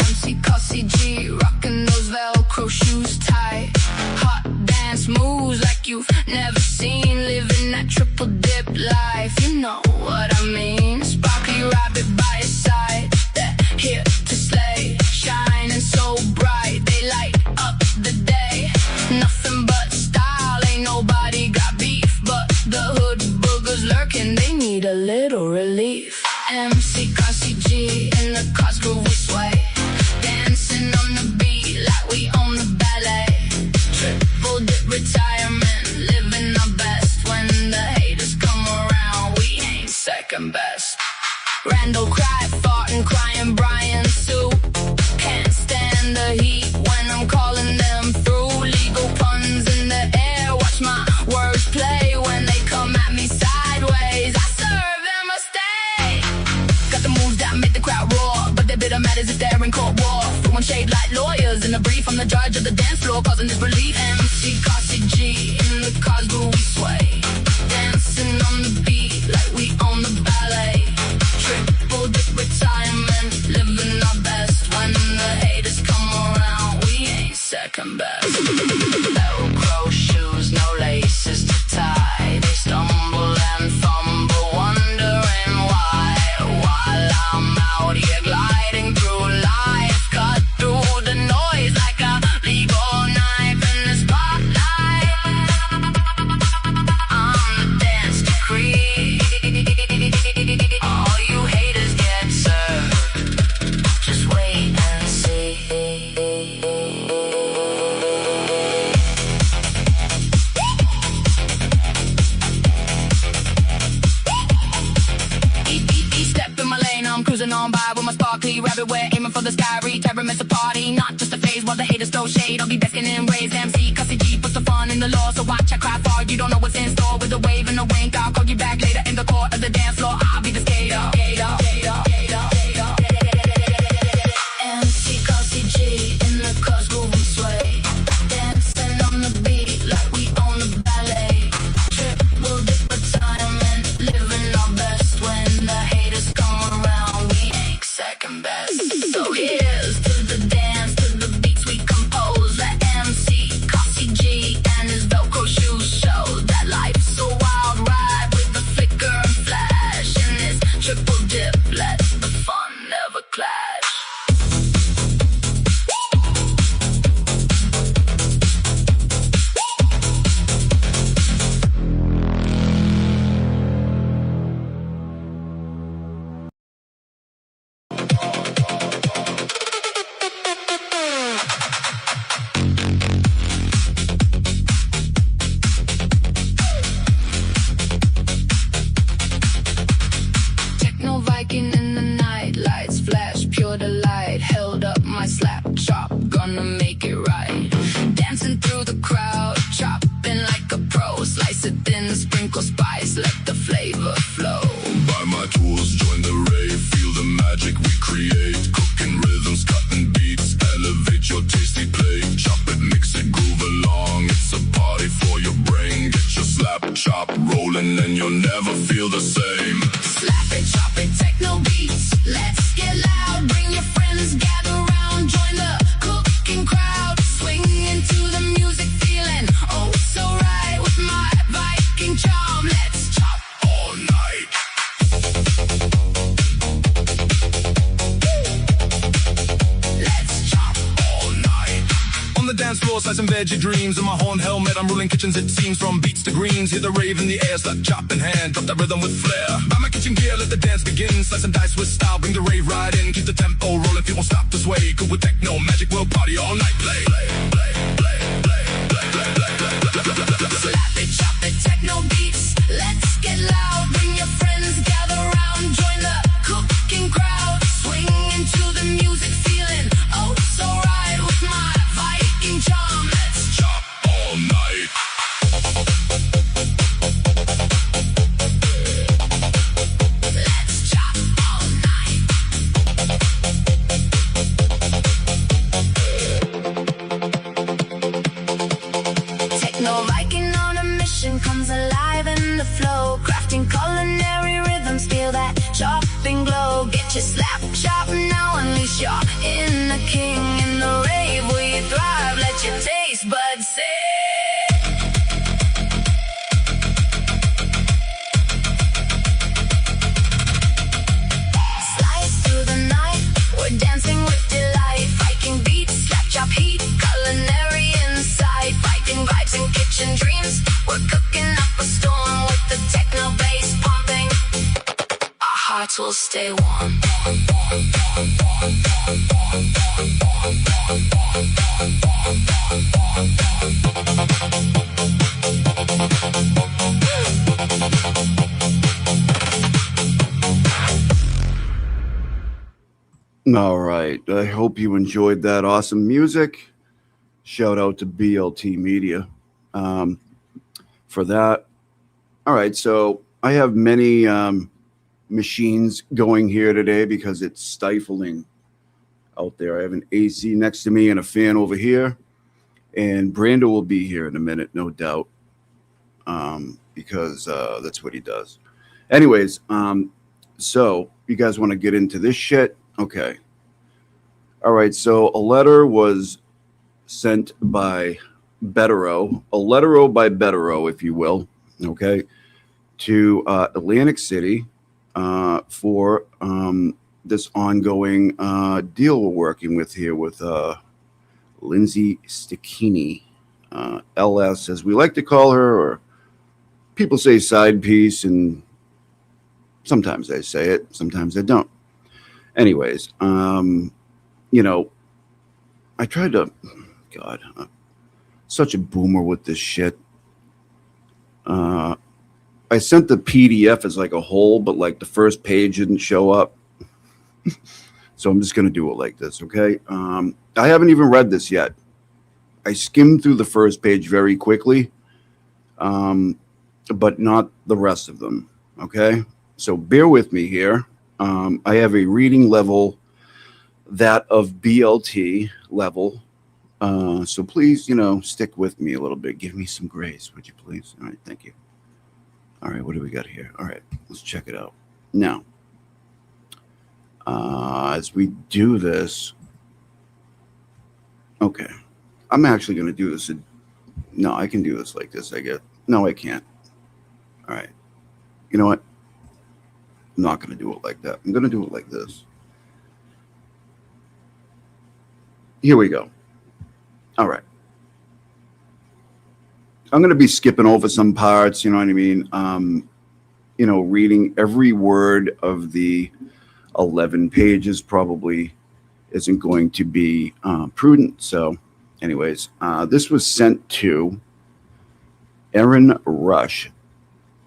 MCCossyG, rockin' those Velcro shoes tight. Hot dance moves like you've never seen. Living that triple dip life, you know what I mean. Sparkly rabbit by your side, they're here to slay. Shining so bright, they light up the day. Nothing but style, ain't nobody got beef. But the hood boogers lurking, they need a little relief. MCCossyG, in the cars groove we sway. Dancing on the beat like we own the ballet. Triple dip retirement, living our best. When the haters come around, we ain't second best. Randall cry, farting, crying, Brian Sue. Can't stand the heat when I'm calling them through. Legal puns in the air, watch my words play. When they come at me sideways, I serve them a steak. Got the moves that make the crowd roar, but their bitter matters if they're in court war. Throwing shade like lawyers in a brief, I'm the judge of the dance floor, causing disbelief. MCCossyG, in the cars groove we sway. Dancing on the beat like we own the ballet. Triple dip retirement, living our best. When the haters come around, we ain't second best. Velcro shoes, no laces to tie. They stumble and fumble, wondering why. While I'm out here gliding through life, cut through the noise like a legal knife in the spotlight. I'm the dance decree. All you haters get served. Just wait and see. Step in my lane, I'm cruising on by with my sparkly rabbit wear, aiming for the sky, reach every miss a party. Not just a phase while the haters throw shade. I'll be basking in rays. MCCossyG puts the fun in the law, so watch I cry far. You don't know what's in store. With a wave and a wink, I'll call you back later in the court of the dance floor. I'll be the skater. MCCossyG, in the cars groove we sway. Dancing on the beat like we own the ballet. Triple dip retirement, living our best. When the haters come around, we ain't second best. So here's to the dance, to the beats we compose. Let MCCossyG and his Velcro shoes show that life's a wild ride with the flicker and flash. In this triple dip, let the fun never clash. Techno Viking in the night, lights flash, pure delight. Held up my slap chop, gonna make it right. Dancing through the crowd, chopping like a pro. Slice it thin, sprinkle spice, let the flavor flow. Buy my tools, join the rave, feel the magic we create. Cooking rhythms, cutting beats, elevate your tasty plate. Chop it, mix it, groove along. It's a party for your brain. Get your slap chop rolling and you'll never feel the same. Slap it, chop it, techno beats. Let's get loud, bring your friends, gather round. Join the cooking crowd, swing into the music, feeling oh so right. With my Viking charm, let's chop All night. let's chop. All night. On the dance floor, slice some veggie dreams. In my horn helmet, I'm ruling kitchens, it seems. From beats to greens, hear the rave in the air. Slap, chop in hand, drop that rhythm with flair. Buy my kitchen gear, let the dance begin. Slice and dice with style, bring the rave right in. Keep the tempo rolling, you won't stop to sway. Good with techno, magic, we'll party all night. Play. Slap it, chop it, techno beats. Let's get loud, bring your friends, gather round. Join the cooking crowd, swing into the music, feeling oh so right. With my Viking charm, let's Chop all night. No Viking on a mission comes alive in the flow, crafting culinary rhythms, feel that chopping glow. Get your slap chop now, unleash your inner king in the rave where you thrive. Let your taste buds say. Dancing with delight, Viking beats, slap chop heat, culinary insight, Viking vibes and kitchen dreams. We're cooking up a storm with the techno bass pumping. Our hearts will stay warm. All right. I hope you enjoyed that awesome music. Shout out to BLT Media for that. All right. So I have many machines going here today because it's stifling out there. I have an AC next to me and a fan over here. And Brando will be here in a minute, no doubt, because that's what he does. Anyways, so you guys want to get into this shit? Okay. All right. So a letter was sent by Bederows, a letterer by Bederows, if you will, okay, to Atlantic City for this ongoing deal we're working with here with Lindsay Stachini, LS, as we like to call her, or people say side piece, and sometimes I say it, sometimes I don't. Anyways, you know, I tried to, God, I'm such a boomer with this shit. I sent the PDF as like a whole, but like the first page didn't show up. So I'm just going to do it like this, okay? I haven't even read this yet. I skimmed through the first page very quickly, but not the rest of them, okay? So bear with me here. I have a reading level, that of BLT level. So please, you know, stick with me a little bit. Give me some grace, would you please? All right, thank you. All right, what do we got here? All right, let's check it out. Now, as we do this, okay, I'm actually going to do this. No, I can do this like this, I guess. No, I can't. All right. You know what? I'm not going to do it like that. I'm going to do it like this. Here we go. All right. I'm going to be skipping over some parts, you know what I mean? You know, reading every word of the 11 pages probably isn't going to be prudent. So anyways, this was sent to Erin Rush.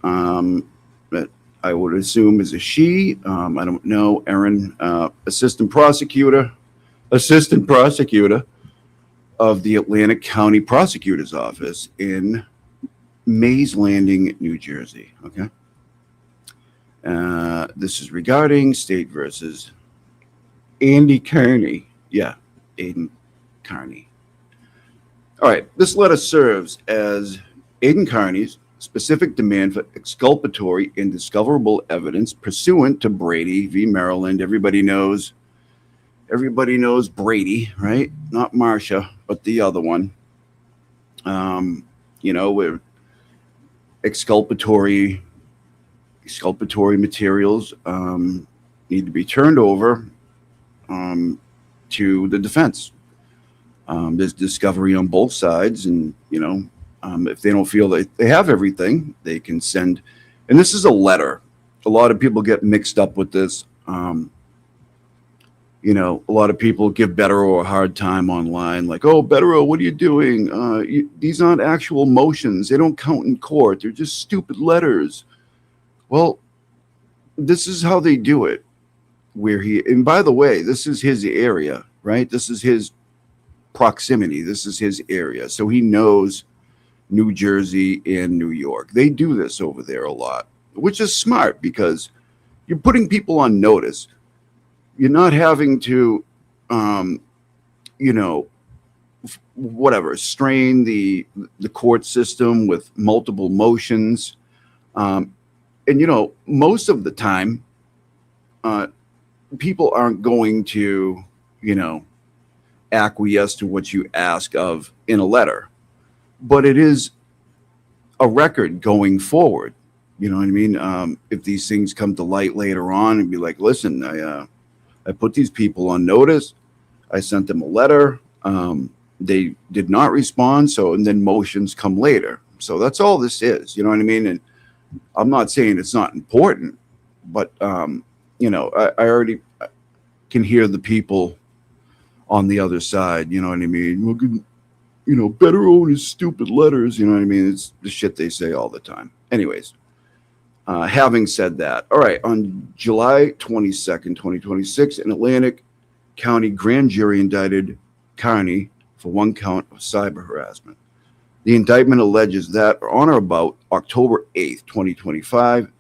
That I would assume is a she. I don't know. Erin, assistant prosecutor of the Atlantic County Prosecutor's Office in Mays Landing, New Jersey. Okay. This is regarding State versus Andy Kearney. Yeah, Aiden Kearney. All right. This letter serves as Aiden Kearney's specific demand for exculpatory and discoverable evidence pursuant to Brady v. Maryland. Everybody knows Brady, right? Not Marcia, but the other one. You know, where exculpatory materials need to be turned over to the defense. There's discovery on both sides, and you know, if they don't feel that they have everything, they can send. And this is a letter. A lot of people get mixed up with this. You know, a lot of people give Bederows a hard time online, like, "Oh, Bederows, what are you doing? These aren't actual motions. They don't count in court. They're just stupid letters." Well, this is how they do it. And by the way, this is his area, right? This is his proximity. This is his area. So he knows New Jersey and New York. They do this over there a lot, which is smart because you're putting people on notice. You're not having to, you know, whatever, strain the court system with multiple motions. And most of the time, people aren't going to, acquiesce to what you ask of in a letter, but it is a record going forward. You know what I mean? If these things come to light later on and be like, listen, I put these people on notice. I sent them a letter. They did not respond. And then motions come later. So that's all this is. You know what I mean? And I'm not saying it's not important, but, I already can hear the people on the other side. You know what I mean? Better own his stupid letters. You know what I mean? It's the shit they say all the time. Anyways, having said that, all right, on July 22nd, 2026, an Atlantic County grand jury indicted Carney for 1 count of cyber harassment. The indictment alleges that on or about October 8th, 2025,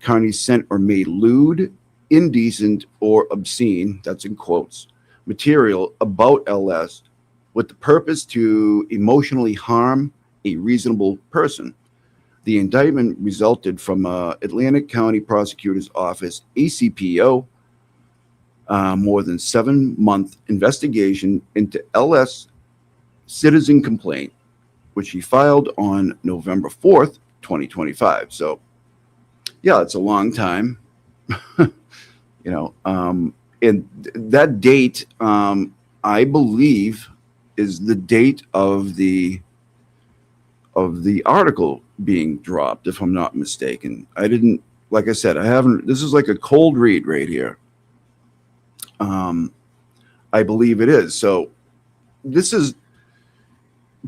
Carney sent or made lewd, indecent, or obscene, that's in quotes, material about LS with the purpose to emotionally harm a reasonable person. The indictment resulted from Atlantic County Prosecutor's Office, ACPO, more than 7-month investigation into LS citizen complaint, which he filed on November 4th, 2025. So, yeah, it's a long time, and that date, I believe, is the date of the article being dropped, if I'm not mistaken. Like I said, this is like a cold read right here. I believe it is. So this is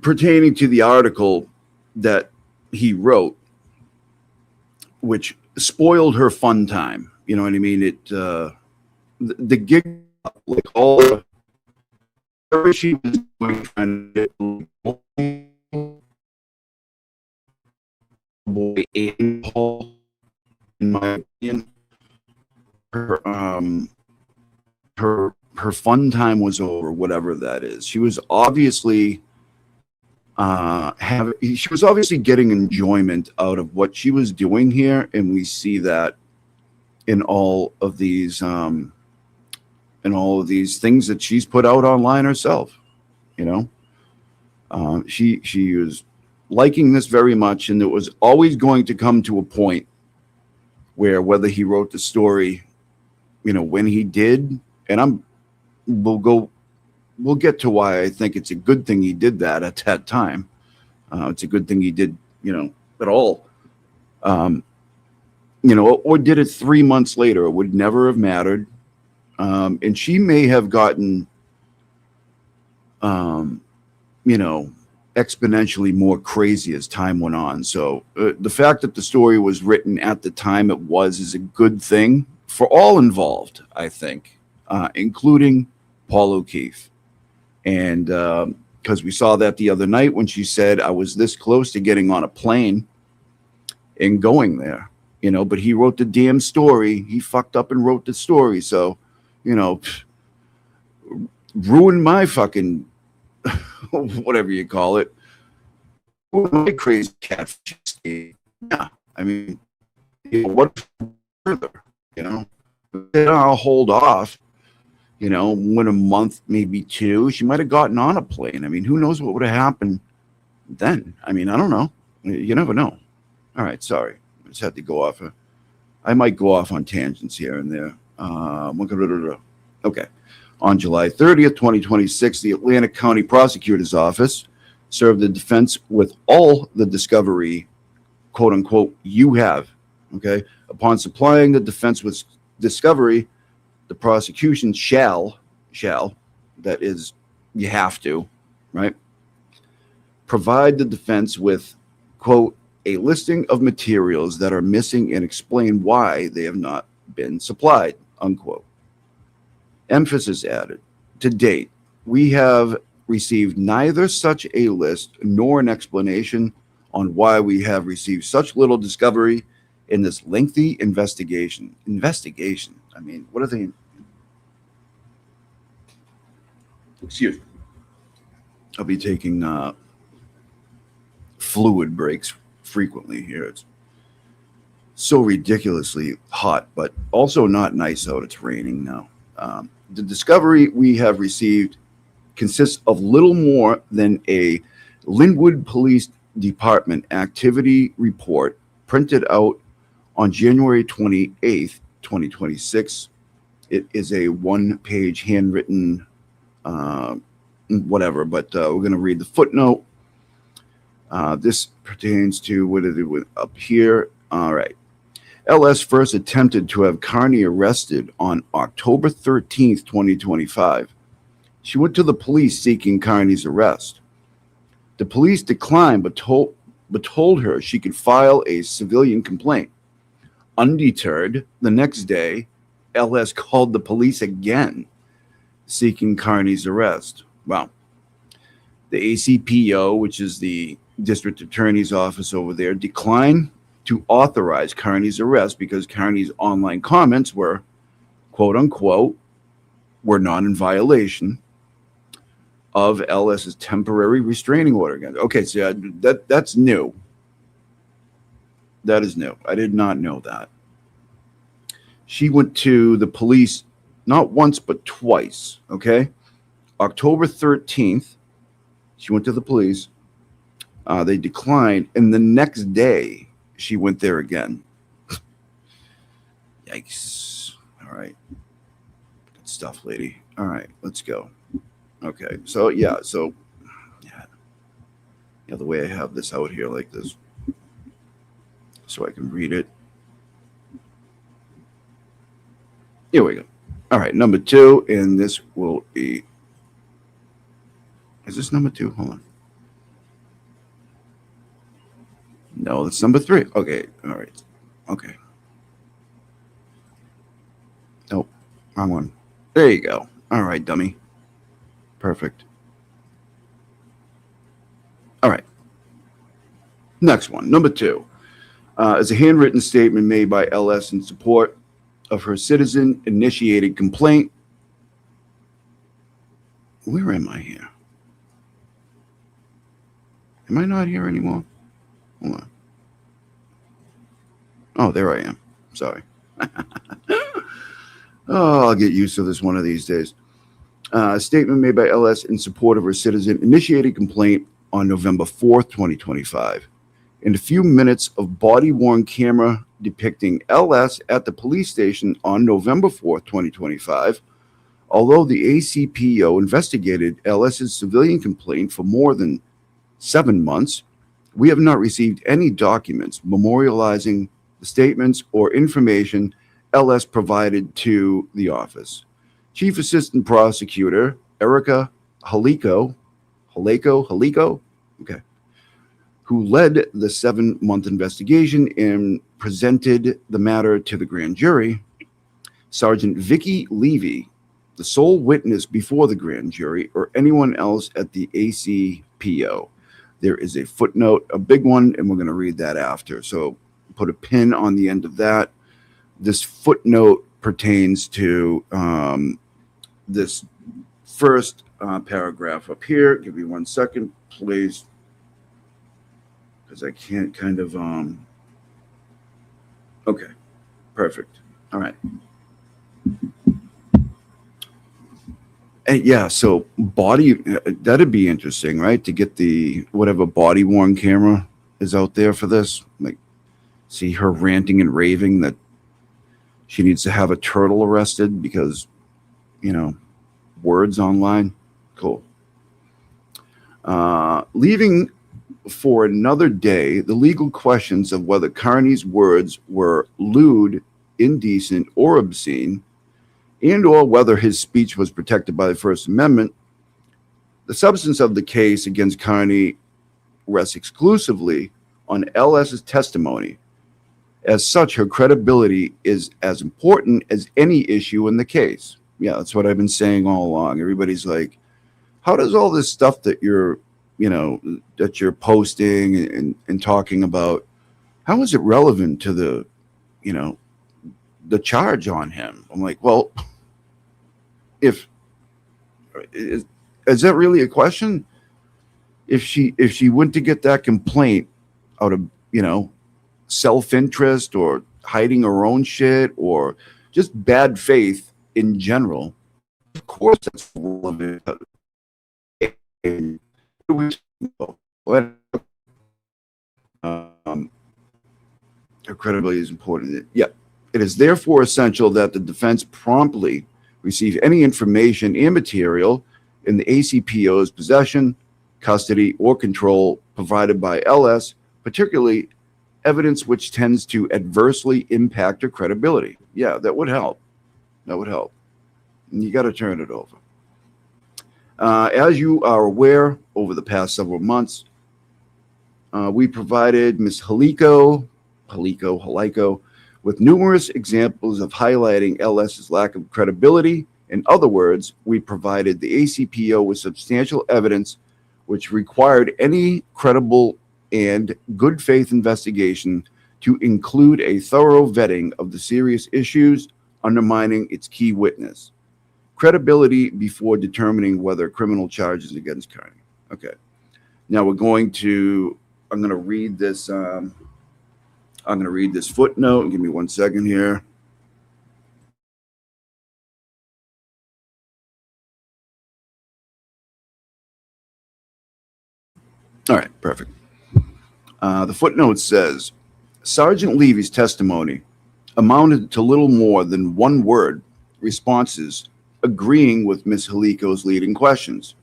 pertaining to the article that he wrote, which spoiled her fun time. You know what I mean? The gig, like all she was doing, trying to get boy in my opinion, her fun time was over, whatever that is. She was obviously getting enjoyment out of what she was doing here, and we see that in all of these things that she's put out online herself. She was liking this very much, and it was always going to come to a point where, whether he wrote the story, when he did, and we'll get to why I think it's a good thing he did that at that time. It's a good thing he did, at all. Or did it 3 months later, it would never have mattered. And she may have gotten, exponentially more crazy as time went on. So the fact that the story was written at the time it was is a good thing for all involved, I think, including Paul O'Keefe. And because we saw that the other night when she said, I was this close to getting on a plane and going there, but he wrote the damn story. He fucked up and wrote the story. So, ruined my fucking whatever you call it. My crazy catfish. Yeah, I mean, what further? Then I'll hold off. When a month, maybe 2, she might have gotten on a plane. I mean, who knows what would have happened then? I mean, I don't know. You never know. All right, sorry. I just had to go off. I might go off on tangents here and there. Okay. On July 30th, 2026, the Atlantic County Prosecutor's Office served the defense with all the discovery, quote unquote, you have. Okay. Upon supplying the defense with discovery, the prosecution shall, that is, you have to, right, provide the defense with, quote, a listing of materials that are missing and explain why they have not been supplied, unquote. Emphasis added. To date, we have received neither such a list nor an explanation on why we have received such little discovery in this lengthy investigation. I mean, what are they? Excuse me. I'll be taking fluid breaks frequently here. It's so ridiculously hot, but also not nice out. It's raining now. The discovery we have received consists of little more than a Linwood Police Department activity report printed out on January 28th, 2026. It is a one-page handwritten whatever, but we're going to read the footnote. This pertains to what it is up here. All right. LS first attempted to have Carney arrested on October 13th, 2025. She went to the police seeking Carney's arrest. The police declined but told her she could file a civilian complaint. Undeterred, the next day, LS called the police again, seeking Carney's arrest. Well, the ACPO, which is the district attorney's office over there, declined to authorize Carney's arrest because Carney's online comments were, quote unquote, were not in violation of LS's temporary restraining order against. Okay, so that's new. That is new. I did not know that. She went to the police not once but twice. Okay, October 13th, she went to the police. They declined, and the next day she went there again. Yikes! All right, good stuff, lady. All right, let's go. Okay, so yeah, the way I have this out here like this, so I can read it. Here we go. All right, number 2, and this will be. Is this number 2? Hold on. No, that's number 3. Okay, all right. Okay. Nope, wrong one. There you go. All right, dummy. Perfect. All right. Next one, number 2. Is a handwritten statement made by LS in support of her citizen-initiated complaint. Where am I here? Am I not here anymore? Hold on. Oh, there I am. Sorry. Oh, I'll get used to this one of these days. A statement made by LS in support of her citizen-initiated complaint on November 4th, 2025. In a few minutes of body-worn camera depicting LS at the police station on November 4th, 2025, although the ACPO investigated LS's civilian complaint for more than 7 months, we have not received any documents memorializing the statements or information LS provided to the office. Chief Assistant Prosecutor Erica Haliko, okay, who led the 7-month investigation and presented the matter to the grand jury, Sergeant Vicky Levy, the sole witness before the grand jury, or anyone else at the ACPO. There is a footnote, a big one, and we're going to read that after. So put a pin on the end of that. This footnote pertains to this first paragraph up here. Give me 1 second, please, because I can't kind of okay, perfect. All right. And yeah, so body, that'd be interesting, right? To get the whatever body worn camera is out there for this, like see her ranting and raving that she needs to have a turtle arrested because, you know, words online. Cool. Leaving for another day the legal questions of whether Carney's words were lewd, indecent, or obscene, and or whether his speech was protected by the First Amendment. The substance of the case against Carney rests exclusively on LS's testimony. As such, her credibility is as important as any issue in the case. Yeah, that's what I've been saying all along. Everybody's like, how does all this stuff that you're, you know, that you're posting and talking about, how is it relevant to the, you know, the charge on him? I'm like, well, is that really a question? if she went to get that complaint out of, self-interest or hiding her own shit or just bad faith in general, of course that's relevant. And um, her credibility is important. Yeah. It is therefore essential that the defense promptly receive any information and material in the ACPO's possession, custody, or control provided by LS, particularly evidence which tends to adversely impact her credibility. Yeah, that would help. That would help. And you got to turn it over. As you are aware, over the past several months, we provided Ms. Haliko, with numerous examples of highlighting LS's lack of credibility. In other words, we provided the ACPO with substantial evidence which required any credible and good faith investigation to include a thorough vetting of the serious issues undermining its key witness. Credibility before determining whether criminal charges against Carney. Okay. Now I'm going to read this. I'm going to read this footnote. Give me 1 second here. All right, perfect. The footnote says, Sergeant Levy's testimony amounted to little more than one word responses agreeing with Ms. Haliko's leading questions.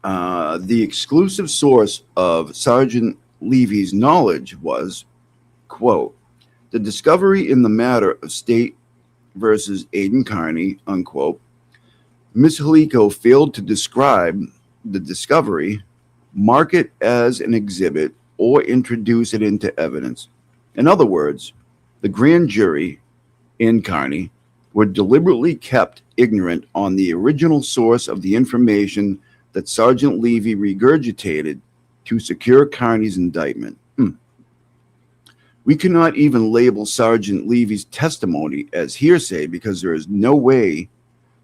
The exclusive source of Sergeant Levy's knowledge was, quote, the discovery in the matter of State versus Aiden Carney, unquote. Ms. Haliko failed to describe the discovery, mark it as an exhibit, or introduce it into evidence. In other words, the grand jury in Carney were deliberately kept ignorant on the original source of the information that Sergeant Levy regurgitated to secure Carney's indictment. We cannot even label Sergeant Levy's testimony as hearsay because there is no way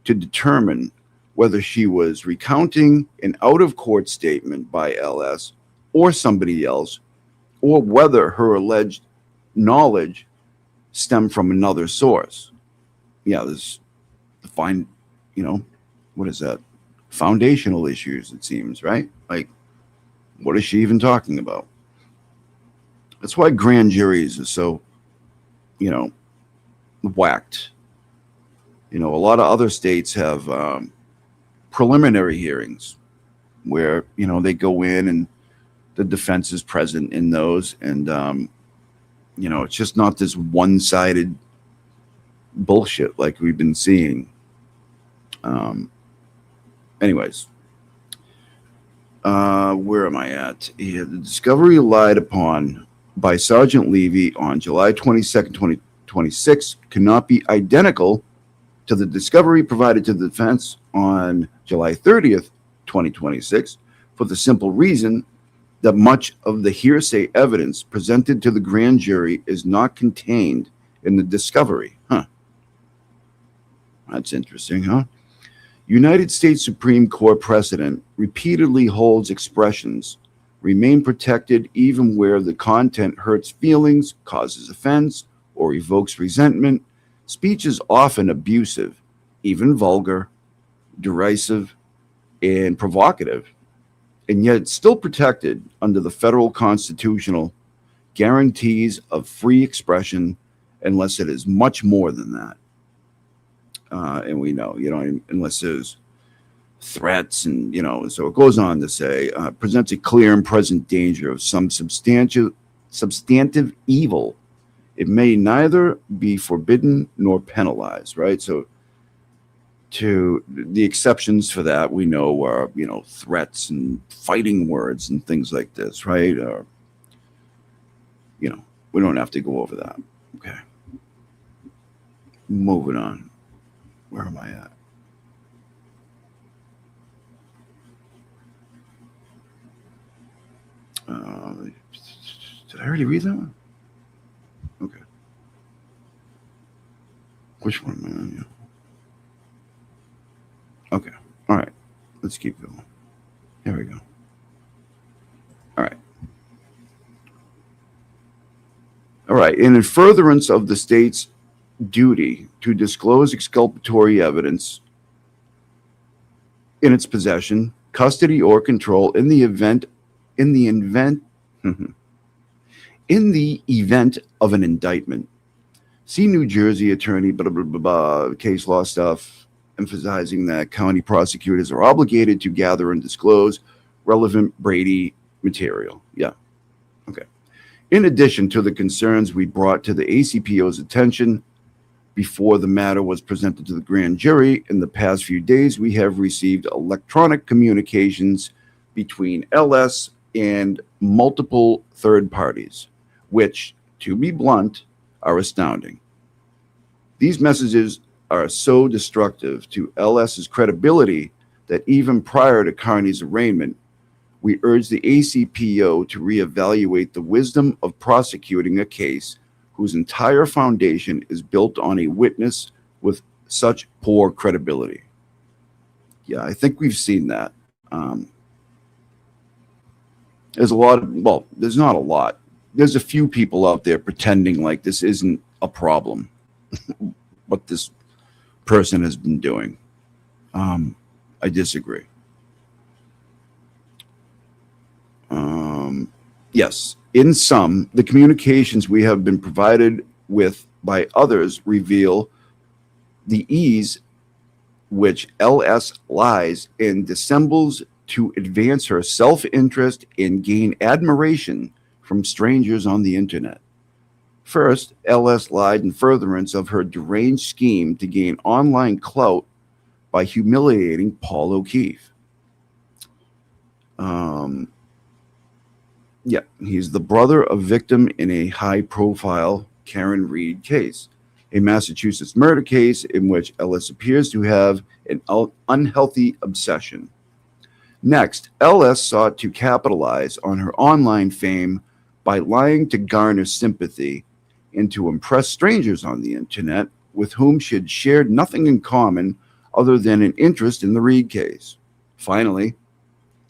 to determine whether she was recounting an out-of-court statement by LS or somebody else, or whether her alleged knowledge stemmed from another source. Yeah, there's defined, what is that? Foundational issues, it seems, right? Like, what is she even talking about? That's why grand juries are so, whacked. A lot of other states have preliminary hearings where, they go in and the defense is present in those. And, it's just not this one-sided bullshit like we've been seeing. Anyways, where am I at? Yeah, the discovery relied upon by Sergeant Levy on July 22nd, 2026 cannot be identical to the discovery provided to the defense on July 30th, 2026, for the simple reason that much of the hearsay evidence presented to the grand jury is not contained in the discovery. That's interesting, huh? United States Supreme Court precedent repeatedly holds expressions remain protected even where the content hurts feelings, causes offense, or evokes resentment. Speech is often abusive, even vulgar, derisive, and provocative, and yet it's still protected under the federal constitutional guarantees of free expression unless it is much more than that. And we know, unless there's threats and, so it goes on to say, presents a clear and present danger of some substantive evil. It may neither be forbidden nor penalized, right? So to the exceptions for that, we know are, threats and fighting words and things like this, right? Or, we don't have to go over that. Okay. Moving on. Where am I at? Did I already read that one? Okay. Which one am I on? Yeah. Okay. All right. Let's keep going. There we go. All right. All right. And in furtherance of the state's duty to disclose exculpatory evidence in its possession, custody, or control in the event in the event of an indictment. See New Jersey attorney, blah, blah, blah, blah, case law stuff, emphasizing that county prosecutors are obligated to gather and disclose relevant Brady material. Yeah. Okay. In addition to the concerns we brought to the ACPO's attention before the matter was presented to the grand jury, in the past few days, we have received electronic communications between LS and multiple third parties, which, to be blunt, are astounding. These messages are so destructive to LS's credibility that even prior to Carney's arraignment, we urge the ACPO to reevaluate the wisdom of prosecuting a case whose entire foundation is built on a witness with such poor credibility. Yeah, I think we've seen that. There's a lot of, well, there's not a lot. There's a few people out there pretending like this isn't a problem, what this person has been doing. I disagree. Yes, in sum, the communications we have been provided with by others reveal the ease which LS lies and dissembles to advance her self-interest and gain admiration from strangers on the internet. First, LS lied in furtherance of her deranged scheme to gain online clout by humiliating Paul O'Keefe. Yeah, he's the brother of victim in a high-profile Karen Reed case, a Massachusetts murder case in which Ellis appears to have an unhealthy obsession. Next, LS sought to capitalize on her online fame by lying to garner sympathy and to impress strangers on the internet with whom she had shared nothing in common other than an interest in the Reed case. Finally,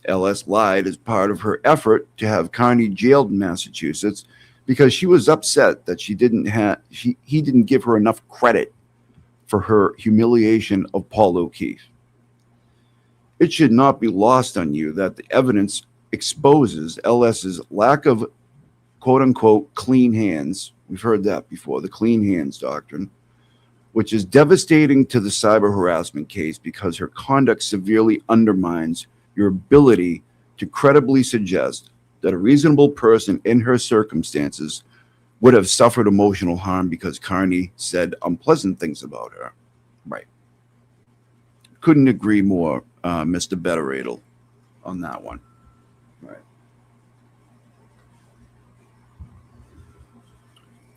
LS lied as part of her effort to have Carney jailed in Massachusetts because she was upset that he didn't give her enough credit for her humiliation of Paul O'Keefe. It should not be lost on you that the evidence exposes LS's lack of quote-unquote clean hands. We've heard that before, the clean hands doctrine, which is devastating to the cyber harassment case because her conduct severely undermines your ability to credibly suggest that a reasonable person in her circumstances would have suffered emotional harm because Carney said unpleasant things about her. Right. Couldn't agree more, Mr. Bederows, on that one. Right.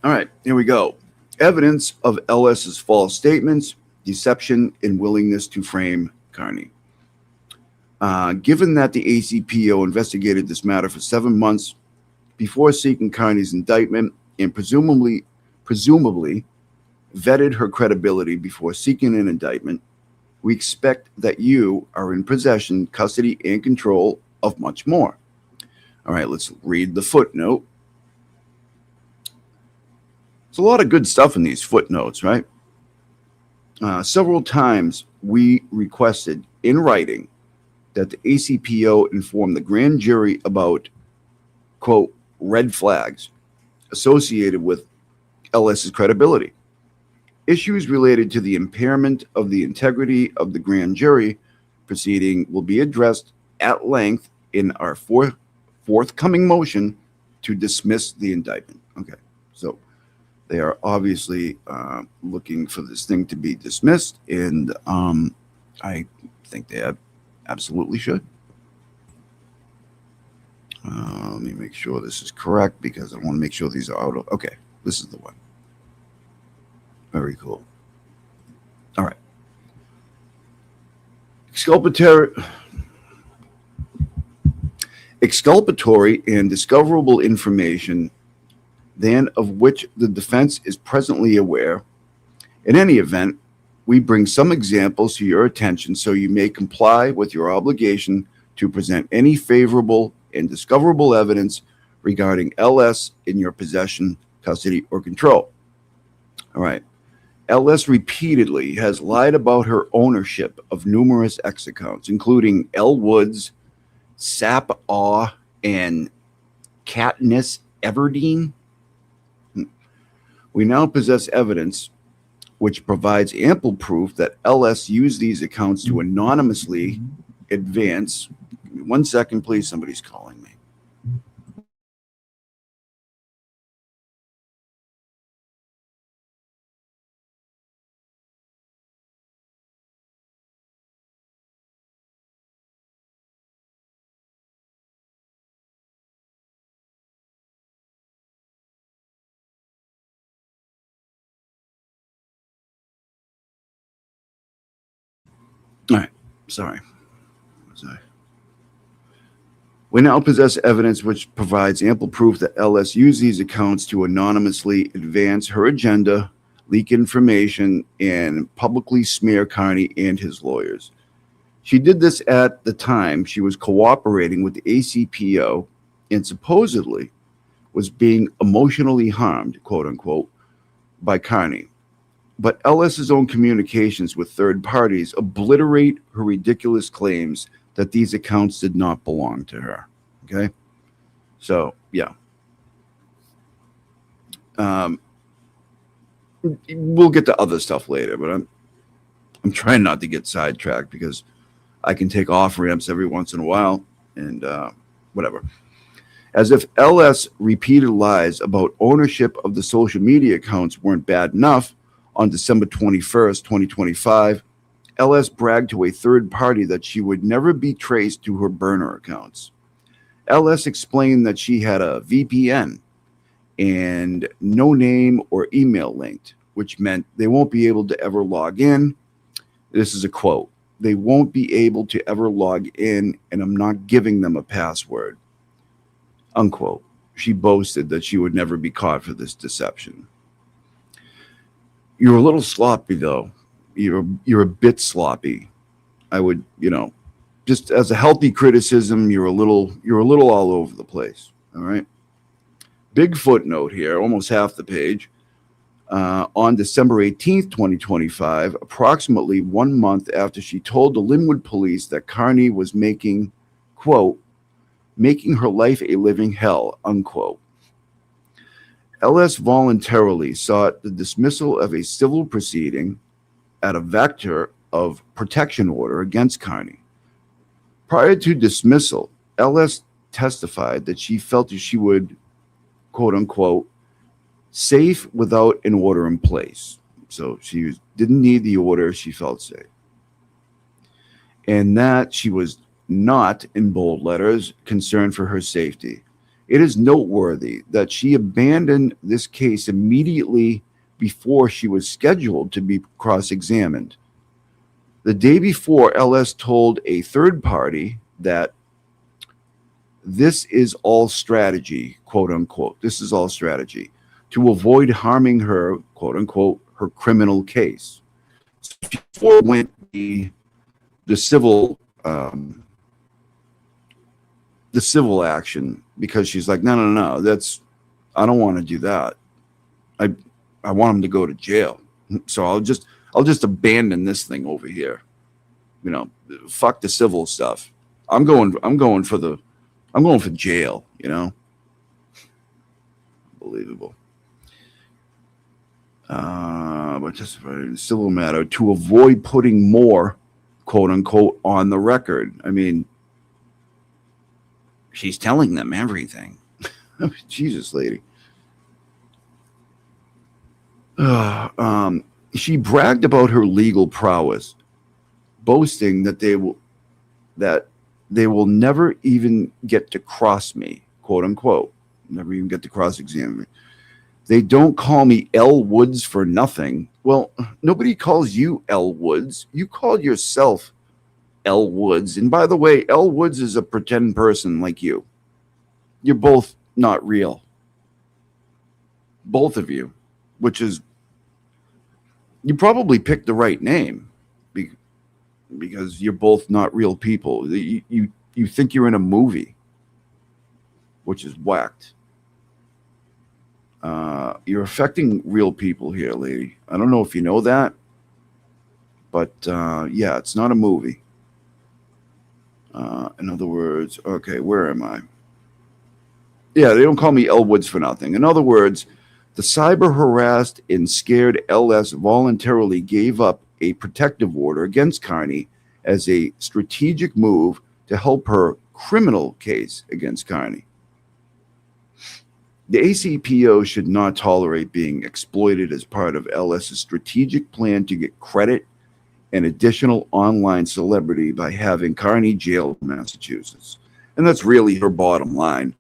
All right, here we go. Evidence of LS's false statements, deception, and willingness to frame Carney. Given that the ACPO investigated this matter for 7 months before seeking Carney's indictment and presumably vetted her credibility before seeking an indictment, we expect that you are in possession, custody, and control of much more. All right, let's read the footnote. There's a lot of good stuff in these footnotes, right? Several times we requested in writing that the ACPO inform the grand jury about, quote, red flags associated with LS's credibility. Issues related to the impairment of the integrity of the grand jury proceeding will be addressed at length in our forthcoming motion to dismiss the indictment. Okay, so they are obviously looking for this thing to be dismissed, and I think they absolutely should. Let me make sure this is correct because I want to make sure these are out of. Okay, this is the one. Very cool. All right. Exculpatory and discoverable information, than of which the defense is presently aware. In any event, we bring some examples to your attention so you may comply with your obligation to present any favorable and discoverable evidence regarding LS in your possession, custody, or control. All right. LS repeatedly has lied about her ownership of numerous X accounts, including L. Woods, Sap Aw, and Katniss Everdeen. We now possess evidence which provides ample proof that LS used these accounts to anonymously advance. Give me 1 second, please. Somebody's calling me. All right. Sorry. We now possess evidence which provides ample proof that LS used these accounts to anonymously advance her agenda, leak information, and publicly smear Carney and his lawyers. She did this at the time she was cooperating with the ACPO and supposedly was being emotionally harmed, quote unquote, by Carney. But LS's own communications with third parties obliterate her ridiculous claims that these accounts did not belong to her. Okay? So, yeah. We'll get to other stuff later, but I'm trying not to get sidetracked because I can take off ramps every once in a while and whatever. As if LS repeated lies about ownership of the social media accounts weren't bad enough, on December 21st, 2025, LS bragged to a third party that she would never be traced to her burner accounts. LS explained that she had a VPN and no name or email linked, which meant they won't be able to ever log in. This is a quote. They won't be able to ever log in, and I'm not giving them a password. Unquote. She boasted that she would never be caught for this deception. You're a little sloppy, though. You're a bit sloppy. I would, just as a healthy criticism, you're a little all over the place. All right. Big footnote here, almost half the page. On December 18th, 2025, approximately 1 month after she told the Linwood police that Carney was making, quote, making her life a living hell, unquote. LS voluntarily sought the dismissal of a civil proceeding at a vector of protection order against Carney. Prior to dismissal, LS testified that she felt that she would, quote unquote, safe without an order in place. So she didn't need the order, she felt safe. And that she was not, in bold letters, concerned for her safety. It is noteworthy that she abandoned this case immediately before she was scheduled to be cross-examined. The day before, LS told a third party that this is all strategy, quote unquote. This is all strategy to avoid harming her, quote unquote, her criminal case. So she forewent the civil action because she's like, no, I don't want to do that. I want him to go to jail. So I'll just abandon this thing over here. Fuck the civil stuff. I'm going for jail, Unbelievable. But just a civil matter to avoid putting more, quote unquote, on the record. I mean, she's telling them everything. Jesus, lady. She bragged about her legal prowess, boasting that they will never even get to cross me, quote unquote, never even get to cross-examine me. They don't call me L. Woods for nothing. Well, nobody calls you L. Woods. You call yourself L. Woods. And by the way, L. Woods is a pretend person like you. You're both not real. Both of you, which is, you probably picked the right name because you're both not real people. You You think you're in a movie, which is whacked. You're affecting real people here, lady. I don't know if you know that, but yeah, it's not a movie. In other words, okay, where am I? Yeah, they don't call me L. Woods for nothing. In other words, the cyber harassed and scared LS voluntarily gave up a protective order against Carney as a strategic move to help her criminal case against Carney. The ACPO should not tolerate being exploited as part of LS's strategic plan to get credit and additional online celebrity by having Carney jailed in Massachusetts. And that's really her bottom line.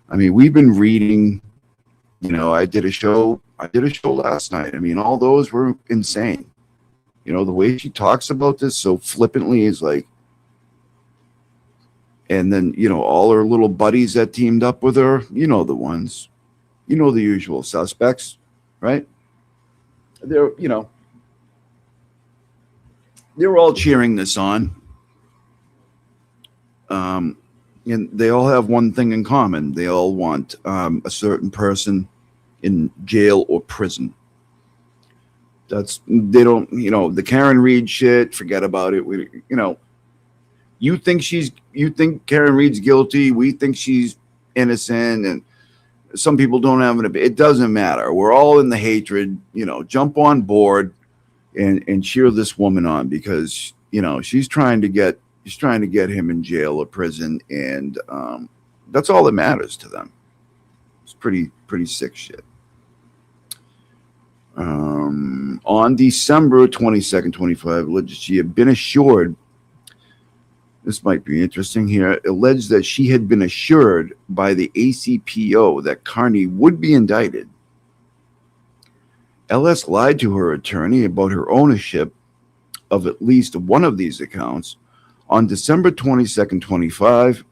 I mean, we've been reading, I did a show last night. I mean, all those were insane. The way she talks about this so flippantly is like, and then, all her little buddies that teamed up with her, the ones, the usual suspects, right? They're all cheering this on. And they all have one thing in common. They all want a certain person in jail or prison. They don't, the Karen Reed shit, forget about it. You think Karen Reed's guilty. We think she's innocent. And some people don't have it doesn't matter. We're all in the hatred, jump on board and cheer this woman on because, she's trying to get him in jail or prison. And that's all that matters to them. It's pretty sick shit. On December 22nd, 25, she had been assured, this might be interesting here, alleged that she had been assured by the ACPO that Carney would be indicted. LS lied to her attorney about her ownership of at least one of these accounts. On December 22nd, 25,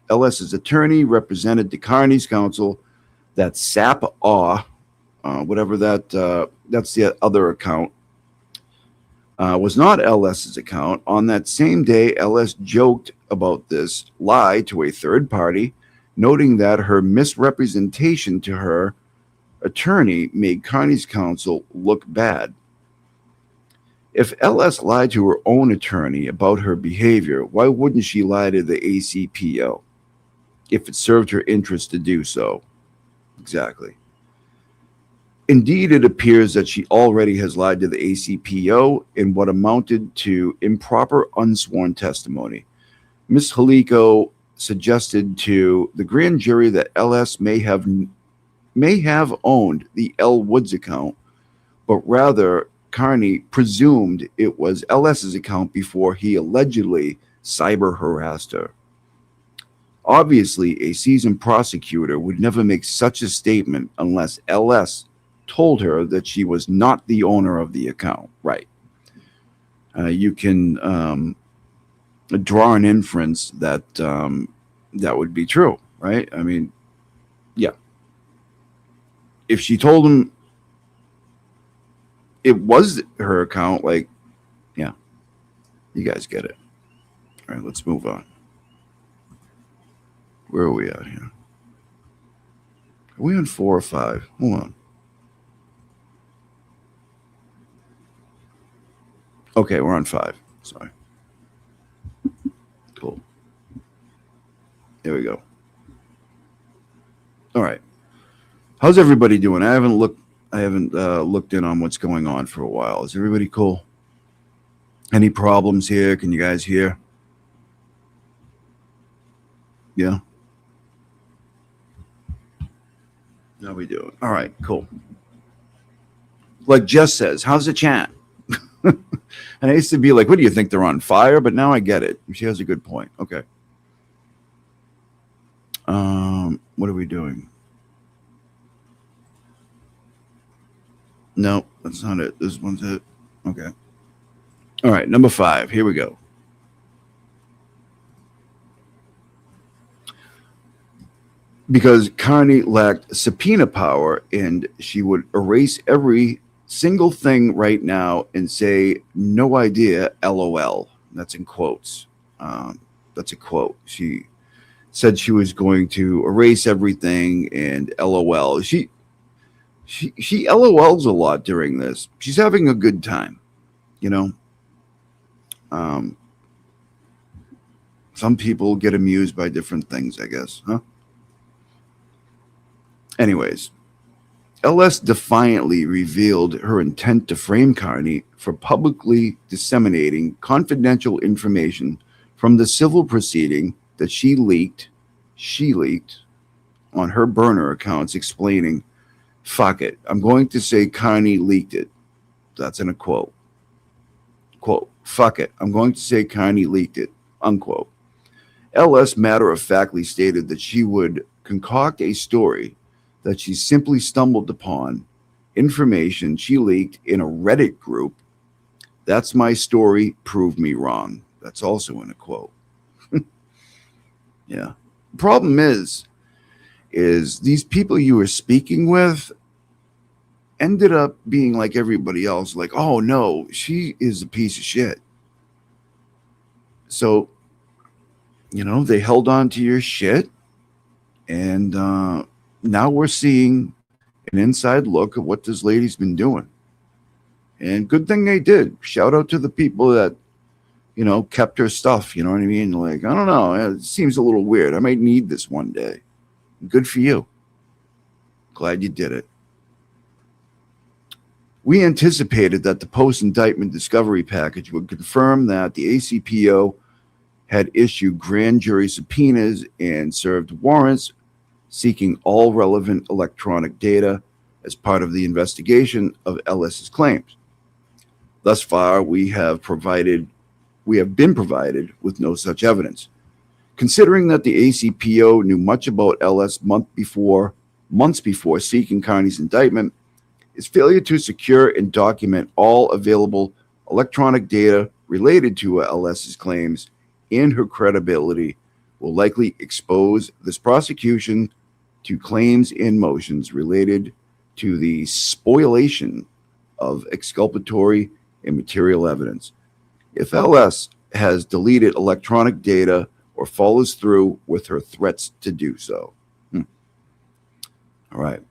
LS's attorney represented to Carney's counsel that SAP-AW, whatever that's the other account, was not LS's account. On that same day, LS joked about this lie to a third party, noting that her misrepresentation to her attorney made Carney's counsel look bad. If LS lied to her own attorney about her behavior, why wouldn't she lie to the ACPO if it served her interest to do so? Exactly. Indeed, it appears that she already has lied to the ACPO in what amounted to improper unsworn testimony. Ms. Haliko suggested to the grand jury that LS may have owned the L. Woods account, but rather Carney presumed it was LS's account before he allegedly cyber harassed her. Obviously, a seasoned prosecutor would never make such a statement unless LS told her that she was not the owner of the account. Right. You can draw an inference that that would be true, right? I mean, yeah. If she told him it was her account, like, yeah, you guys get it. All right, let's move on. Where are we at here? Are we on 4 or 5? Hold on. Okay, we're on 5. Sorry. Cool. There we go. All right. How's everybody doing? I haven't looked in on what's going on for a while. Is everybody cool? Any problems here? Can you guys hear? Yeah. How we doing? All right, cool. Like Jess says, how's the chat? And I used to be like, what do you think, they're on fire? But now I get it. She has a good point. Okay. What are we doing? No, that's not it. This one's it. Okay. All right, number 5. Here we go. Because Carney lacked subpoena power and she would erase every single thing right now and say, no idea, LOL. That's in quotes. That's a quote. She said she was going to erase everything and LOL. She LOLs a lot during this. She's having a good time, you know. Some people get amused by different things, I guess, huh? Anyways, LS defiantly revealed her intent to frame Carney for publicly disseminating confidential information from the civil proceeding that she leaked on her burner accounts, explaining, fuck it, I'm going to say Carney leaked it. That's in a quote. Quote, fuck it, I'm going to say Carney leaked it, unquote. LS matter-of-factly stated that she would concoct a story that she simply stumbled upon information she leaked in a Reddit group. That's my story, prove me wrong. That's also in a quote. Yeah. Problem is these people you were speaking with ended up being like everybody else, like, oh no, she is a piece of shit. So, you know, they held on to your shit, and now we're seeing an inside look at what this lady's been doing. And good thing they did. Shout out to the people that, you know, kept her stuff. You know what I mean? Like, I don't know. It seems a little weird. I might need this one day. Good for you. Glad you did it. We anticipated that the post-indictment discovery package would confirm that the ACPO had issued grand jury subpoenas and served warrants seeking all relevant electronic data as part of the investigation of LS's claims. Thus far, we have been provided with no such evidence. Considering that the ACPO knew much about LS months before seeking Carney's indictment, its failure to secure and document all available electronic data related to LS's claims and her credibility will likely expose this prosecution to claims and motions related to the spoliation of exculpatory and material evidence. If LS has deleted electronic data or follows through with her threats to do so. All right.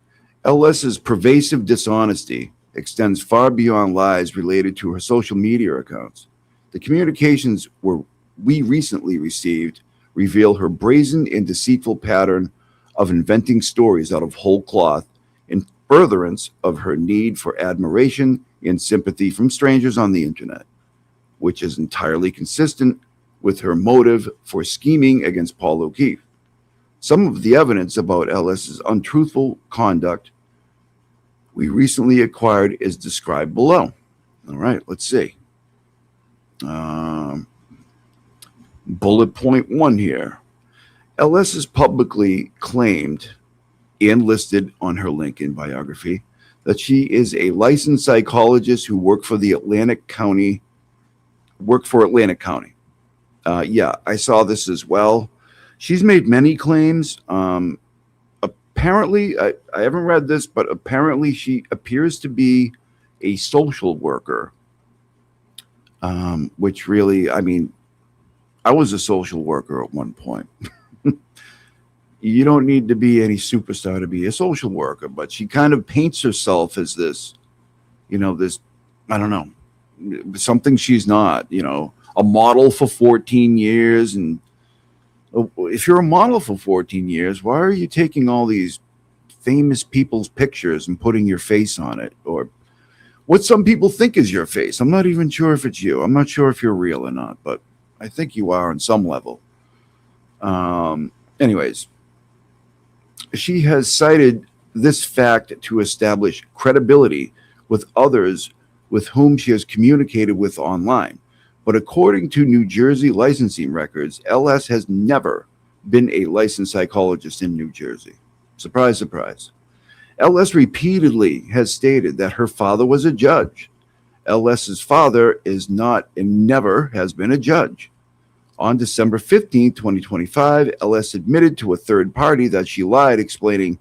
LS's pervasive dishonesty extends far beyond lies related to her social media accounts. The communications we recently received reveal her brazen and deceitful pattern of inventing stories out of whole cloth in furtherance of her need for admiration and sympathy from strangers on the internet, which is entirely consistent with her motive for scheming against Paul O'Keefe. Some of the evidence about LS's untruthful conduct we recently acquired is described below. All right, let's see. Bullet point 1 here. LS has publicly claimed and listed on her LinkedIn biography that she is a licensed psychologist who worked for Atlantic County. Yeah, I saw this as well. She's made many claims. Apparently, I haven't read this, but apparently she appears to be a social worker, which really, I mean, I was a social worker at one point. You don't need to be any superstar to be a social worker, but she kind of paints herself as this, you know, this, I don't know, something she's not, you know, a model for 14 years. And if you're a model for 14 years, why are you taking all these famous people's pictures and putting your face on it? Or what some people think is your face. I'm not even sure if it's you. I'm not sure if you're real or not, but I think you are on some level. Anyways, she has cited this fact to establish credibility with others with whom she has communicated with online. But according to New Jersey licensing records, LS has never been a licensed psychologist in New Jersey. Surprise, surprise. LS repeatedly has stated that her father was a judge. LS's father is not and never has been a judge. On December 15, 2025, LS admitted to a third party that she lied, explaining,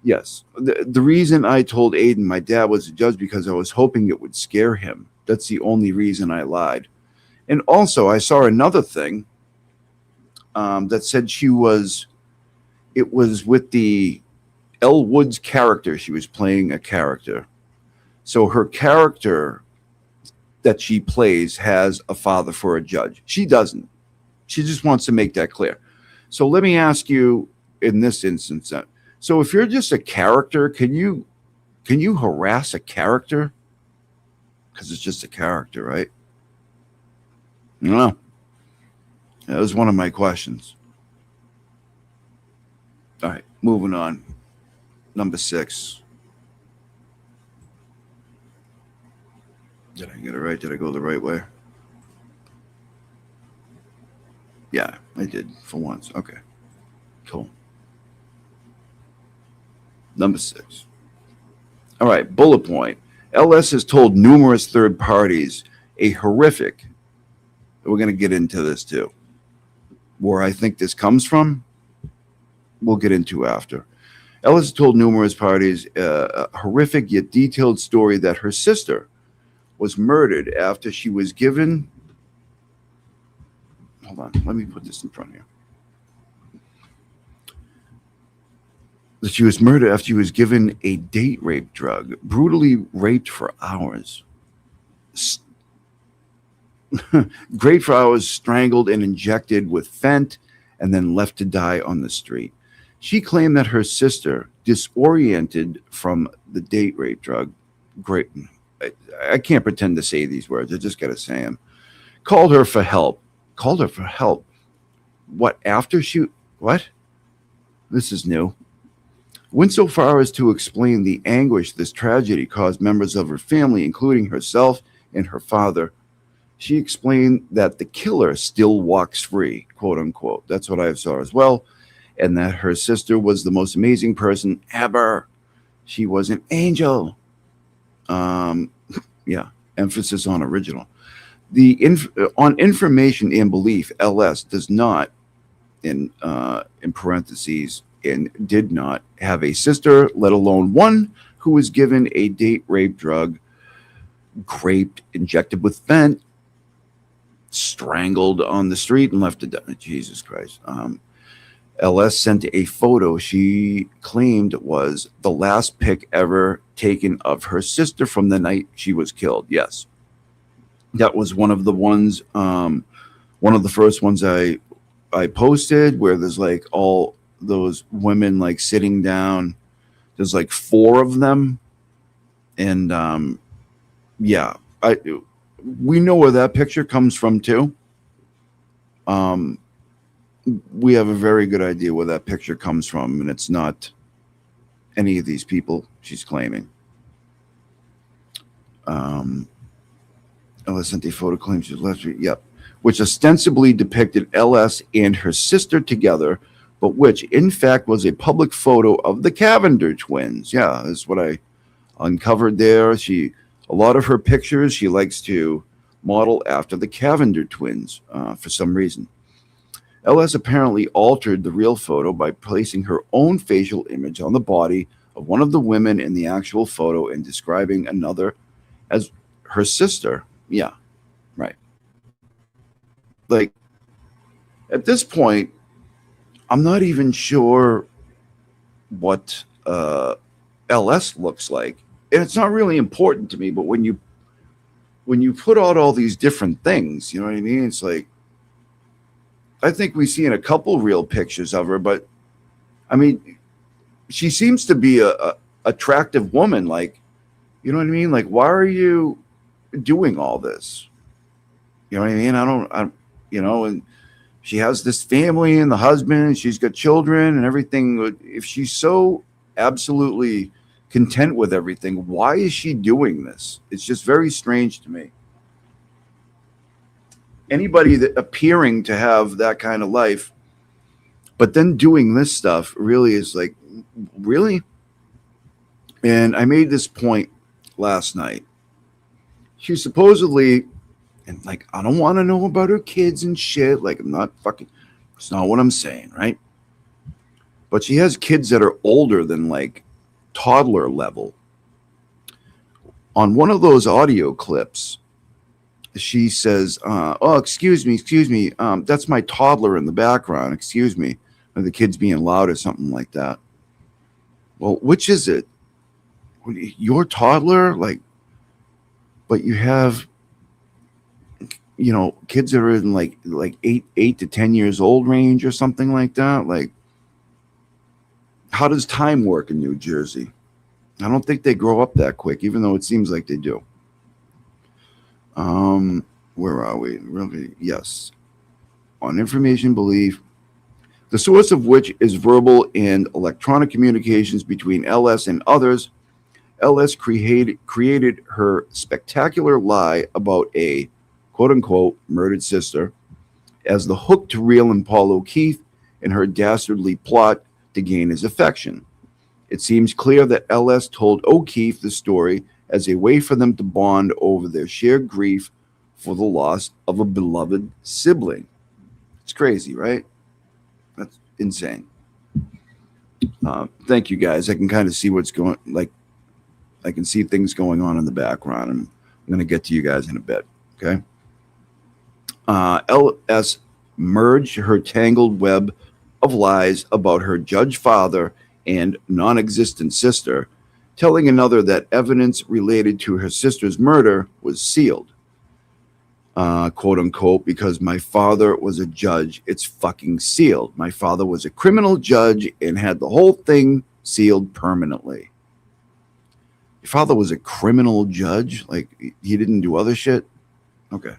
yes, the reason I told Aiden my dad was a judge because I was hoping it would scare him. That's the only reason I lied. And also, I saw another thing. that said it was with the Elle Woods character. She was playing a character. So her character that she plays has a father for a judge. She doesn't. She just wants to make that clear. So let me ask you in this instance, so if you're just a character, can you harass a character? Because it's just a character, right? No. That was one of my questions. All right, moving on. Number 6. Did I get it right? Did I go the right way? Yeah, I did for once. Okay, cool. Number 6. All right, bullet point. LS has told numerous third parties a horrific, we're going to get into this too. Where I think this comes from, we'll get into after. LS has told numerous parties a horrific yet detailed story that her sister was murdered after she was given, hold on, let me put this in front of you. That she was murdered after she was given a date rape drug, brutally raped for hours. Great for hours, strangled and injected with fent, and then left to die on the street. She claimed that her sister, disoriented from the date rape drug, great, I can't pretend to say these words, I just got to say them, called her for help. Called her for help. What, after she, what? This is new. Went so far as to explain the anguish this tragedy caused members of her family, including herself and her father. She explained that the killer still walks free, quote unquote. That's what I saw as well. And that her sister was the most amazing person ever. She was an angel. Yeah, emphasis on original. On information and belief, LS does not, in parentheses, and did not have a sister, let alone one who was given a date rape drug, raped, injected with fent, strangled on the street, and left to die. Jesus Christ. LS sent a photo she claimed was the last pic ever taken of her sister from the night she was killed. Yes. That was one of the ones, one of the first ones I posted, where there's like all those women like sitting down. There's like 4 of them. And yeah, we know where that picture comes from too. We have a very good idea where that picture comes from, and it's not any of these people she's claiming. LS sent a photo claim she was left. Yep. Which ostensibly depicted LS and her sister together, but which in fact was a public photo of the Cavender twins. Yeah, that's what I uncovered there. A lot of her pictures, she likes to model after the Cavender twins for some reason. LS apparently altered the real photo by placing her own facial image on the body of one of the women in the actual photo and describing another as her sister. Yeah, right. Like, at this point, I'm not even sure what LS looks like. And it's not really important to me, but when you put out all these different things, you know what I mean? It's like, I think we've seen a couple real pictures of her, but I mean, she seems to be a attractive woman. Like, you know what I mean? Like, why are you doing all this? You know what I mean? And she has this family and the husband, and she's got children and everything. If she's so absolutely content with everything, why is she doing this? It's just very strange to me. Anybody that appearing to have that kind of life, but then doing this stuff really is like, really? And I made this point last night. She supposedly, and like, I don't want to know about her kids and shit. Like, I'm not fucking, it's not what I'm saying, right? But she has kids that are older than like toddler level. On one of those audio clips, she says, "Oh, excuse me, that's my toddler in the background. Excuse me," or the kid's being loud or something like that. Well, which is it? Your toddler, like, but you have, kids that are in like 8 to 10 years old range or something like that. Like, how does time work in New Jersey? I don't think they grow up that quick, even though it seems like they do. Where are we? Really? Yes. On information belief, the source of which is verbal and electronic communications between LS and others. LS created her spectacular lie about a quote unquote murdered sister as the hook to reel in Paul O'Keefe in her dastardly plot to gain his affection. It seems clear that LS told O'Keefe the story as a way for them to bond over their shared grief for the loss of a beloved sibling. It's crazy, right? That's insane. Thank you, guys. I can kind of see what's going like. I can see things going on in the background, and I'm going to get to you guys in a bit. Okay. LS merged her tangled web of lies about her judge father and non-existent sister, telling another that evidence related to her sister's murder was sealed. Quote unquote, because my father was a judge, it's fucking sealed. My father was a criminal judge and had the whole thing sealed permanently. Your father was a criminal judge? Like, he didn't do other shit? Okay.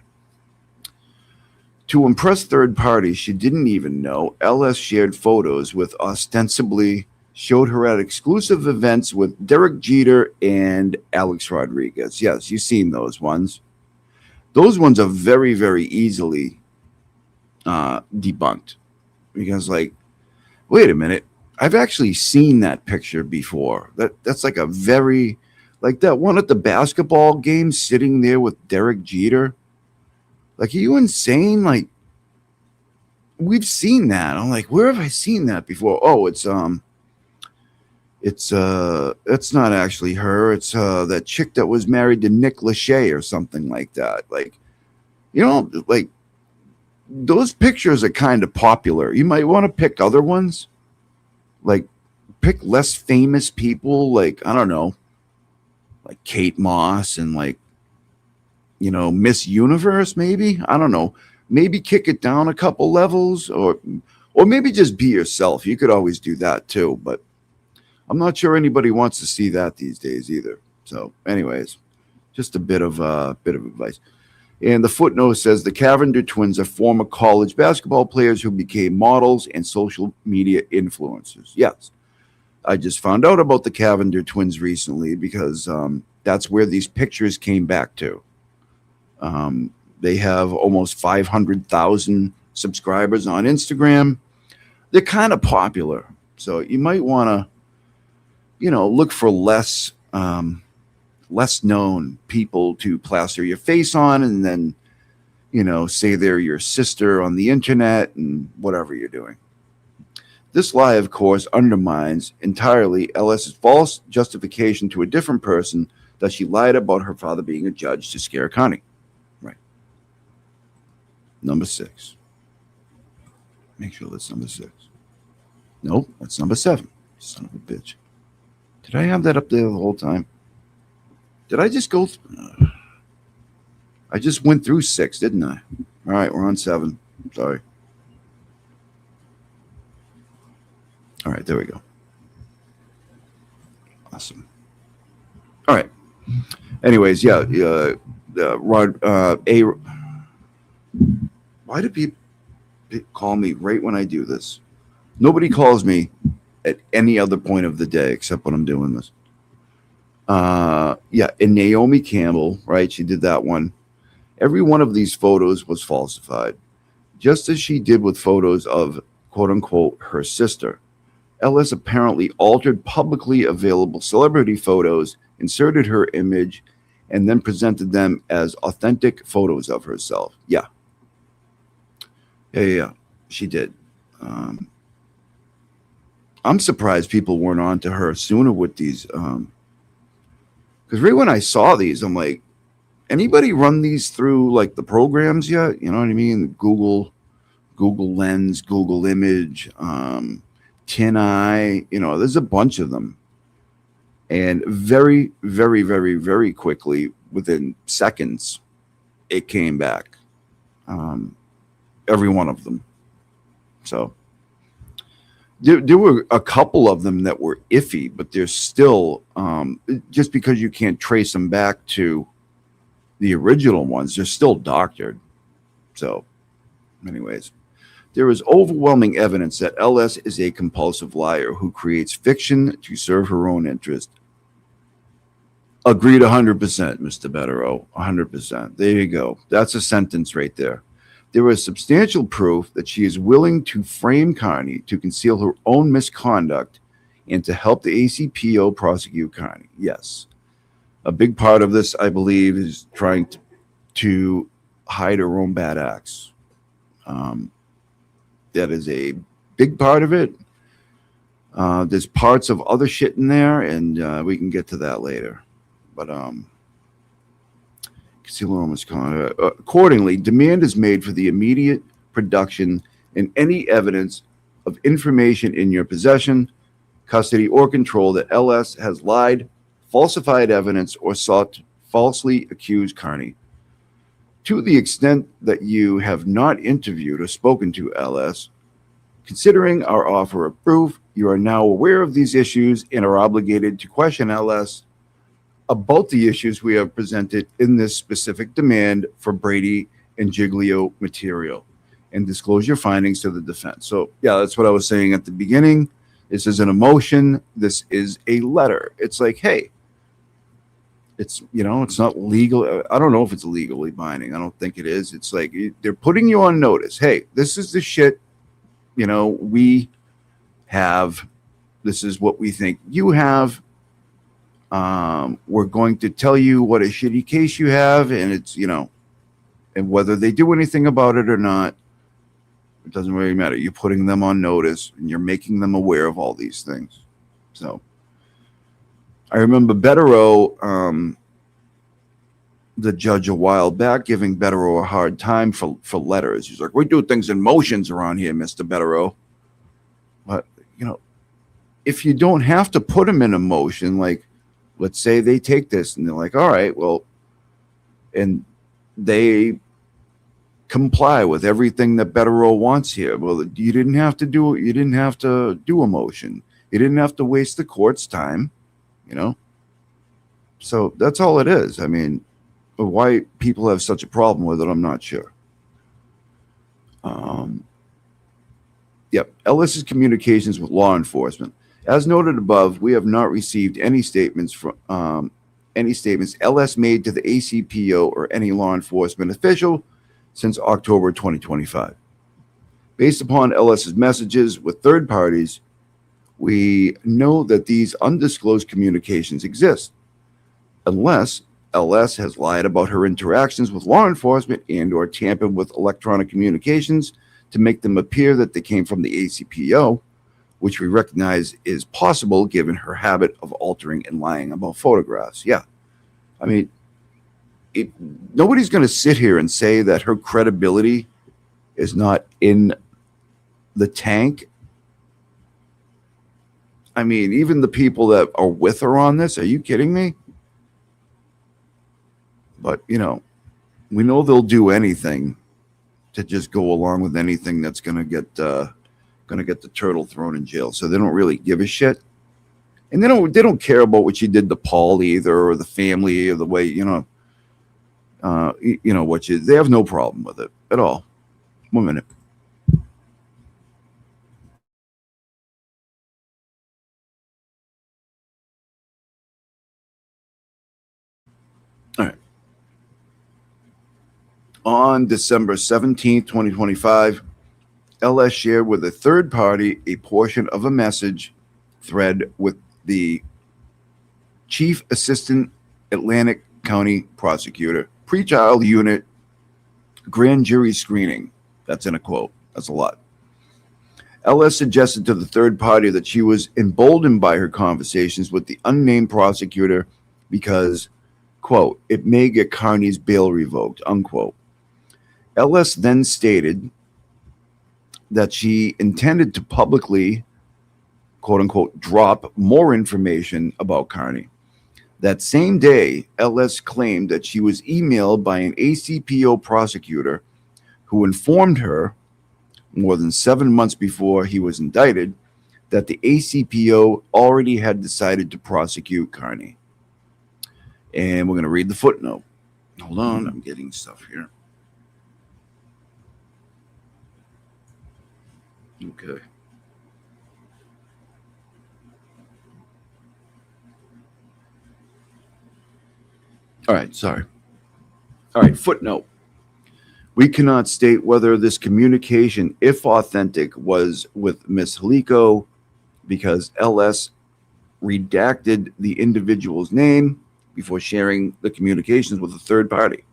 To impress third parties she didn't even know, LS shared photos with ostensibly showed her at exclusive events with Derek Jeter and Alex Rodriguez. Yes, you've seen those ones. Those ones are very, very easily debunked. Because, like, wait a minute. I've actually seen that picture before. That's like a very... Like that one at the basketball game sitting there with Derek Jeter. Like, are you insane? Like, we've seen that. I'm like, where have I seen that before? Oh, it's not actually her. It's that chick that was married to Nick Lachey or something like that. Like, like those pictures are kind of popular. You might want to pick other ones. Like, pick less famous people. Like, I don't know. Like Kate Moss and like, Miss Universe, maybe. I don't know. Maybe kick it down a couple levels, or maybe just be yourself. You could always do that too, but I'm not sure anybody wants to see that these days either. So, anyways, just a bit of advice. And the footnote says the Cavender twins are former college basketball players who became models and social media influencers. Yes. I just found out about the Cavender twins recently because that's where these pictures came back to. They have almost 500,000 subscribers on Instagram. They're kind of popular. So you might want to, look for less known people to plaster your face on and then, say they're your sister on the internet and whatever you're doing. This lie, of course, undermines entirely LS's false justification to a different person that she lied about her father being a judge to scare Connie. Right. Number 6. Make sure that's number 6. Nope, that's number 7. Son of a bitch. Did I have that up there the whole time? Did I just go? I just went through 6, didn't I? All right, we're on 7. Sorry. All right, there we go. Awesome. All right. Anyways, yeah. Rod. Why do people call me right when I do this? Nobody calls me at any other point of the day except when I'm doing this. Yeah, and Naomi Campbell, right? She did that one. Every one of these photos was falsified, just as she did with photos of quote unquote her sister. LS apparently altered publicly available celebrity photos, inserted her image, and then presented them as authentic photos of herself. Yeah. She did. I'm surprised people weren't on to her sooner with these. Because right when I saw these, I'm like, Anybody run these through like the programs yet? You know what I mean? Google Lens, Google Image, Tin Eye. You know, there's a bunch of them, and very, very, very, very quickly, within seconds, it came back. Every one of them. So there were a couple of them that were iffy, but they're still just because you can't trace them back to the original ones, they're still doctored. So, anyways, there is overwhelming evidence that LS is a compulsive liar who creates fiction to serve her own interest. Agreed 100%, Mr. Bederows. 100%. There you go. That's a sentence right there. There is substantial proof that she is willing to frame Carney to conceal her own misconduct and to help the ACPO prosecute Carney. Yes. A big part of this, I believe, is trying to hide her own bad acts. That is a big part of it. There's parts of other shit in there, and we can get to that later. But conceal her own misconduct. Accordingly, demand is made for the immediate production and any evidence of information in your possession, custody, or control that LS has lied, falsified evidence, or sought to falsely accuse Carney. To the extent that you have not interviewed or spoken to LS, considering our offer of proof, you are now aware of these issues and are obligated to question LS about the issues we have presented in this specific demand for Brady and Giglio material and disclose your findings to the defense. So, yeah, that's what I was saying at the beginning. This is an emotion. This is a letter. It's like, hey, it's, you know, it's not legal. I don't know if it's legally binding. I don't think it is. It's like they're putting you on notice. Hey, this is the shit, you know, we have. This is what we think you have. We're going to tell you what a shitty case you have, and it's, you know, and whether they do anything about it or not, it doesn't really matter. You're putting them on notice and you're making them aware of all these things. So I remember Bederows, the judge a while back, giving Bederows a hard time for letters. He's like, we do things in motions around here, Mr. Bederows. But, you know, if you don't have to put them in a motion, like, let's say they take this and they're like, all right, well, and they comply with everything that Bederows wants here. Well, you didn't have to do a motion. You didn't have to waste the court's time, you know? So that's all it is. I mean, why people have such a problem with it, I'm not sure. Yep. Ellis's communications with law enforcement. As noted above, we have not received any statements from LS made to the ACPO or any law enforcement official since October 2025. Based upon LS's messages with third parties, we know that these undisclosed communications exist, unless LS has lied about her interactions with law enforcement and or tampered with electronic communications to make them appear that they came from the ACPO, which we recognize is possible given her habit of altering and lying about photographs. Yeah. I mean, nobody's going to sit here and say that her credibility is not in the tank. I mean, even the people that are with her on this, are you kidding me? But, you know, we know they'll do anything to just go along with anything that's going to get the turtle thrown in jail. So they don't really give a shit. And they don't care about what she did to Paul either, or the family, or the way, you know, they have no problem with it at all. 1 minute. All right. On December 17th, 2025, LS shared with a third party a portion of a message thread with the Chief Assistant Atlantic County Prosecutor, Pretrial Unit, Grand Jury Screening. That's in a quote. That's a lot. LS suggested to the third party that she was emboldened by her conversations with the unnamed prosecutor because, quote, it may get Carney's bail revoked, unquote. LS then stated that she intended to publicly, quote unquote, drop more information about Carney. That same day, LS claimed that she was emailed by an ACPO prosecutor who informed her more than 7 months before he was indicted that the ACPO already had decided to prosecute Carney. And we're going to read the footnote. Hold on, I'm getting stuff here. Okay. All right, sorry. All right, footnote. We cannot state whether this communication, if authentic, was with Ms. Halico because LS redacted the individual's name before sharing the communications with a third party.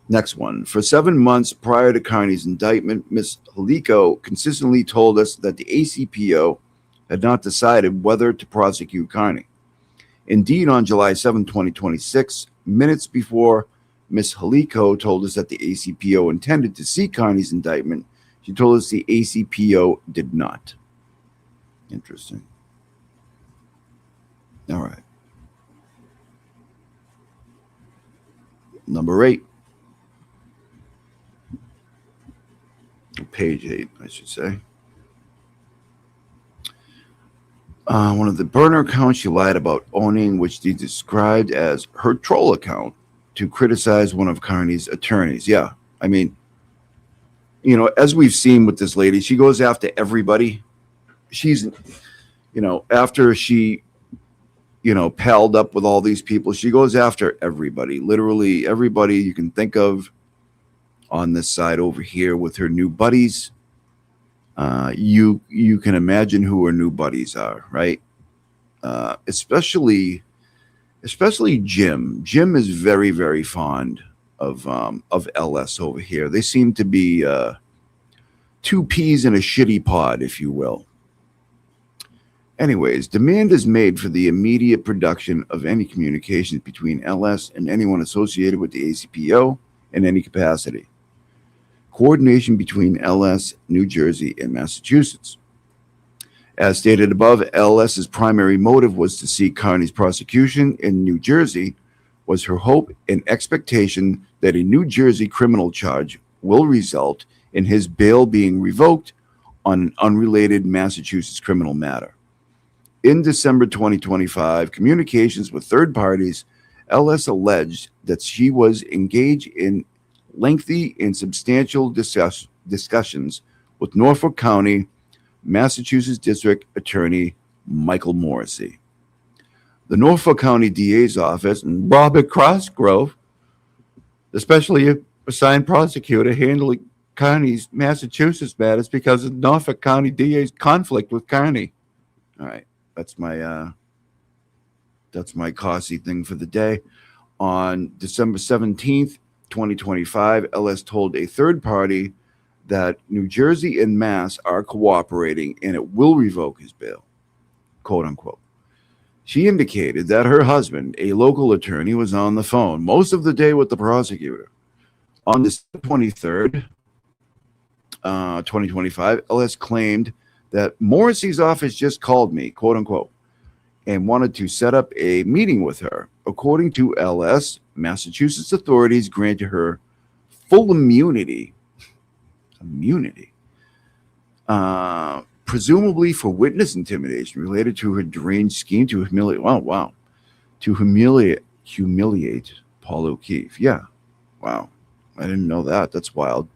Next one. For 7 months prior to Carney's indictment, Ms. Halico consistently told us that the ACPO had not decided whether to prosecute Carney. Indeed, on July 7, 2026, minutes before Ms. Halico told us that the ACPO intended to see Carney's indictment, she told us the ACPO did not. Interesting. All right. Number 8. Page 8, I should say. One of the burner accounts she lied about owning, which she described as her troll account to criticize one of Carney's attorneys. Yeah, I mean, you know, as we've seen with this lady, she goes after everybody. She's, you know, after she, you know, palled up with all these people, she goes after everybody, literally everybody you can think of on this side over here with her new buddies. You can imagine who her new buddies are, right? Especially Jim. Jim is very, very fond of LS over here. They seem to be two peas in a shitty pod, if you will. Anyways, demand is made for the immediate production of any communications between LS and anyone associated with the ACPO in any capacity. Coordination between LS, New Jersey, and Massachusetts. As stated above, LS's primary motive was to seek Carney's prosecution in New Jersey. Was her hope and expectation that a New Jersey criminal charge will result in his bail being revoked on an unrelated Massachusetts criminal matter. In December 2025, communications with third parties, LS alleged that she was engaged in lengthy and substantial discussions with Norfolk County, Massachusetts District Attorney Michael Morrissey. The Norfolk County DA's office and Robert Crossgrove, the specially assigned prosecutor handling Carney's Massachusetts matters because of Norfolk County DA's conflict with Carney. All right, that's my Cossy thing for the day. On December 17th, 2025, LS told a third party that New Jersey and Mass are cooperating and it will revoke his bail, quote unquote. She indicated that her husband, a local attorney, was on the phone most of the day with the prosecutor. On December 23rd, 2025, LS claimed that Morrissey's office just called me, quote unquote, and wanted to set up a meeting with her. According to LS, Massachusetts authorities granted her full immunity, presumably for witness intimidation related to her deranged scheme to humiliate. Humiliate Paul O'Keefe. Yeah, wow, I didn't know that. That's wild.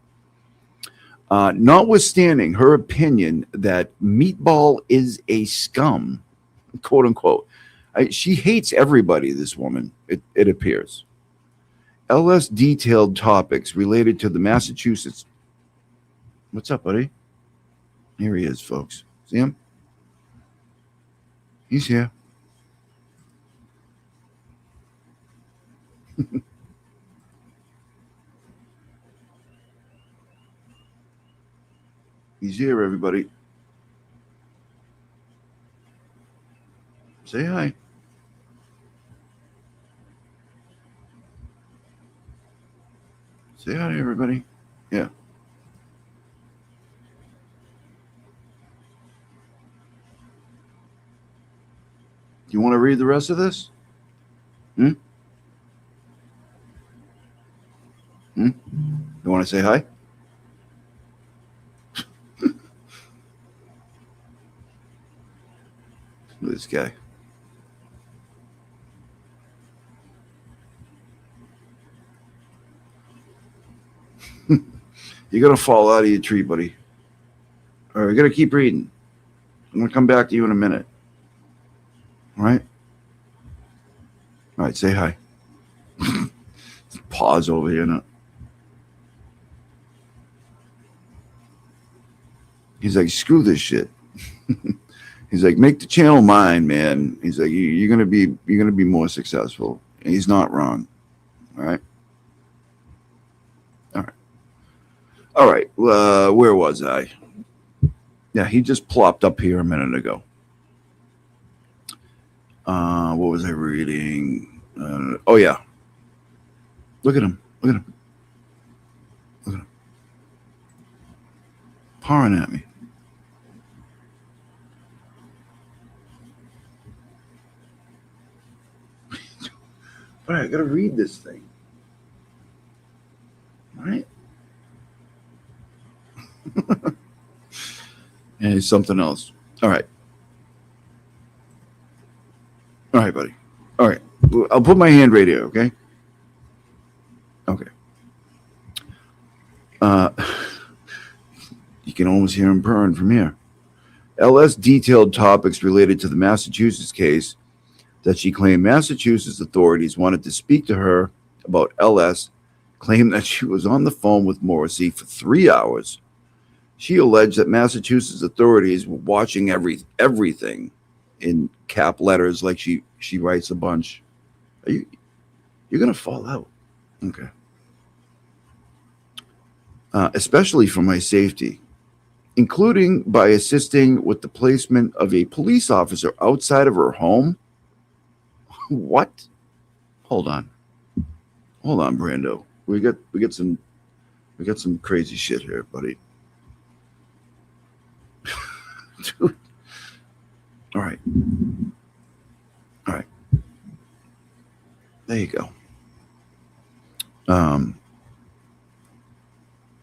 Notwithstanding her opinion that Meatball is a scum, quote unquote. She hates everybody, this woman, it appears. LS detailed topics related to the Massachusetts. What's up, buddy? Here he is, folks. See him? He's here. He's here, everybody. Say hi. Say hi to everybody. Yeah. Do you want to read the rest of this? Hmm? You want to say hi? This guy. You're going to fall out of your tree, buddy. All right, we're going to keep reading. I'm going to come back to you in a minute. All right? All right, say hi. Pause over here now. He's like, screw this shit. He's like, make the channel mine, man. He's like, you're gonna be more successful. And he's not wrong. All right. All right. All right. Where was I? Yeah, he just plopped up here a minute ago. What was I reading? Oh yeah. Look at him. Look at him. Look at him. Pawing at me. All right, I gotta read this thing. All right. And it's something else. All right. All right, buddy. All right. I'll put my hand right here, okay? Okay. You can almost hear him purring from here. LS detailed topics related to the Massachusetts case that she claimed Massachusetts authorities wanted to speak to her about. LS claimed that she was on the phone with Morrissey for 3 hours. She alleged that Massachusetts authorities were watching everything in cap letters, like she writes a bunch. You're gonna fall out. Okay. Especially for my safety, including by assisting with the placement of a police officer outside of her home. What? Hold on, Brando. We got some crazy shit here, buddy. Dude. All right. There you go.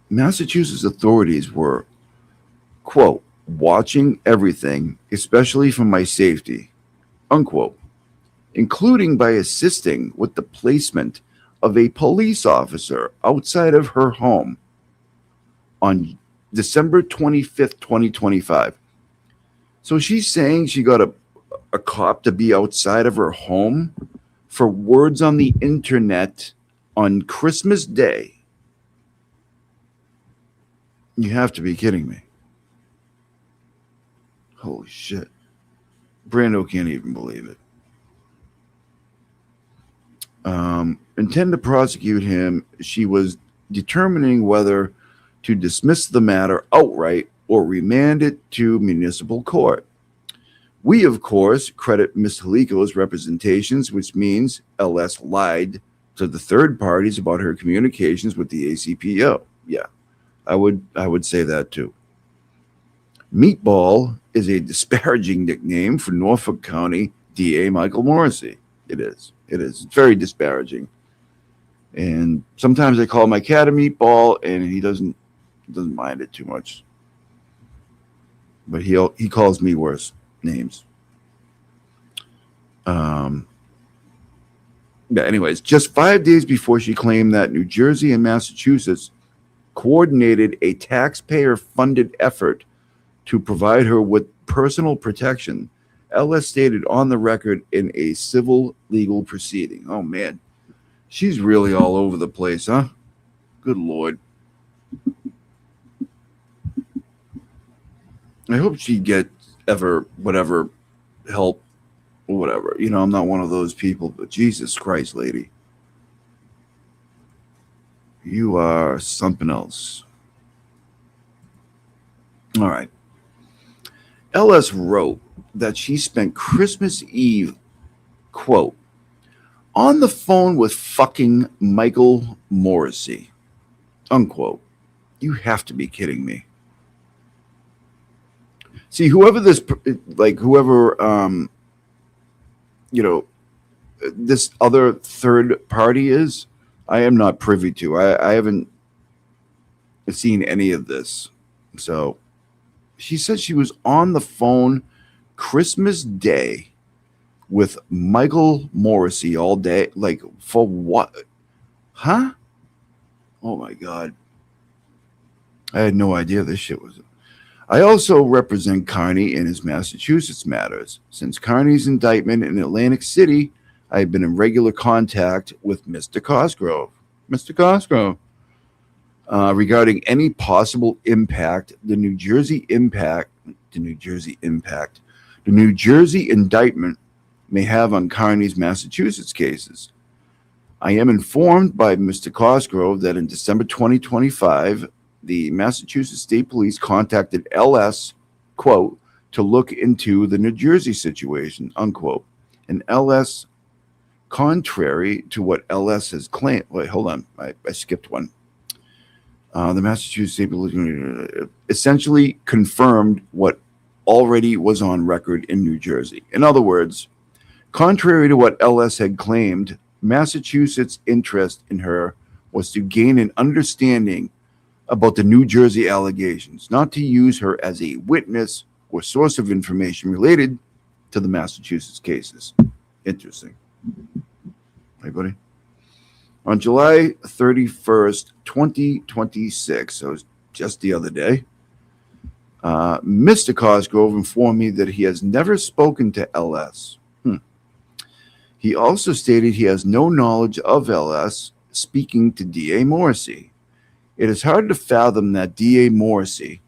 Massachusetts authorities were, quote, watching everything, especially for my safety, unquote, including by assisting with the placement of a police officer outside of her home on December 25th, 2025. So she's saying she got a cop to be outside of her home for words on the internet on Christmas Day. You have to be kidding me. Holy shit. Brando can't even believe it. Intend to prosecute him. She was determining whether to dismiss the matter outright or remand it to municipal court. We, of course, credit Ms. Halico's representations, which means LS lied to the third parties about her communications with the ACPO. Yeah, I would say that too. Meatball is a disparaging nickname for Norfolk County DA Michael Morrissey. It is. It's very disparaging. And sometimes I call my cat a meatball, and he doesn't mind it too much. But he calls me worse names. Yeah, anyways, just 5 days before she claimed that New Jersey and Massachusetts coordinated a taxpayer-funded effort to provide her with personal protection, LS stated on the record in a civil legal proceeding. Oh, man. She's really all over the place, huh? Good Lord. I hope she gets whatever help or whatever. You know, I'm not one of those people, but Jesus Christ, lady. You are something else. All right. LS wrote that she spent Christmas Eve, quote, on the phone with fucking Michael Morrissey, unquote. You have to be kidding me. See, whoever this, like, whoever, you know, this other third party is, I am not privy to. I haven't seen any of this. So she said she was on the phone Christmas Day with Michael Morrissey all day. Like, for what? Huh? Oh my God. I had no idea this shit was. I also represent Carney in his Massachusetts matters. Since Carney's indictment in Atlantic City, I have been in regular contact with Mr. Cosgrove. Mr. Cosgrove. Regarding any possible impact the New Jersey indictment may have on Carney's Massachusetts cases. I am informed by Mr. Cosgrove that in December 2025, the Massachusetts State Police contacted LS, quote, to look into the New Jersey situation, unquote. And LS, contrary to what LS has claimed, wait, hold on, I skipped one. The Massachusetts State Police essentially confirmed what already was on record in New Jersey. In other words, contrary to what LS had claimed, Massachusetts' interest in her was to gain an understanding about the New Jersey allegations, not to use her as a witness or source of information related to the Massachusetts cases. Interesting. Hey, buddy. On July 31st, 2026, so it was just the other day, Mr. Cosgrove informed me that he has never spoken to LS. He also stated he has no knowledge of LS speaking to D.A. Morrissey. It is hard to fathom that D.A. Morrissey,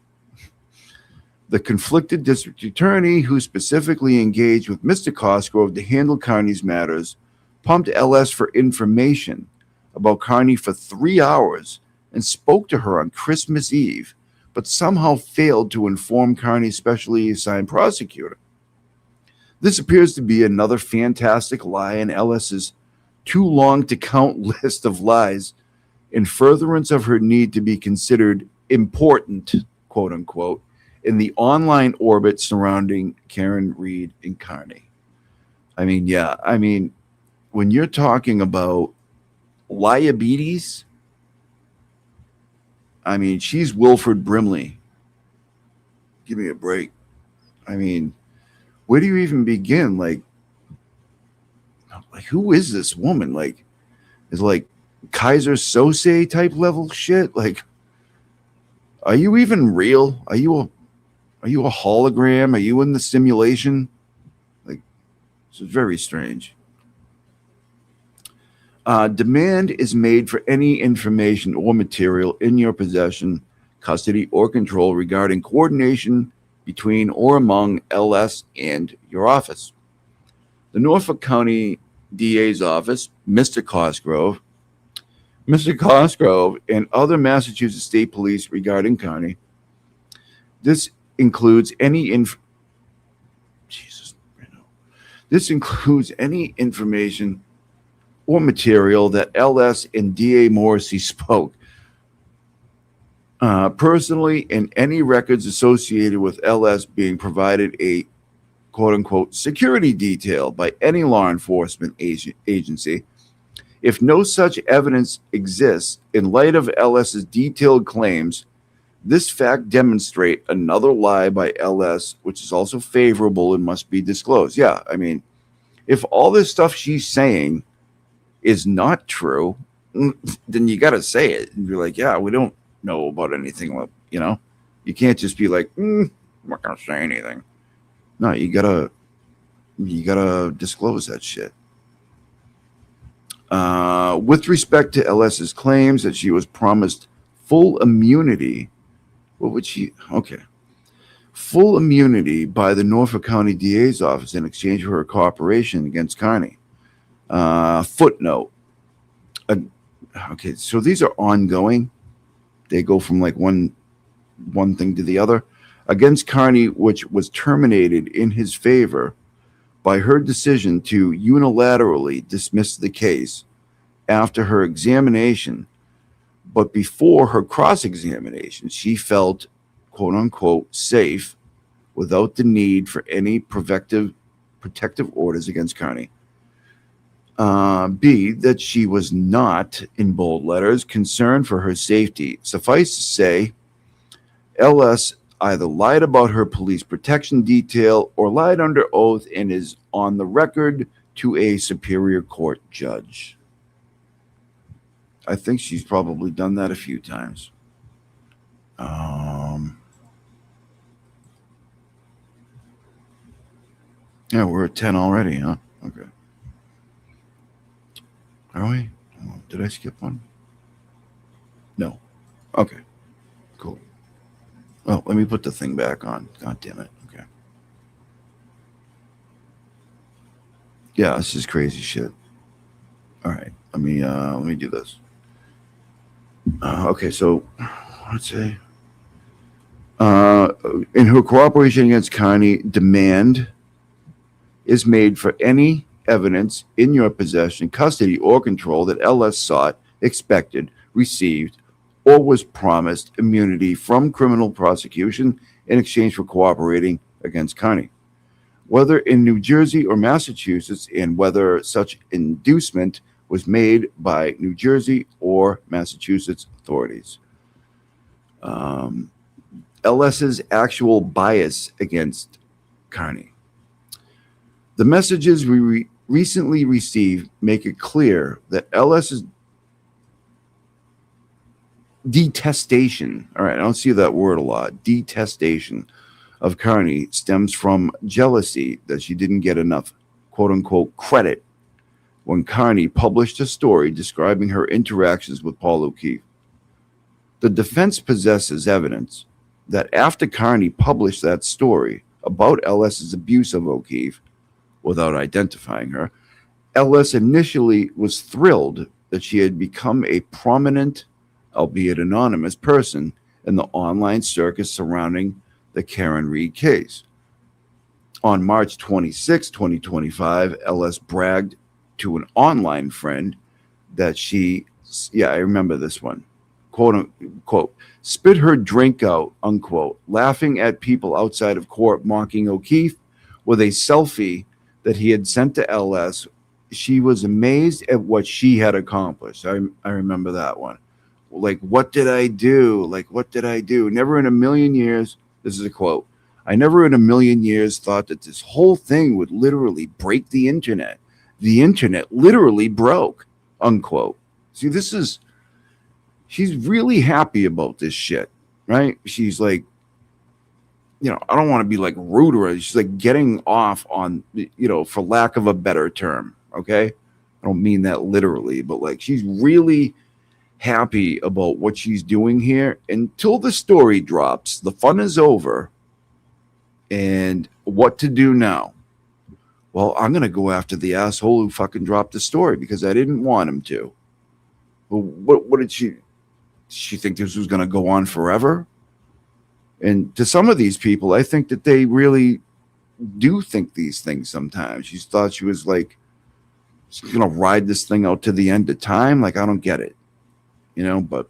the conflicted district attorney who specifically engaged with Mr. Cosgrove to handle Carney's matters, pumped LS for information about Carney for 3 hours and spoke to her on Christmas Eve, but somehow failed to inform Carney's specially assigned prosecutor. This appears to be another fantastic lie in LS's too long to count list of lies in furtherance of her need to be considered important, quote unquote, in the online orbit surrounding Karen Reed and Carney. I mean, yeah, when you're talking about liabilities, she's Wilford Brimley. Give me a break. Where do you even begin? Like who is this woman? Like, is like Kaiser Sose type level shit? Like, are you even real? Are you a hologram? Are you in the simulation? Like, this is very strange. Demand is made for any information or material in your possession, custody, or control regarding coordination between or among LS and your office. The Norfolk County DA's office, Mr. Cosgrove, and other Massachusetts State Police regarding Carney. This includes any information or material that LS and DA Morrissey spoke personally, and any records associated with LS being provided a quote-unquote security detail by any law enforcement agency. If no such evidence exists in light of LS's detailed claims, this fact demonstrates another lie by LS, which is also favorable and must be disclosed. Yeah, if all this stuff she's saying is not true, then you got to say it and be like, yeah, we don't know about anything. You can't just be like, I'm not going to say anything. No, you gotta disclose that shit. With respect to LS's claims that she was promised full immunity, full immunity by the Norfolk County DA's office in exchange for her cooperation against Carney. Footnote. So these are ongoing. They go from like one thing to the other. Against Carney, which was terminated in his favor by her decision to unilaterally dismiss the case after her examination But before her cross-examination, she felt, quote unquote, safe without the need for any protective orders against Carney. B, that she was not, in bold letters, concerned for her safety. Suffice to say, LS either lied about her police protection detail or lied under oath and is on the record to a superior court judge. I think she's probably done that a few times. Yeah, we're at 10 already, huh? Okay. Are we? Did I skip one? No. Okay. Cool. Well, let me put the thing back on. God damn it. Okay. Yeah, this is crazy shit. All right. Let me do this. Okay, so let's say in her cooperation against Carney, demand is made for any evidence in your possession, custody, or control that LS sought, expected, received, or was promised immunity from criminal prosecution in exchange for cooperating against Carney, whether in New Jersey or Massachusetts, and whether such inducement was made by New Jersey or Massachusetts authorities. LS's actual bias against Carney. The messages we recently received make it clear that LS's detestation, all right, I don't see that word a lot, detestation of Carney stems from jealousy that she didn't get enough, quote unquote, credit when Carney published a story describing her interactions with Paul O'Keefe. The defense possesses evidence that after Carney published that story about LS's abuse of O'Keefe, without identifying her, LS initially was thrilled that she had become a prominent, albeit anonymous, person in the online circus surrounding the Karen Reed case. On March 26, 2025, LS bragged to an online friend that she, I remember this one, quote unquote, spit her drink out, unquote, laughing at people outside of court mocking O'Keefe with a selfie that he had sent to LS. She was amazed at what she had accomplished. I remember that one. Like, what did I do? Never in a million years, this is a quote, I never in a million years thought that this whole thing would literally break the internet. The internet literally broke, unquote. See, she's really happy about this shit, right? She's like, I don't want to be like rude or she's like getting off on, for lack of a better term. Okay. I don't mean that literally, but like she's really happy about what she's doing here until the story drops. The fun is over. And what to do now? Well, I'm going to go after the asshole who fucking dropped the story because I didn't want him to. Well, what did she think this was going to go on forever? And to some of these people, I think that they really do think these things sometimes. She thought she was like, she's going to ride this thing out to the end of time. Like, I don't get it, but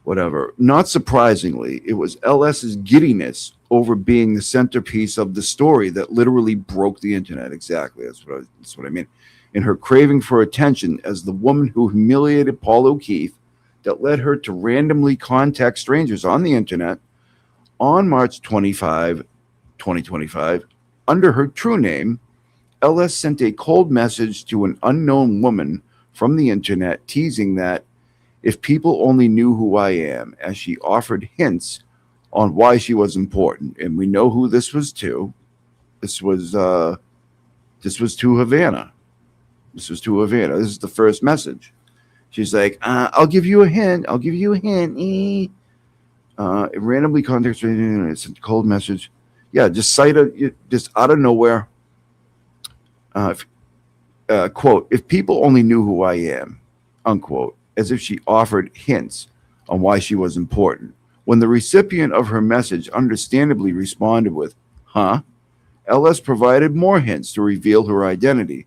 whatever. Not surprisingly, it was LS's giddiness over being the centerpiece of the story that literally broke the internet. Exactly. That's what I mean. In her craving for attention as the woman who humiliated Paul O'Keefe that led her to randomly contact strangers on the internet on March 25, 2025, under her true name, LS sent a cold message to an unknown woman from the internet teasing that if people only knew who I am, as she offered hints on why she was important. And we know who this was to. This was to Havana. This is the first message. She's like, I'll give you a hint. Randomly contacts me. It's a cold message. Yeah, just out of nowhere. Quote, if people only knew who I am, unquote, as if she offered hints on why she was important. When the recipient of her message understandably responded with, huh? LS provided more hints to reveal her identity.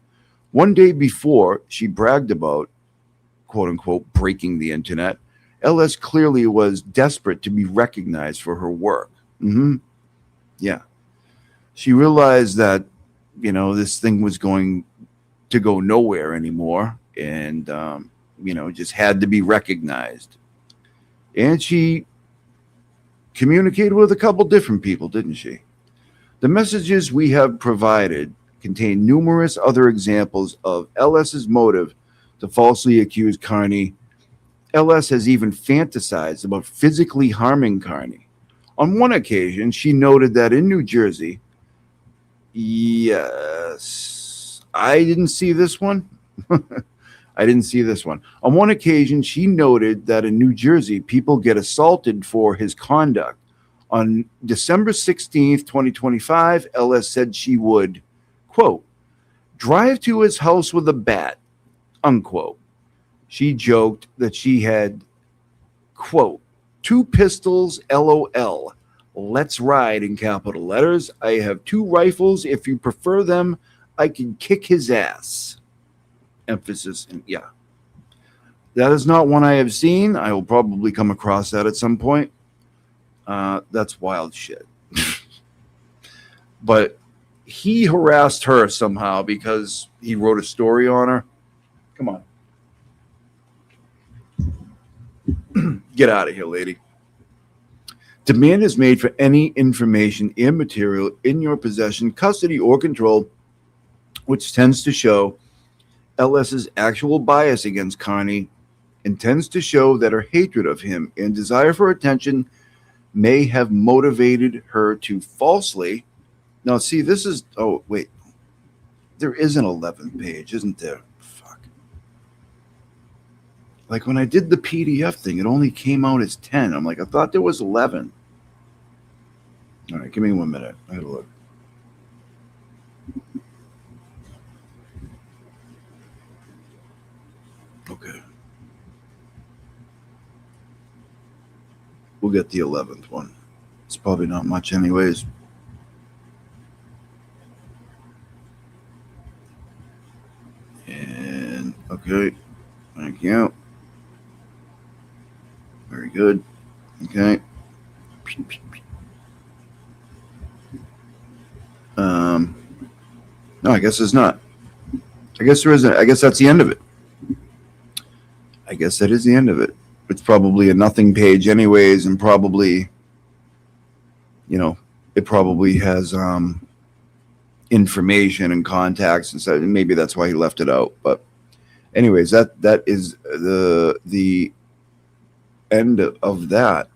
One day before, she bragged about, quote unquote breaking the internet, LS clearly was desperate to be recognized for her work. Yeah. She realized that, this thing was going to go nowhere anymore and, just had to be recognized. And she communicated with a couple different people, didn't she? The messages we have provided contain numerous other examples of LS's motive to falsely accuse Carney. LS has even fantasized about physically harming Carney. On one occasion, she noted that in New Jersey, yes, I didn't see this one. I didn't see this one. On one occasion, she noted that in New Jersey, people get assaulted for his conduct. On December 16th, 2025, LS said she would, quote, drive to his house with a bat, unquote. She joked that she had, quote, 2 pistols, LOL. Let's ride in capital letters. I have 2 rifles. If you prefer them, I can kick his ass. Emphasis, yeah. That is not one I have seen. I will probably come across that at some point. That's wild shit. But he harassed her somehow because he wrote a story on her. Come on. Get out of here, lady. Demand is made for any information and material in your possession, custody, or control, which tends to show LS's actual bias against Carney and tends to show that her hatred of him and desire for attention may have motivated her to falsely. Now, see, this is, oh, wait. There is an 11th page, isn't there? Fuck. Like when I did the PDF thing, it only came out as 10. I'm like, I thought there was 11. All right, give me 1 minute. I gotta look. Okay. We'll get the 11th one. It's probably not much anyways. And, okay. Thank you. Very good. Okay. No, I guess it's not. I guess there isn't. I guess that's the end of it. I guess that is the end of it. It's probably a nothing page anyways, and probably, it probably has information and contacts and stuff. Maybe that's why he left it out. But anyways, that is the end of that.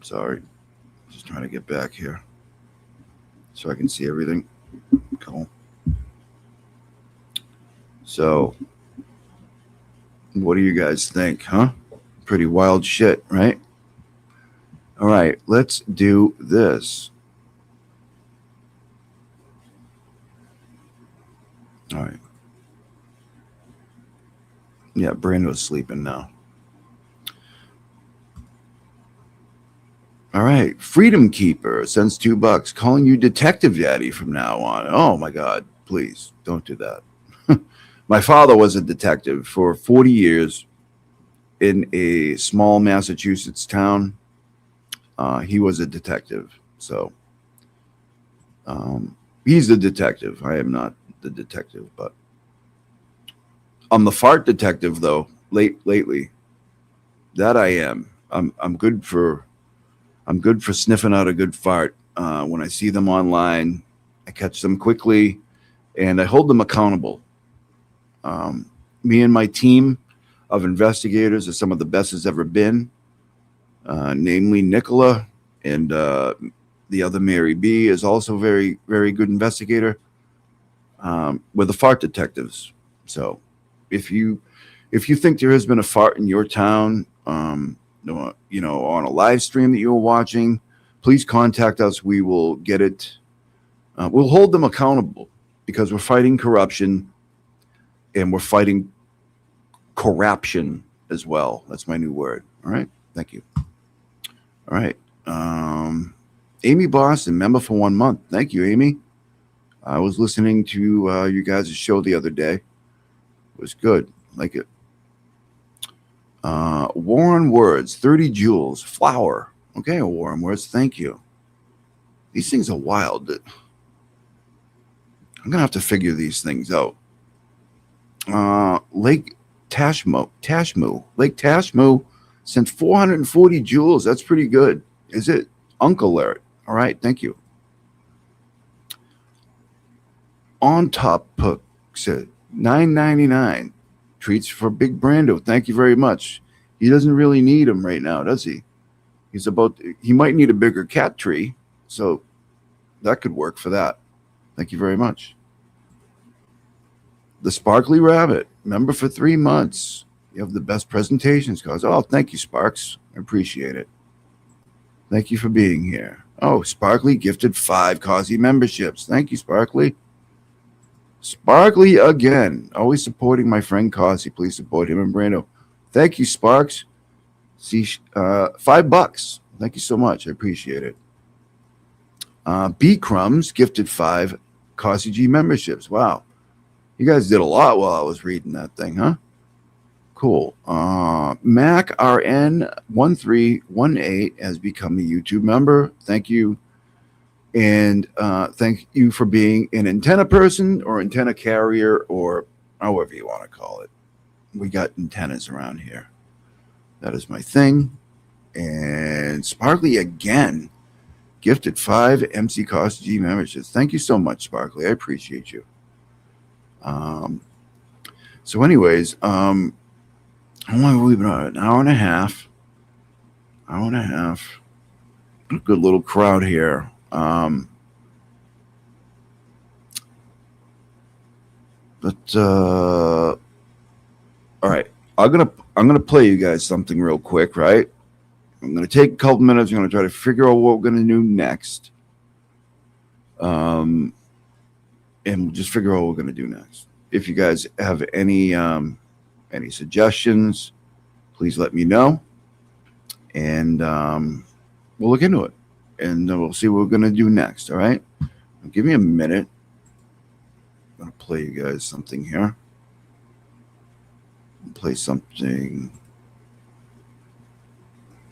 Sorry. Just trying to get back here so I can see everything. Cool. So, what do you guys think, huh? Pretty wild shit, right? All right, let's do this. All right. Yeah, Brando's sleeping now. All right, Freedom Keeper sends $2, calling you Detective Daddy from now on. Oh my God, please don't do that. My father was a detective for 40 years in a small Massachusetts town. He was a detective, so he's the detective. I am not the detective, but I'm the fart detective, though. Lately, that I am. I'm good for sniffing out a good fart. When I see them online, I catch them quickly, and I hold them accountable. Me and my team of investigators are some of the best has ever been, namely Nicola, and the other Mary B is also very, very good investigator. We're the fart detectives. So if you think there has been a fart in your town, on a live stream that you're watching, please contact us. We will get it. We'll hold them accountable because we're fighting corruption and we're fighting corruption as well. That's my new word. All right. Thank you. All right. Amy Boston, member for 1 month. Thank you, Amy. I was listening to you guys' show the other day. was good. Like it. Warren Words, 30 joules, flour. Okay, Warren Words, thank you. These things are wild. I'm gonna have to figure these things out. Lake Tashmoo, Lake Tashmoo sent 440 joules. That's pretty good. Is it? Uncle Alert. All right, thank you. On Top Puck said $9.99. Treats for Big Brando. Thank you very much. He doesn't really need them right now, does he? He might need a bigger cat tree, so that could work for that. Thank you very much. The Sparkly Rabbit, member for 3 months. You have the best presentations, cause. Oh, thank you, Sparks. I appreciate it. Thank you for being here. Oh, Sparkly gifted 5 Cosy memberships. Thank you, Sparkly. Sparkly again. Always supporting my friend Cosy. Please support him and Brando. Thank you, Sparks. See, $5. Thank you so much. I appreciate it. B Crumbs gifted 5 CossyG memberships. Wow. You guys did a lot while I was reading that thing, huh? Cool. Mac RN1318 has become a YouTube member. Thank you. And thank you for being an antenna person or antenna carrier or however you want to call it. We got antennas around here. That is my thing. And Sparkly again gifted 5 MCCossyG memberships. Thank you so much, Sparkly. I appreciate you. So anyways, how long have we been on? An hour and a half. Good little crowd here. All right. I'm gonna play you guys something real quick, right? I'm gonna take a couple minutes. I'm gonna try to figure out what we're gonna do next. And just figure out what we're gonna do next. If you guys have any suggestions, please let me know, and we'll look into it, and we'll see what we're gonna do next. All right, give me a minute. I'm gonna play you guys something here. Play something.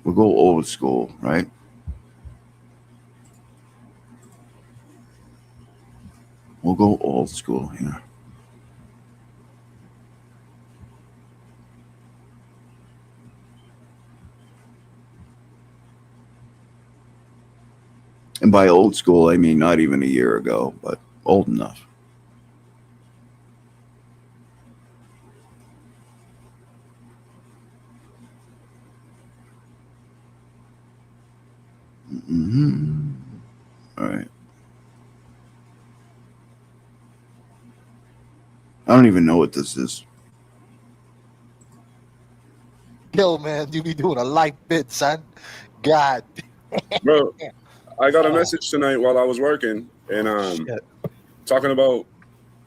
We'll go old school, right? We'll go old school here. And by old school, I mean not even a year ago, but old enough. All right. I don't even know what this is. Yo, man, you be doing a life bid, son. God. Bro, I got a message tonight while I was working, and talking about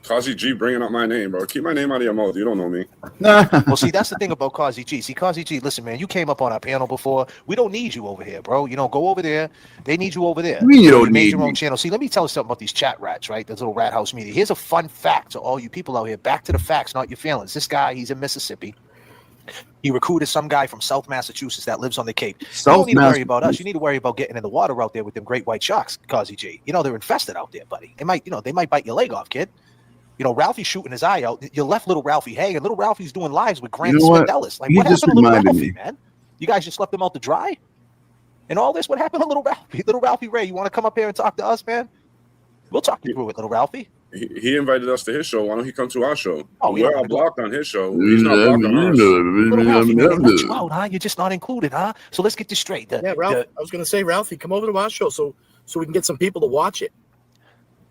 CossyG bringing up my name, bro. Keep my name out of your mouth. You don't know me. Well, see, that's the thing about CossyG. See, CossyG, listen, man, you came up on our panel before. We don't need you over here, bro. You know, go over there. They need you over there. I mean, you don't made need your own me. channel. See, let me tell you something about these chat rats, right? This little rat house media. Here's a fun fact to all you people out here. Back to the facts, not your feelings. This guy, he's in Mississippi. He recruited some guy from South Massachusetts that lives on the Cape. You don't need to worry about us. You need to worry about getting in the water out there with them great white sharks, CossyG. You know, they're infested out there, buddy. They might bite your leg off, kid. You know, Ralphie's shooting his eye out. You left little Ralphie hanging. Little Ralphie's doing lives with Grant Smith Ellis. Like, what happened to little Ralphie, man? You guys just left him out to dry? And all this, what happened to little Ralphie? Little Ralphie Ray, you want to come up here and talk to us, man? We'll talk you through it, little Ralphie. He invited us to his show. Why don't he come to our show? Oh, we're all blocked on his show. He's not blocked on ours. Little Ralphie, man, they left you out, huh? You're just not included, huh? So let's get this straight. Ralph, I was going to say, Ralphie, come over to our show so we can get some people to watch it.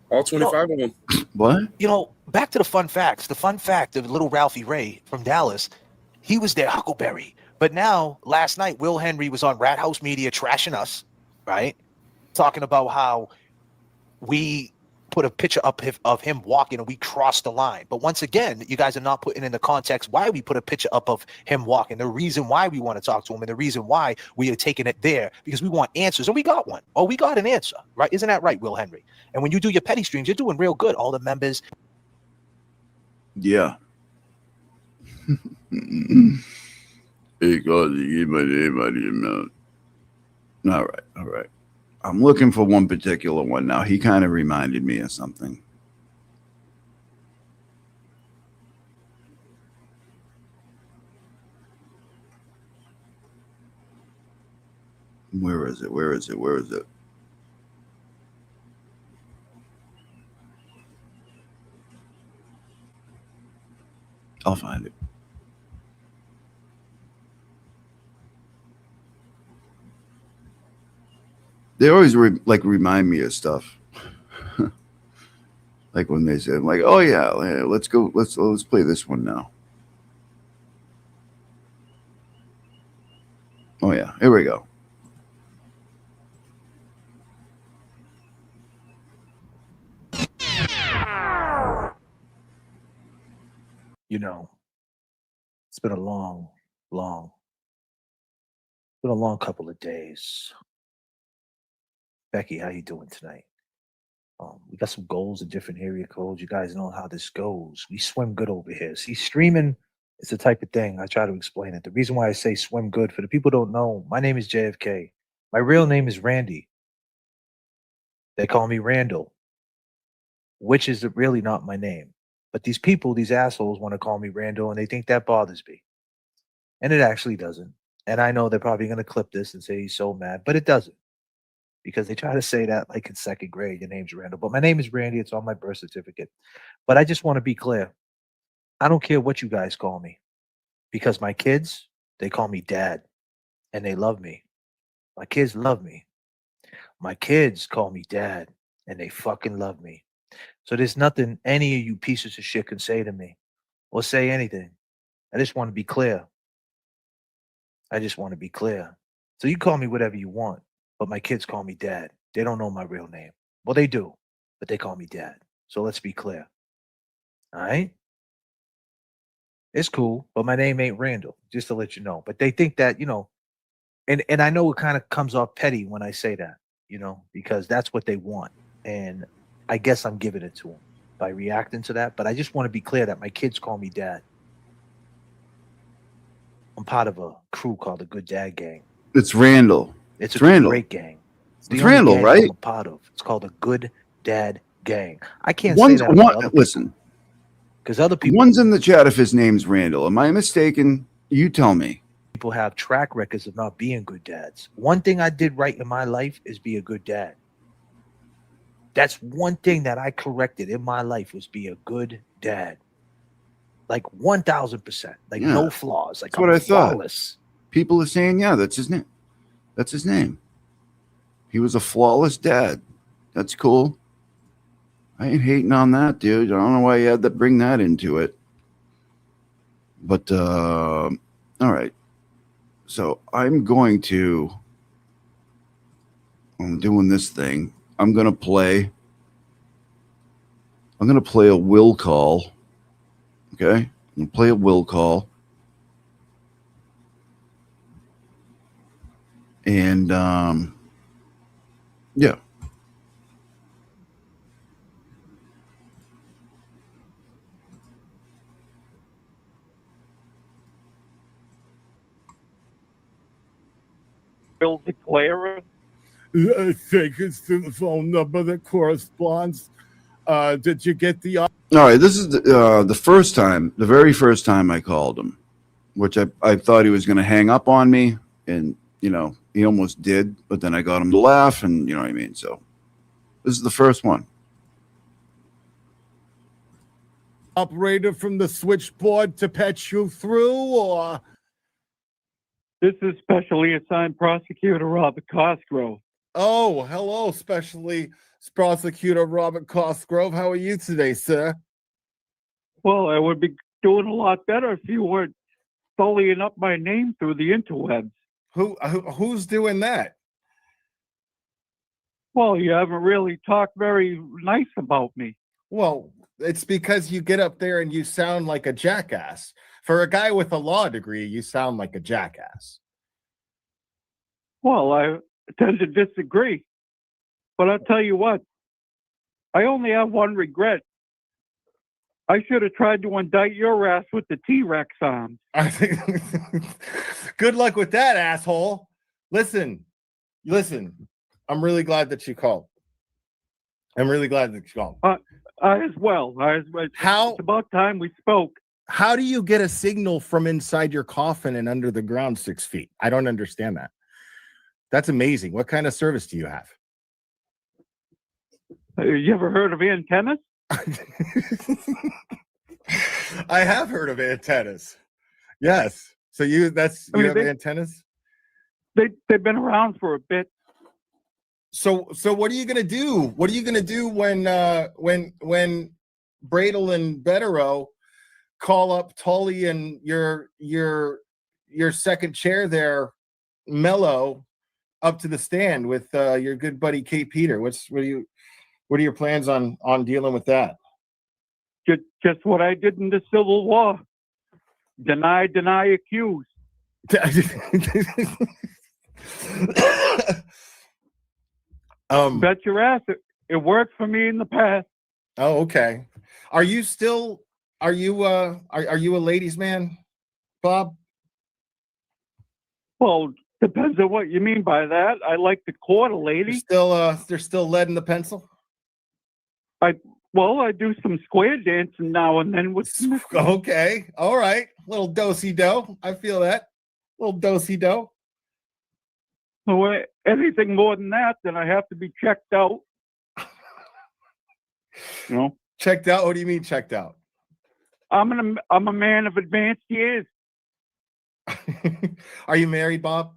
All 25 of them. What? You know, back to the fun facts. The fun fact of little Ralphie Ray from Dallas, he was their Huckleberry. But now, last night, Will Henry was on Rat House Media trashing us, right? Talking about how we put a picture up of him walking and we crossed the line. But once again, you guys are not putting in the context why we put a picture up of him walking, the reason why we want to talk to him, and the reason why we are taking it there, because we want answers. And we got one. Or we got an answer, right? Isn't that right, Will Henry? And when you do your petty streams, you're doing real good. All the members. Yeah. Hey, Cosy, my name out of your mouth. All right, all right. I'm looking for one particular one now. He kind of reminded me of something. Where is it? Where is it? Where is it? I'll find it. They always remind me of stuff. Like when they said, like, "Oh yeah, let's go, let's play this one now." Oh yeah, here we go. You know, it's been a long, been a long couple of days. Becky, how you doing tonight? We got some goals in different area codes. You guys know how this goes. We swim good over here. See, streaming is the type of thing I try to explain it. The reason why I say swim good, for the people who don't know, my name is JFK. My real name is Randy. They call me Randall, which is really not my name. But these people, these assholes, want to call me Randall, and they think that bothers me. And it actually doesn't. And I know they're probably going to clip this and say he's so mad, but it doesn't. Because they try to say that like in second grade, your name's Randall. But my name is Randy. It's on my birth certificate. But I just want to be clear. I don't care what you guys call me. Because my kids, they call me dad. And they love me. My kids love me. My kids call me dad. And they fucking love me. So there's nothing any of you pieces of shit can say to me. Or say anything. I just want to be clear. I just want to be clear. So you call me whatever you want. But my kids call me dad. They don't know my real name. Well, they do, but they call me dad. So let's be clear. All right? It's cool, but my name ain't Randall, just to let you know. But they think that, and I know it kind of comes off petty when I say that, because that's what they want. And I guess I'm giving it to them by reacting to that. But I just want to be clear that my kids call me dad. I'm part of a crew called the Good Dad Gang. It's Randall. It's a Randall. great gang. It's Randall, right? I'm a part of. It's called a Good Dad Gang. I can't say that about other listen, because other people. One's in the chat if his name's Randall. Am I mistaken? You tell me. People have track records of not being good dads. One thing I did right in my life is be a good dad. That's one thing that I corrected in my life was be a good dad. Like 1,000%. Like no flaws. Like that's what I flawless. Thought. People are saying, yeah, that's his name. That's his name. He was a flawless dad. That's cool. I ain't hating on that, dude. I don't know why you had to bring that into it. But, all right. So I'm doing this thing. I'm going to play a will call. Okay? I'm going to play a will call. And, yeah. Will declare it? Take us to the phone number that corresponds. Did you get the? All right, this is the first time, the very first time I called him, which I thought he was going to hang up on me, and he almost did, but then I got him to laugh, and you know what I mean. So this is the first one. Operator from the switchboard to patch you through, or? This is specially assigned prosecutor Robert Cosgrove. Oh, hello, specially prosecutor Robert Cosgrove. How are you today, sir? Well, I would be doing a lot better if you weren't bullying up my name through the interwebs. Who's doing that? Well, you haven't really talked very nice about me. Well, it's because you get up there and you sound like a jackass. For a guy with a law degree, you sound like a jackass. Well, I tend to disagree. But I'll tell you what, I only have one regret. I should have tried to indict your ass with the T-Rex arms. I think. Good luck with that, asshole. Listen. I'm really glad that you called. I'm really glad that you called. I as well. How? It's about time we spoke. How do you get a signal from inside your coffin and under the ground 6 feet? I don't understand that. That's amazing. What kind of service do you have? You ever heard of antennas? I have heard of antennas. Yes. So you have antennas? They've been around for a bit. So what are you gonna do? What are you gonna do when Bradle and Bederows call up Tully and your second chair there, Mello, up to the stand with your good buddy Kate Peter? What are your plans on dealing with that? Just what I did in the Civil War. Deny, accuse. Bet your ass it worked for me in the past. Oh, okay. Are you a ladies' man, Bob? Well, depends on what you mean by that. I like to court a lady. There's still lead in the pencil? I do some square dancing now and then with Okay. All right. Little do-si-do. I feel that. Little do-si-do. So anything more than that, then I have to be checked out. You know? Checked out? What do you mean checked out? I'm a man of advanced years. Are you married, Bob?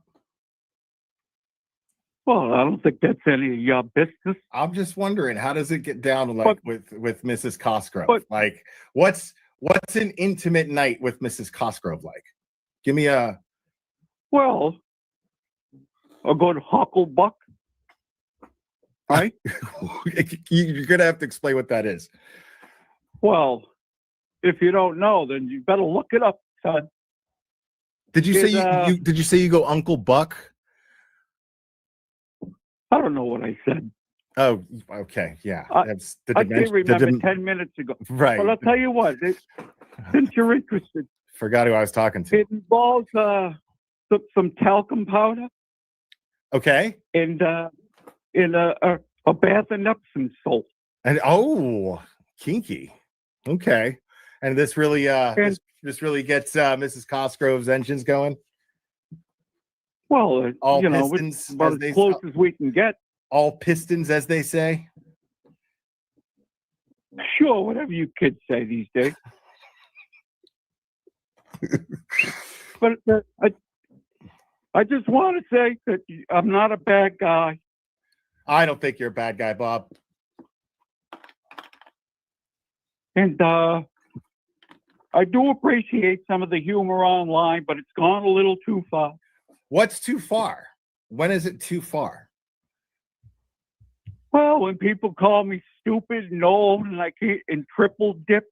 Well, I don't think that's any of your business. I'm just wondering, how does it get down with Mrs. Cosgrove? Like, what's an intimate night with Mrs. Cosgrove like? Give me a. Well, a good hucklebuck, right? You're gonna have to explain what that is. Well, if you don't know, then you better look it up, son. Did you say you go Uncle Buck? I don't know what I said. Oh, okay, yeah. That's the I can't remember 10 minutes ago. Right. But I'll tell you what, since you're interested. Forgot who I was talking to. It involves some talcum powder. Okay. And in a bath and Epsom salt. And kinky. Okay. And this really this really gets Mrs. Cosgrove's engines going. Well, all pistons, it's about as close as we can get. All pistons, as they say. Sure, whatever you kids say these days. But I just want to say that I'm not a bad guy. I don't think you're a bad guy, Bob. And I do appreciate some of the humor online, but it's gone a little too far. What's too far? When is it too far? Well, when people call me stupid and old and triple dip.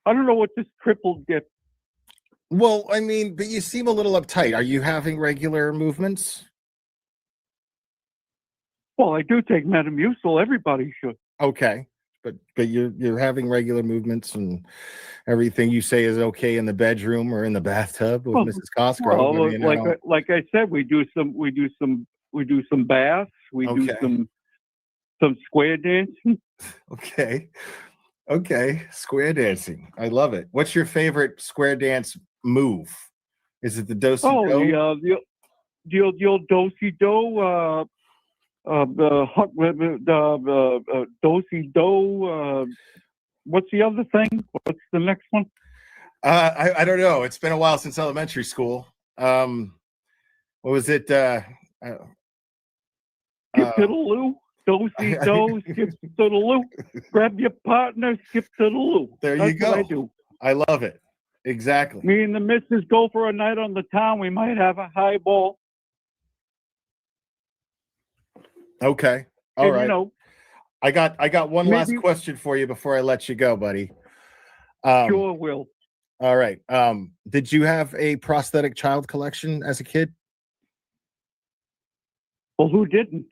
I don't know what this triple dip. Well, I mean, but you seem a little uptight. Are you having regular movements? Well, I do take Metamucil. Everybody should. Okay. But you're having regular movements and everything you say is okay in the bedroom or in the bathtub with Mrs. Cosgrove. Well, like I said, we do some baths. We do some square dancing. Okay. Square dancing. I love it. What's your favorite square dance move? Is it the do-si-do? Oh, the old do-si-do. Do-si-do. What's the other thing? What's the next one? I don't know. It's been a while since elementary school. What was it? Skip-to-the-loo. Do-si-do. Skip-to-the-loo. Grab your partner. Skip-to-the-loo. There That's you go. What I do. I love it. Exactly. Me and the missus go for a night on the town. We might have a highball. Okay. All right. You know, I got one last question for you before I let you go, buddy. Sure will. All right. Did you have a prosthetic child collection as a kid? Well, who didn't?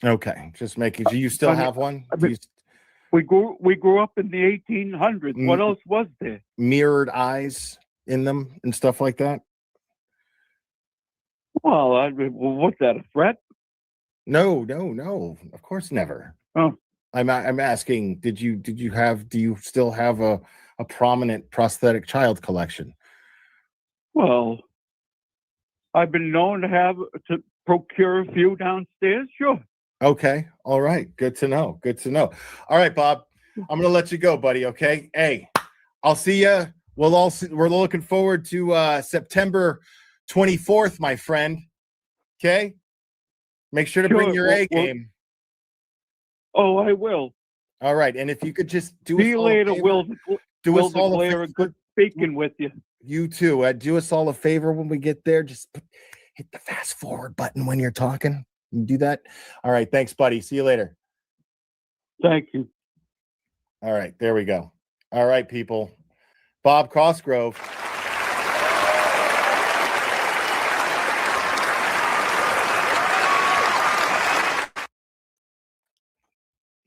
Okay. Just making sure. You still have one? We grew up in the 1800s. What else was there? Mirrored eyes in them and stuff like that. Well, what's that? A threat? No. Of course, never. Oh, I'm asking. Do you still have a prominent prosthetic child collection? well, I've been known to procure a few downstairs. Sure. Okay. All right. Good to know. All right, Bob. I'm gonna let you go, buddy. Okay. Hey, I'll see you. We're looking forward to September 24th, my friend. Okay. Make sure to bring your A game. Oh, I will. All right. And if you could just do See you later. We'll declare a good speaking with you. You too. Do us all a favor when we get there. Just hit the fast forward button when you're talking. You do that. All right. Thanks, buddy. See you later. Thank you. All right. There we go. All right, people. Bob Cosgrove.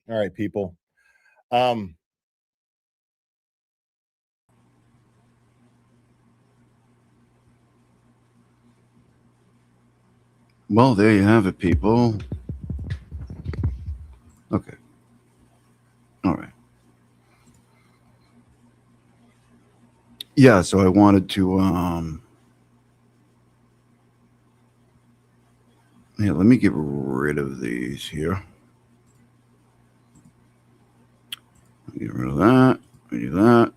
All right, people. Well, there you have it, people. Okay. All right. Yeah, so I wanted to yeah, let me get rid of these here. Get rid of that. Do that.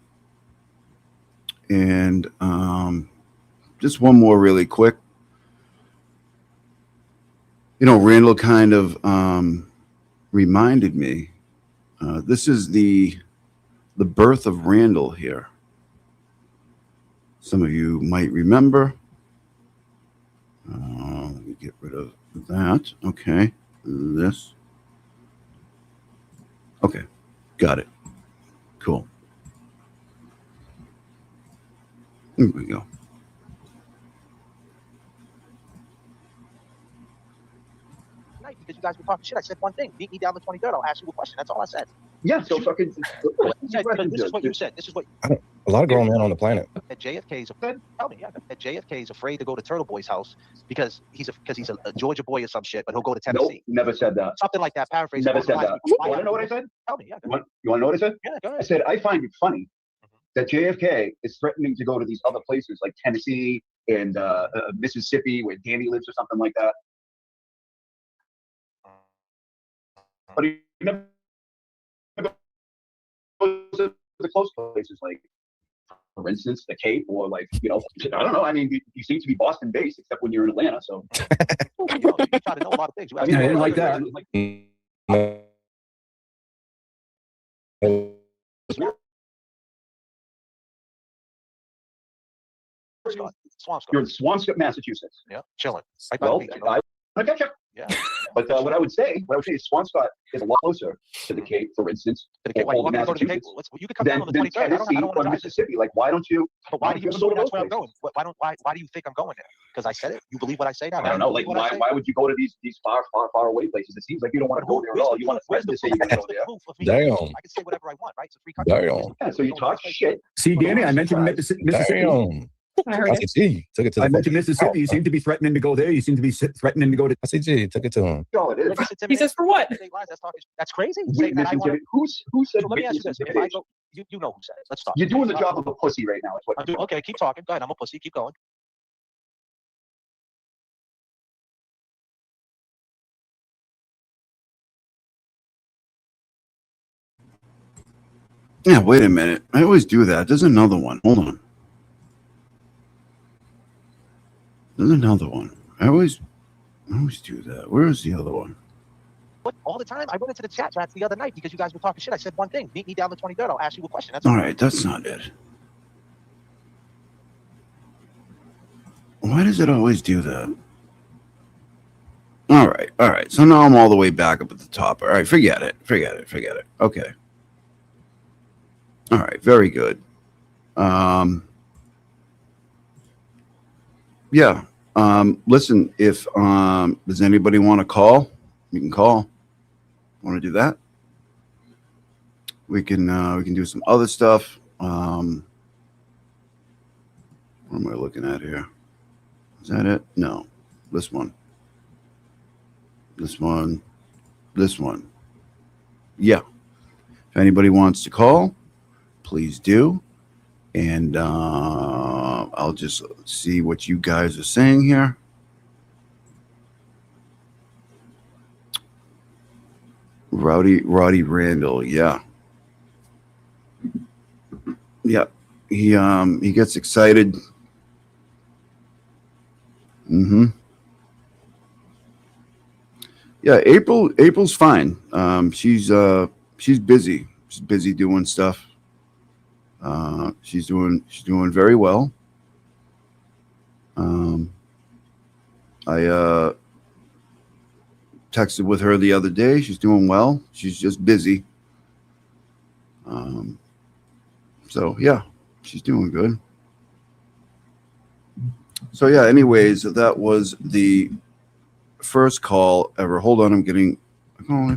And just one more really quick. You know, Randall kind of reminded me. This is the birth of Randall here. Some of you might remember. Let me get rid of that. Okay. This. Okay. Got it. Cool. Here we go. Because you guys were talking shit, I said one thing. Meet me down the 23rd. I'll ask you a question. That's all I said. Yeah, so fucking. This is what you said. This is what. A lot of grown men on the planet. At JFK's, tell me, yeah. At JFK's afraid to go to Turtleboy's house because he's a Georgia boy or some shit, but he'll go to Tennessee. Nope, never said that. Something like that. Paraphrase. Never said that. You want to know what I said? Tell me, yeah. You want to know what I said? Yeah, go ahead. I said I find it funny that JFK is threatening to go to these other places like Tennessee and Mississippi, where Danny lives, or something like that. But he never goes to the close places, like, for instance, the Cape, or like, you know, I don't know. I mean, you seem to be Boston-based, except when you're in Atlanta. So you try to know a lot of things. I didn't like that. Swampscott. You're in Swampscott, Massachusetts. Yeah, chilling. Right by the Well, beach, you know? I gotcha. Yeah. But what I would say is Swampscott is a lot closer to the Cape, for instance, To the Cape. Why you want me to go to the Cape? You could come down on the 23rd. I Tennessee don't or want to drive this. Mississippi. Like, why don't you? But why do you go assume to that's those where I'm going? places? Why do you think I'm going there? Because I said it? You believe what I say now? I don't know. Like, why would you go to these far away places? It seems like you don't want to go there at all. You want to say you're going to go there. Damn. I can say whatever I want, right? It's a free country. Damn. Yeah, so you talk shit. See, Danny, I mentioned Mississippi. Damn. I said, gee, took it to I the mentioned Mississippi. You seem to be threatening to go there. You seem to be threatening to go to. I said, gee, took it to him. All it is. He says, for what? That's crazy. Who said? So let me ask you this: if I go, you know who said it. Let's start. You're doing the job of a pussy right now. Is what I'm doing. Okay, keep talking. Go ahead. I'm a pussy. Keep going. Yeah, wait a minute. I always do that. There's another one. Hold on. There's another one. I always do that. Where is the other one? What? All the time. I went into the chat the other night because you guys were talking shit. I said one thing. Meet me down the 23rd. I'll ask you a question. That's All right, that's not it. Why does it always do that? All right. So now I'm all the way back up at the top. All right, forget it. Okay. All right, very good. Yeah. Listen, if does anybody want to call? You can call. Want to do that? We can do some other stuff. What am I looking at here? Is that it? No, this one. This one. This one. Yeah. If anybody wants to call, please do. And I'll just see what you guys are saying here. Roddy Randall, yeah. Yeah. He gets excited. Mm-hmm. Yeah, April's fine. She's busy. She's busy doing stuff. She's doing very well. I texted with her the other day. She's doing well. She's just busy. So yeah, she's doing good. So yeah, anyways, that was the first call ever. Hold on, I'm getting a call.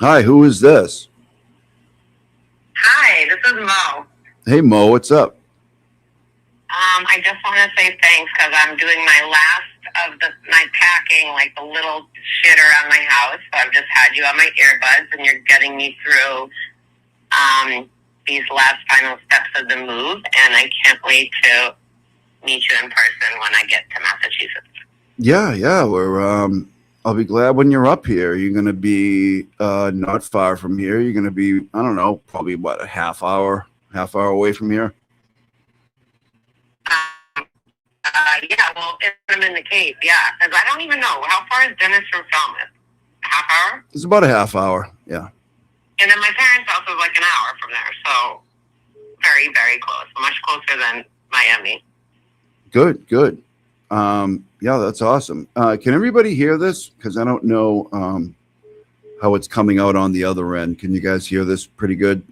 Hi, who is this? Hi, this is Mo. Hey Mo, what's up? I just want to say thanks because I'm doing my last of my packing, like the little shit around my house. So I've just had you on my earbuds, and you're getting me through these last final steps of the move. And I can't wait to meet you in person when I get to Massachusetts. Yeah, we're I'll be glad when you're up here. You're gonna be not far from here. You're gonna be, I don't know, probably about a half hour away from here. Yeah, well, if I'm in the Cape, yeah, because I don't even know how far is Dennis from Falmouth. A half hour? It's about a half hour. Yeah. And then my parents' house is like an hour from there, so very, very close, much closer than Miami. Good. Yeah, that's awesome. Can everybody hear this? Because I don't know how it's coming out on the other end. Can you guys hear this pretty good?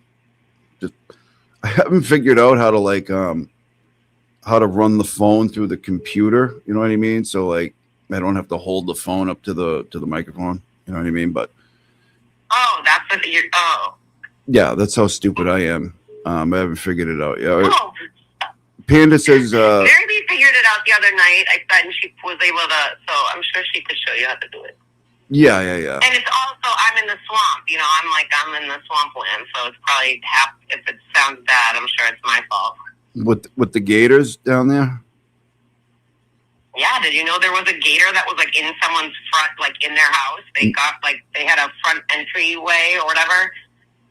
I haven't figured out how to how to run the phone through the computer. You know what I mean? So like, I don't have to hold the phone up to the microphone. You know what I mean? But that's what you're. yeah, that's how stupid I am. I haven't figured it out yet. Panda says. Mary figured it out the other night. I bet, and she was able to. So I'm sure she could show you how to do it. Yeah. And it's also, I'm in the swamp. You know, I'm in the swampland, so it's probably half. If it sounds bad, I'm sure it's my fault. With the gators down there. Yeah, did you know there was a gator that was like in someone's front, like in their house? They got they had a front entryway or whatever.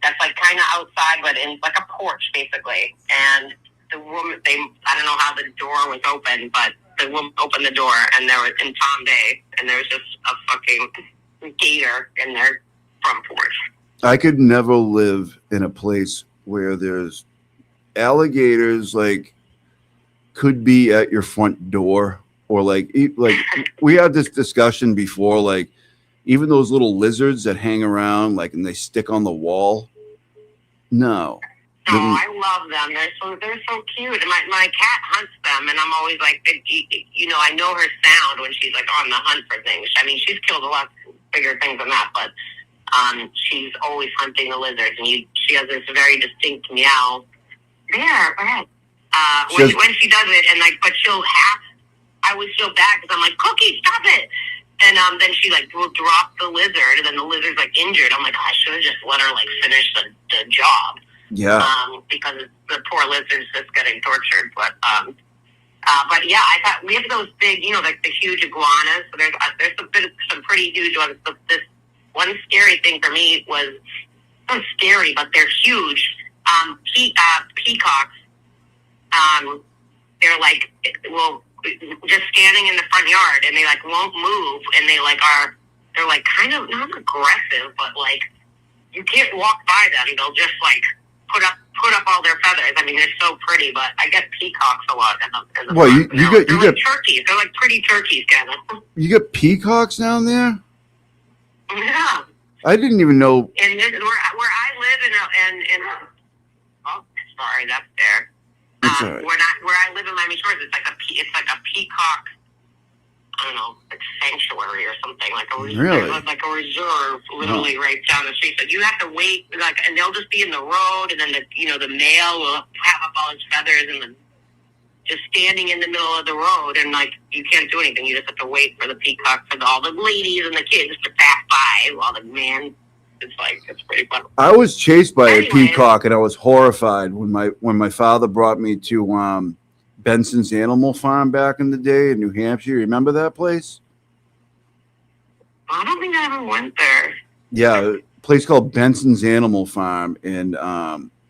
That's like kind of outside, but in like a porch basically. And the woman, I don't know how the door was open, but the woman opened the door, and there was in Palm Bay, and there was just a fucking gator in their front porch. I could never live in a place where there's alligators like could be at your front door, or like we had this discussion before, like even those little lizards that hang around like and they stick on the wall. No. Oh, I love them. They're so cute. My cat hunts them, and I'm always like, you know, I know her sound when she's like on the hunt for things. I mean, she's killed a lot bigger things than that, but she's always hunting the lizards, and she has this very distinct meow. There, go ahead. When she does it, and like, but I always feel bad because I'm like, Cookie, stop it. And then she like will drop the lizard, and then the lizard's like injured. I'm like, I should have just let her like finish the job. Yeah. Because the poor lizard's just getting tortured. But yeah, I thought we have those big, you know, like the huge iguanas. So there's some pretty huge ones. But this one scary thing for me was not scary, but they're huge. Peacocks. They're like, well, just standing in the front yard, and they like won't move, and they're like kind of not aggressive, but like you can't walk by them. They'll just like put up all their feathers. I mean, they're so pretty, but I get peacocks a lot. In the Well, park. you They're get like turkeys. They're like pretty turkeys, kind of. you get peacocks down there. Yeah. I didn't even know. And this, where I live in oh, sorry, that's there. It's all right. Where I live in Miami Shores, it's like a peacock. I don't know, like sanctuary or something, like a reserve, Really? like a reserve, literally right down the street. So you have to wait, like, and they'll just be in the road, and then the male will have up all his feathers and just standing in the middle of the road, and like you can't do anything. You just have to wait for the peacock for all the ladies and the kids to pass by while the man. It's pretty fun. I was chased by a peacock, and I was horrified when my father brought me to Benson's Animal Farm back in the day in New Hampshire. You remember that place? I don't think I ever went there. Yeah, a place called Benson's Animal Farm, and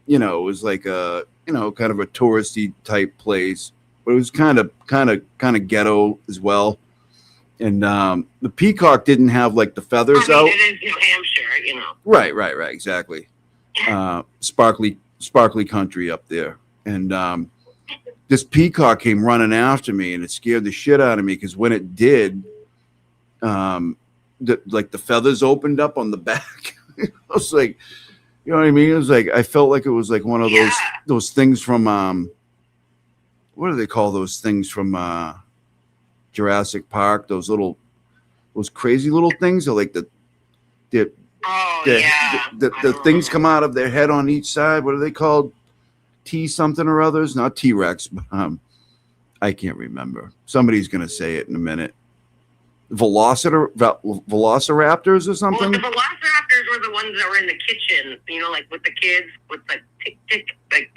it was like a kind of a touristy type place, but it was kind of ghetto as well. And the peacock didn't have like the feathers out. It is New Hampshire, Right, exactly. Sparkly country up there, and this peacock came running after me, and it scared the shit out of me because when it did, the feathers opened up on the back. I was like, you know what I mean? It was like I felt like it was like one of those things from what do they call those things from Jurassic Park? Those crazy little things are like the things come out of their head on each side. What are they called? T something or others, not T-Rex. I can't remember. Somebody's gonna say it in a minute. Velociraptors or something. Well, the velociraptors were the ones that were in the kitchen, like with the kids, with the tick, like.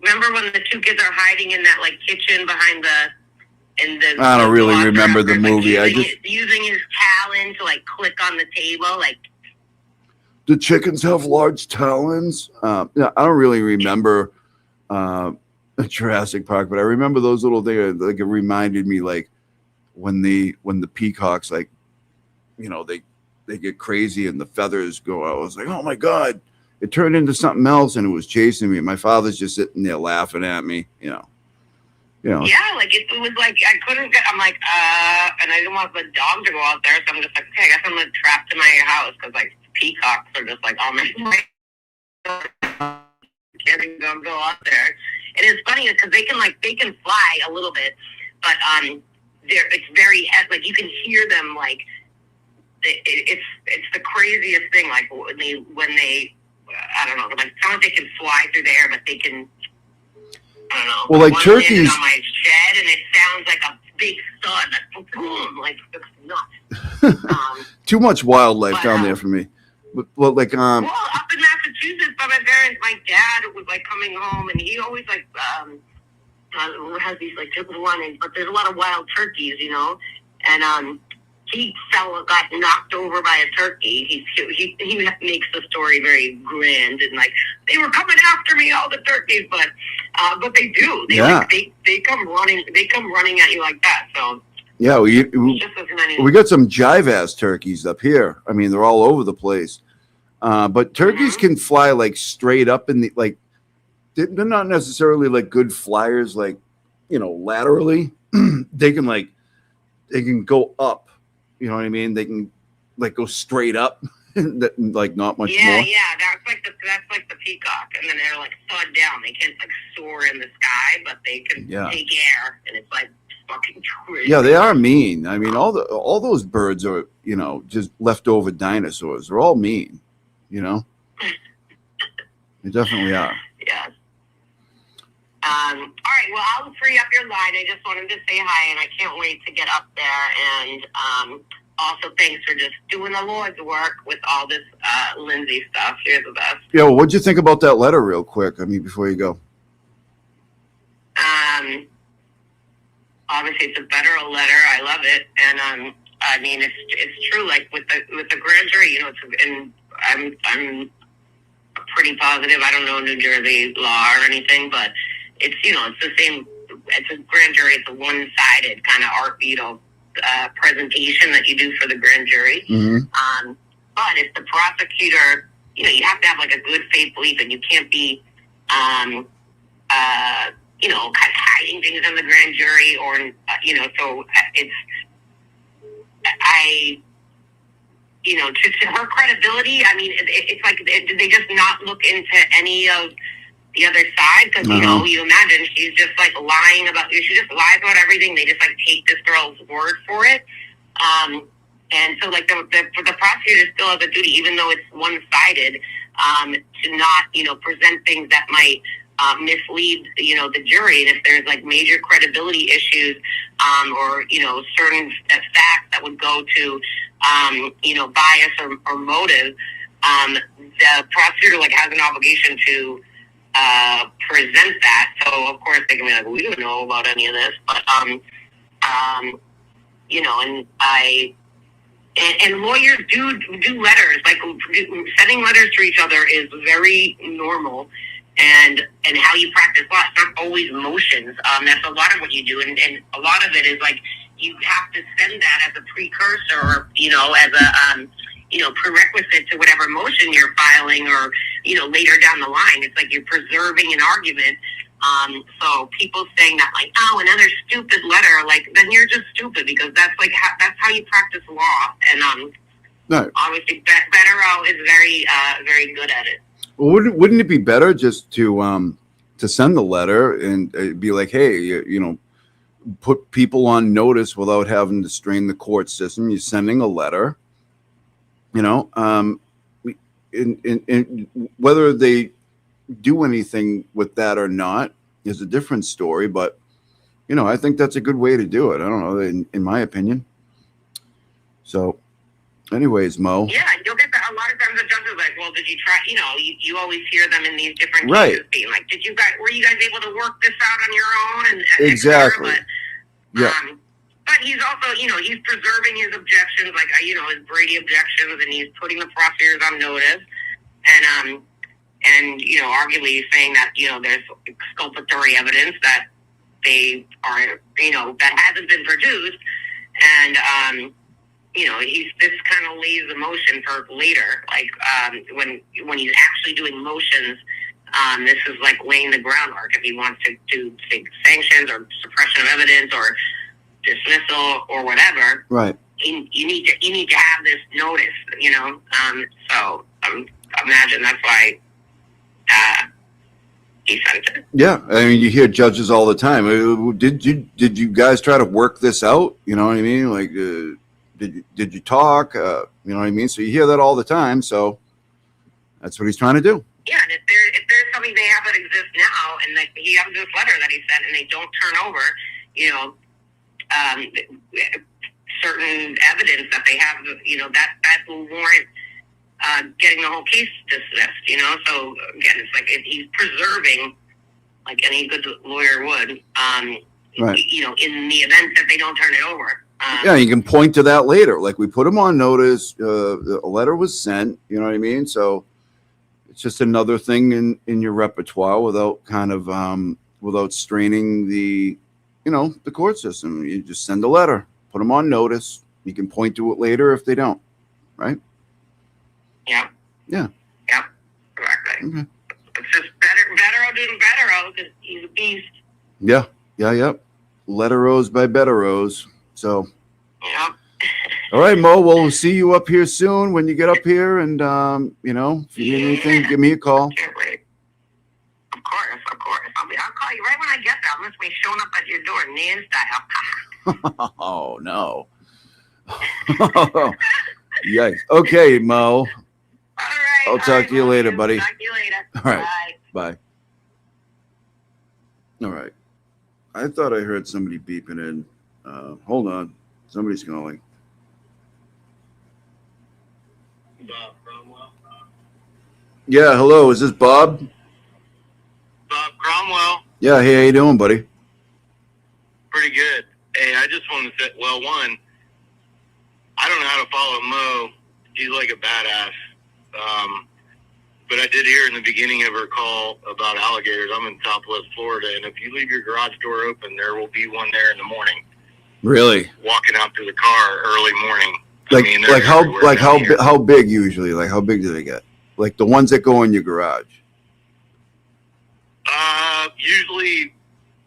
Remember when the two kids are hiding in that like kitchen behind the? I don't really remember the movie. Like, using his talon to like click on the table, like. The chickens have large talons. I don't really remember Jurassic Park, but I remember those little things. Like it reminded me, like when the peacocks, like they get crazy and the feathers go out. I was like, oh my god! It turned into something else, and it was chasing me. My father's just sitting there laughing at me. Yeah, like it was like I couldn't get. I'm like, and I didn't want the dog to go out there, so I'm just like, okay, I guess I'm like trapped in my house because like. Peacocks are just like on my can't even go out there. And it's funny because they can fly a little bit, but it's very like you can hear them like it's the craziest thing. Like when they I don't know, like I don't know if they can fly through the air, but they can. I don't know. Well, like turkeys on my shed, and it sounds like a big thud, like boom, like it's nuts. Too much wildlife down there for me. Well, like well, up in Massachusetts, by my parents, my dad was like coming home, and he always like has these like typical runnings, but there's a lot of wild turkeys, and he got knocked over by a turkey. He makes the story very grand and like they were coming after me, all the turkeys, but they do. They come running. They come running at you like that. So. Yeah, we got some jive-ass turkeys up here. I mean, they're all over the place. But turkeys can fly like straight up in the like. They're not necessarily like good flyers, like laterally. they can go up. You know what I mean? They can like go straight up, like not much more. Yeah, that's like the peacock, and then they're like thud down. They can't like soar in the sky, but they can take air, and it's like. Yeah, they are mean. I mean, all those birds are, just leftover dinosaurs. They're all mean, They definitely are. Yeah. All right. Well, I'll free up your line. I just wanted to say hi, and I can't wait to get up there. And also, thanks for just doing the Lord's work with all this Lindsay stuff. You're the best. Yeah. Well, what'd you think about that letter, real quick? I mean, before you go. Obviously, it's a Bederows letter. I love it, and I mean, it's true. Like with the grand jury, and I'm pretty positive. I don't know New Jersey law or anything, but it's it's the same. It's a grand jury. It's a one-sided kind of art, presentation that you do for the grand jury. Mm-hmm. But if the prosecutor, you have to have like a good faith belief, and you can't be, kind of hiding things in the grand jury, or so it's to her credibility. I mean, it's like did they just not look into any of the other side? Because you imagine she's just like lying about. She just lies about everything. They just like take this girl's word for it. And so like the prosecutor still has a duty, even though it's one-sided, to not present things that might mislead the jury. And if there's like major credibility issues, or certain facts that would go to bias or motive, the prosecutor like has an obligation to present that. So of course they can be like, we don't know about any of this, but and lawyers do letters. Like sending letters to each other is very normal, and how you practice law. It's not always motions. That's a lot of what you do, and a lot of it is like you have to send that as a precursor, or as a prerequisite to whatever motion you're filing, or later down the line. It's like you're preserving an argument. So people saying that like, oh, another stupid letter, like then you're just stupid, because that's like that's how you practice law. And no. Obviously Bederows is very very good at it. Well, wouldn't it be better just to send the letter and be like, hey, put people on notice without having to strain the court system? You're sending a letter, in whether they do anything with that or not is a different story, but I think that's a good way to do it. I don't know, in my opinion. So anyways, Mo. Yeah, you'll get that a lot of times. The judge is like, well, did you try, you always hear them in these different cases being like, were you guys able to work this out on your own? And exactly. But, but he's also, he's preserving his objections, like, his Brady objections, and he's putting the prosecutors on notice. And arguably saying that, there's exculpatory evidence that they are, that hasn't been produced. And, this kind of lays the motion for later. Like, when he's actually doing motions, this is like laying the groundwork. If he wants to do sanctions or suppression of evidence or dismissal or whatever. Right. You need to have this notice, so imagine that's why he sent it. Yeah, I mean, you hear judges all the time. Did you guys try to work this out? You know what I mean? Like, did you talk? You know what I mean? So you hear that all the time. So that's what he's trying to do. Yeah, and if there's something they have that exists now, and that he has this letter that he sent, and they don't turn over, certain evidence that they have, that will warrant getting the whole case dismissed. So again, it's like he's preserving, like any good lawyer would, right. In the event that they don't turn it over. Yeah, you can point to that later. Like, we put him on notice. A letter was sent. You know what I mean? So it's just another thing in your repertoire without kind of without straining the the court system. You just send a letter, put them on notice. You can point to it later if they don't, right? Yeah. Yeah. Yeah. Exactly. Okay. It's just Bederows doing Bederows because he's a beast. Yeah. Letteros by Bederows. So. Yeah. All right, Mo. Well, we'll see you up here soon when you get up here, and if you need anything, give me a call. Can't wait. Of course. I'll call you right when I get there. I'm just be showing up at your door, Nan style. Oh no. Yikes. Okay, Mo. All right. I'll talk to you later, buddy. Talk to you later. All right. Bye. All right. I thought I heard somebody beeping in. Hold on. Somebody's calling. Bob Cromwell. Yeah, hello. Is this Bob? Bob Cromwell. Yeah, hey, how you doing, buddy? Pretty good. Hey, I just want to say, well, one, I don't know how to follow Mo. He's like a badass. But I did hear in the beginning of her call about alligators. I'm in Southwest Florida, and if you leave your garage door open, there will be one there in the morning. Really? Walking out to the car early morning. Like how big usually? Like how big do they get? Like the ones that go in your garage? Usually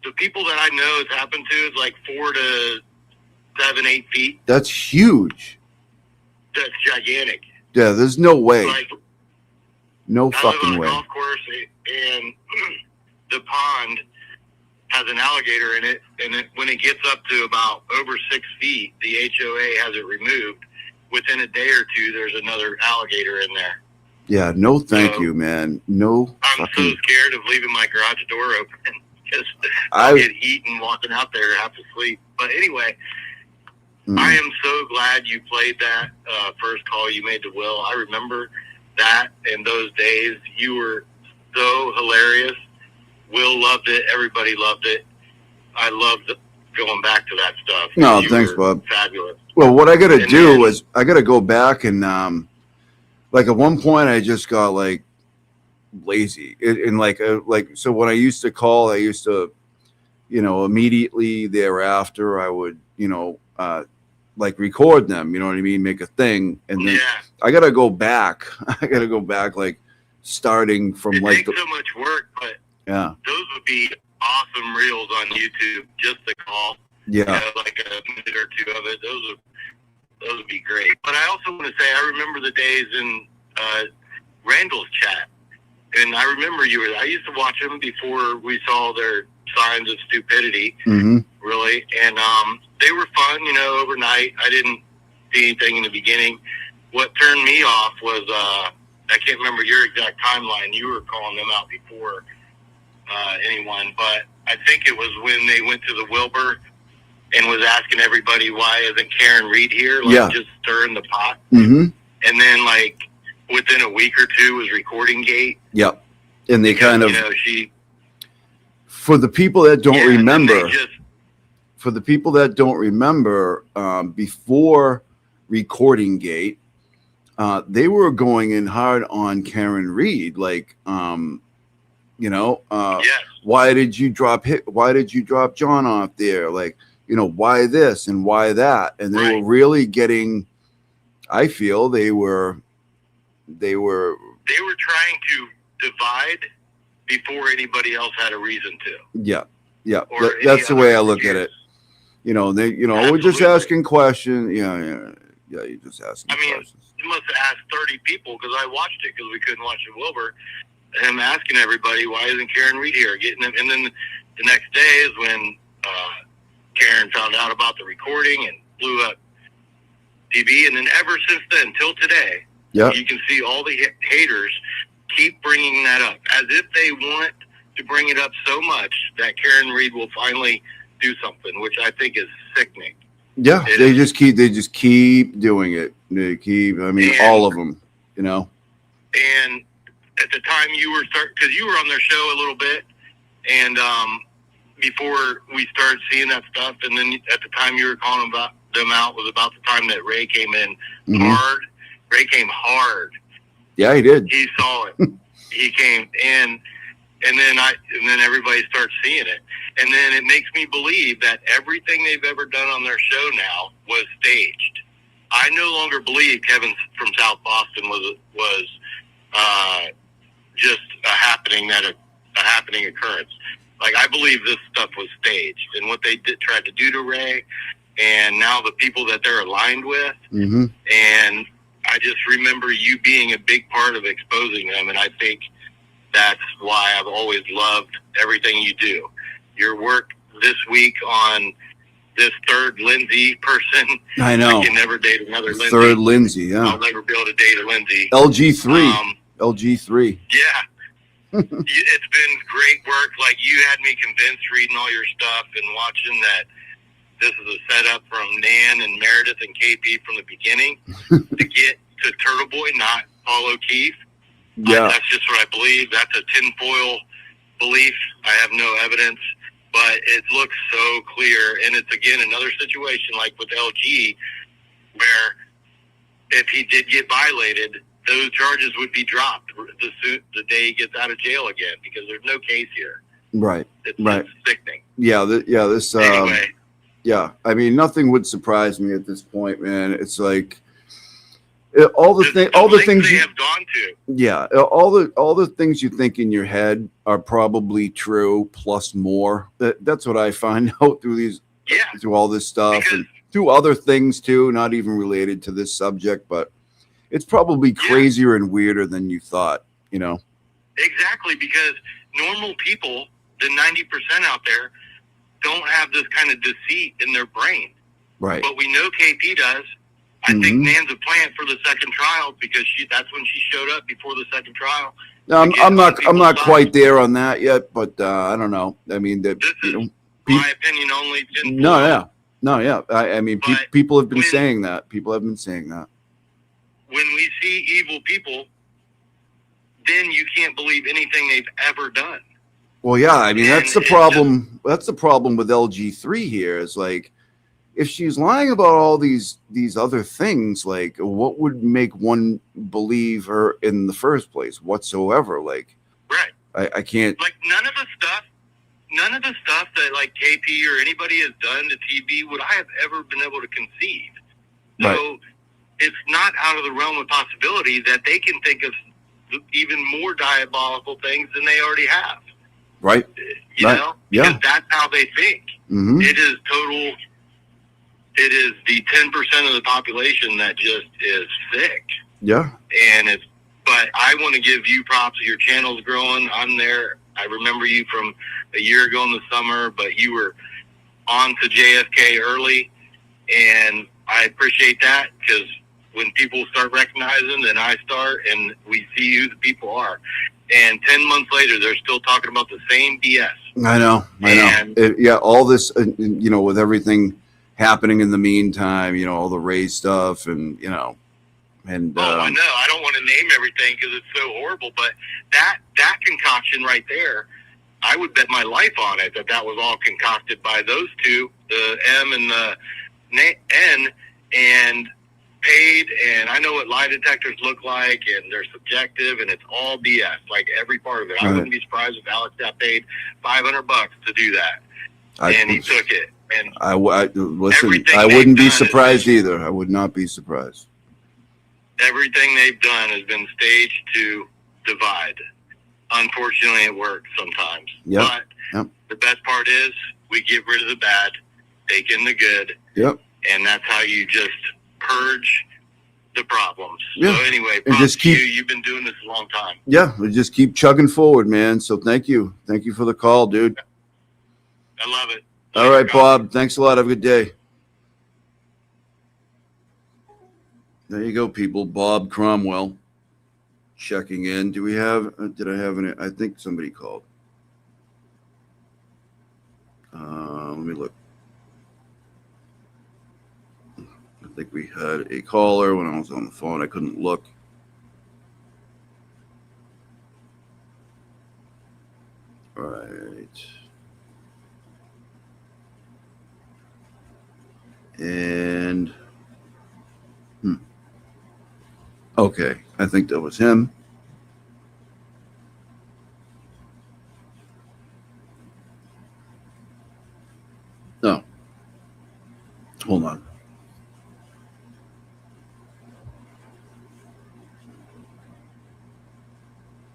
the people that I know it's happened to is like 4 to 7, 8 feet. That's huge. That's gigantic. Yeah, there's no way. Like, No I live fucking on a way. golf course, and the pond has an alligator in it, and when it gets up to about over 6 feet, the HOA has it removed. Within a day or two, there's another alligator in there. Yeah, no thank you, man. No I'm fucking... so scared of leaving my garage door open because I'll get eaten walking out there half asleep. But anyway, I am so glad you played that first call you made to Will. I remember that in those days. You were so hilarious. Will loved it. Everybody loved it. I loved going back to that stuff. No, You thanks, were Bob. Fabulous. Well, what I got to And do then- is I got to go back and like at one point I just got like lazy and like so when I used to call, I used to, you know, immediately thereafter I would, you know, like record them, you know what I mean, make a thing, and then I got to go back. I got to go back like starting from It like takes so much work, but yeah. those would be awesome reels on YouTube. Just the call. Yeah. You know, like a minute or two of it. Those would be great. But I also want to say I remember the days in Randall's chat, and I remember I used to watch them before we saw their signs of stupidity. Mm-hmm. Really, and they were fun. You know, overnight I didn't see anything in the beginning. What turned me off was I can't remember your exact timeline. You were calling them out before anyone, but I think it was when they went to the Wilbur and was asking everybody, why isn't Karen Reed here? Like, just stirring the pot. Mm-hmm. And then, like, within a week or two was Recording Gate. Yep. And they kind of, you know, for the people that don't remember, before Recording Gate, they were going in hard on Karen Reed, like, you know, why did you drop John off there? Like, you know, why this and why that? And they were really getting, I feel they were trying to divide before anybody else had a reason to. Yeah. Yeah. Or That's the way I look at it. You know, we're just asking questions. Yeah. You're just asking questions. You must have asked 30 people, because I watched it because we couldn't watch it Wilbur. Him asking everybody, why isn't Karen Reed here? Getting them, and then the next day is when Karen found out about the recording and blew up TV. And then ever since then, till today, you can see all the haters keep bringing that up, as if they want to bring it up so much that Karen Reed will finally do something, which I think is sickening. Yeah, they just keep doing it. They keep, all of them, you know. And at the time you were because you were on their show a little bit, and before we started seeing that stuff, and then at the time you were calling them out was about the time that Ray came in hard. Ray came hard. Yeah, he did. He saw it. He came in, and then everybody starts seeing it. And then it makes me believe that everything they've ever done on their show now was staged. I no longer believe Kevin from South Boston was just a happening occurrence. Like, I believe this stuff was staged, and what they tried to do to Ray, and now the people that they're aligned with, and I just remember you being a big part of exposing them, and I think that's why I've always loved everything you do. Your work this week on this third Lindsay person. I know. I can never date another Lindsay. Third Lindsay, yeah. I'll never be able to date a Lindsay. LG3. LG3. Yeah. It's been great work. Like, you had me convinced reading all your stuff and watching that this is a setup from Nan and Meredith and KP from the beginning to get to Turtleboy, not Paul O'Keefe. Yeah. That's just what I believe. That's a tinfoil belief. I have no evidence, but it looks so clear. And it's, again, another situation like with LG, where if he did get violated, those charges would be dropped the day he gets out of jail again, because there's no case here. Right. It's sickening. Yeah. This. Anyway. Yeah. I mean, nothing would surprise me at this point, man. It's like, All the things they you have gone to. yeah, all the things you think in your head are probably true plus more. That's what I find out through all this stuff and through other things too, not even related to this subject, but it's probably crazier and weirder than you thought, you know. Exactly, because normal people, the 90% out there, don't have this kind of deceit in their brain. Right. But we know KP does. I think Nan's a plant for the second trial because that's when she showed up before the second trial. No, I'm not quite there on that yet, but I don't know. I mean, my opinion only. I mean, people have been saying that. People have been saying that. When we see evil people, then you can't believe anything they've ever done. Well, yeah, I mean, that's the problem. That's the problem with LG3 here is like, if she's lying about all these other things, like what would make one believe her in the first place whatsoever? Like, right. I can't. Like none of the stuff that like KP or anybody has done to TB would I have ever been able to conceive. So Right. it's not out of the realm of possibility that they can think of even more diabolical things than they already have. Right. You know? Yeah. Because that's how they think. Mm-hmm. It is the 10% of the population that just is sick. Yeah. But I want to give you props. Your channel's growing. I'm there. I remember you from a year ago in the summer, but you were on to JFK early, and I appreciate that because when people start recognizing, then I start, and we see who the people are. And 10 months later, they're still talking about the same BS. I know. All this, you know, with everything happening in the meantime, you know, all the race stuff and, you know, and. I know. I don't want to name everything because it's so horrible, but that concoction right there, I would bet my life on it that was all concocted by those two, the M and the N, and paid. And I know what lie detectors look like, and they're subjective, and it's all BS, like every part of it. Right. I wouldn't be surprised if Alex got paid $500 to do that, and he took it. And listen, I wouldn't be surprised either. I would not be surprised. Everything they've done has been staged to divide. Unfortunately, it works sometimes. Yep. But the best part is we get rid of the bad, take in the good. Yep. And that's how you just purge the problems. Yeah. So anyway, And just keep. you've been doing this a long time. Yeah, we just keep chugging forward, man. So thank you for the call, dude. I love it. All right, Bob. Thanks a lot. Have a good day. There you go, people. Bob Cromwell checking in. Did I have any? I think somebody called. Let me look. I think we had a caller when I was on the phone. I couldn't look. All right. And okay, I think that was him. No. Hold on.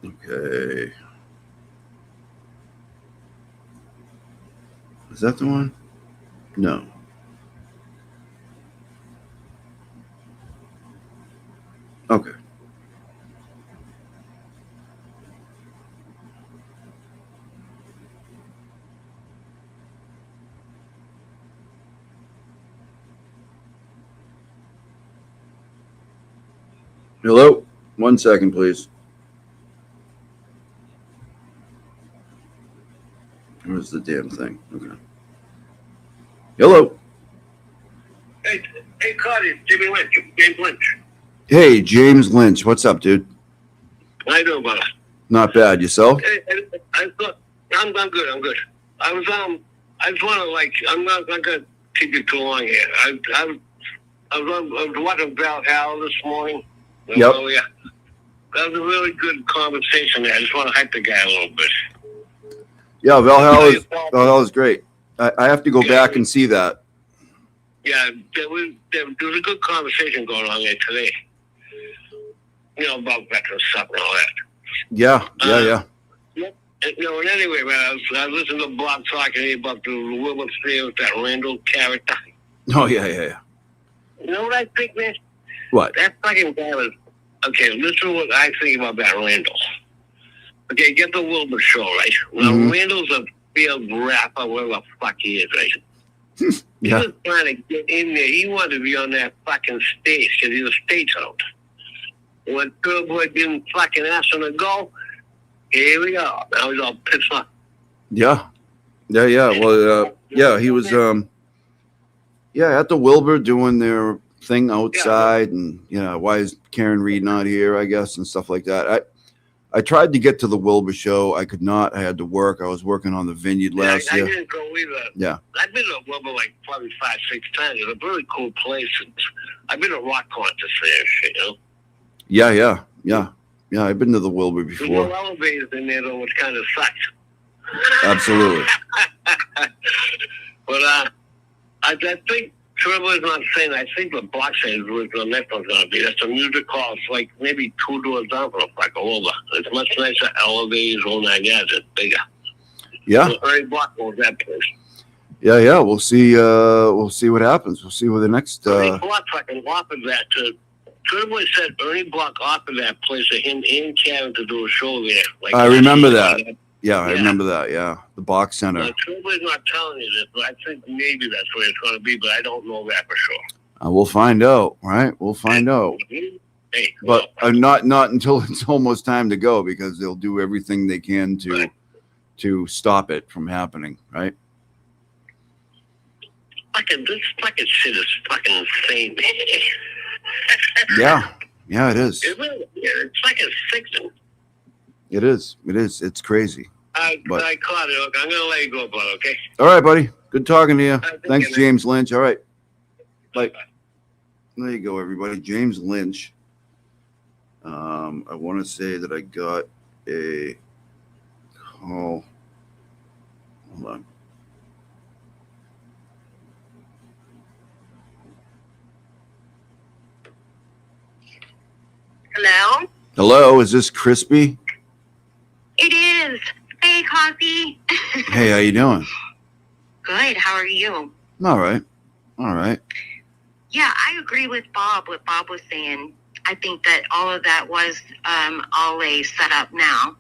Okay. Is that the one? No. Okay. Hello? 1 second, please. Where's the damn thing? Okay. Hello? Hey, Cardi, Jimmy Lynch, James Lynch. Hey, James Lynch. What's up, dude? How you doing, brother? Not bad. Yourself? Hey, I'm good. I'm good. I just want to I'm not going to keep you too long here. I was watching Valhalla this morning. Yep. Oh, yeah. That was a really good conversation there. I just want to hype the guy a little bit. Yeah, Valhalla's great. I have to go back and see that. Yeah, there was a good conversation going on there today. about veteran stuff and all that. Yeah, yeah. And anyway, man, I listened to Bob talking about the Wilbur with that Randall character. Oh, yeah. You know what I think, man? What? That fucking guy was... Okay, listen to what I think about that Randall. Okay, get the Wilbur show, right? Now, Randall's a field rapper, whatever the fuck he is, right? He was trying to get in there. He wanted to be on that fucking stage because he's a stage host. When Turtleboy didn't fucking ask him to go, here we go. Now he's all pissed off. Yeah. Well, he was, at the Wilbur doing their thing outside, and why is Karen Reed not here? I guess, and stuff like that. I tried to get to the Wilbur show. I could not. I had to work. I was working on the vineyard last year. I didn't go either. Yeah. I've been to Wilbur like probably 5-6 times. It's a very cool place. I've been to rock concerts there, shit, Yeah. I've been to the Wilbur before. There's no elevators in there, though, which kind of sucks. Absolutely. But I think Turtleboy's not saying. I think the box is where the next one's going to be. That's a music hall. It's like maybe 2 doors down from the fuck over. It's much nicer elevators, all that gas. It's bigger. Yeah. So Ernie Block owns that place. Yeah. We'll see. We'll see what happens. We'll see where the next. Ernie Block fucking offered that to. Turtleboy said Ernie Block offered that place to him and Karen to do a show there. Like, I remember that. Yeah, I remember that. Yeah, the box center. Turtleboy's not telling you this, but I think maybe that's where it's going to be, but I don't know that for sure. We'll find out, right? We'll find out. Hey, but not until it's almost time to go, because they'll do everything they can to stop it from happening, right? This fucking shit is fucking insane. Yeah, it is. It's fucking sickening. It is. It's crazy. I caught it. Okay, I'm going to let you go, bud, okay? All right, buddy. Good talking to you. Thanks, you, James Lynch. All right. Bye. There you go, everybody. James Lynch. I want to say that I got a call. Hold on. Hello? Hello, is this Crispy? It is. Hey, Coffee. Hey, how you doing? Good. How are you? All right. Yeah, I agree with Bob, what Bob was saying. I think that all of that was all a setup now.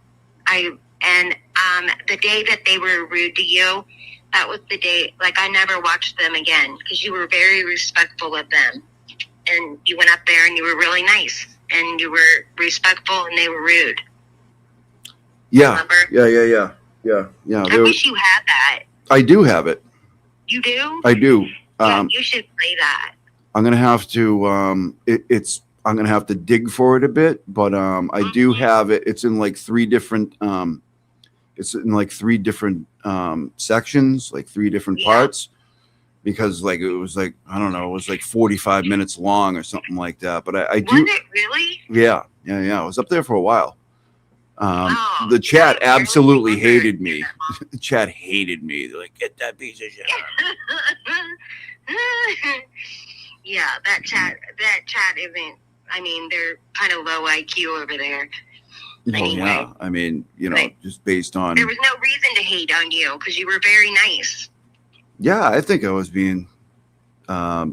The day that they were rude to you, that was the day, like, I never watched them again because you were very respectful of them. And you went up there and you were really nice. And you were respectful and they were rude. Yeah. Remember? Yeah. I wish you had that. I do have it. You do? I do. You should play that. I'm gonna have to. I'm gonna have to dig for it a bit, but I do have it. It's in like 3 different. It's in like 3 different sections, like 3 different parts. Because like it was like, I don't know, it was like 45 minutes long or something like that. But I do. Was it really? Yeah. I was up there for a while. The chat absolutely hated me. The chat hated me. They're like, get that piece of shit. Yeah, that chat isn't. I mean, they're kind of low IQ over there. Anyway, yeah. I mean, just based on. There was no reason to hate on you because you were very nice. Yeah, I think I was being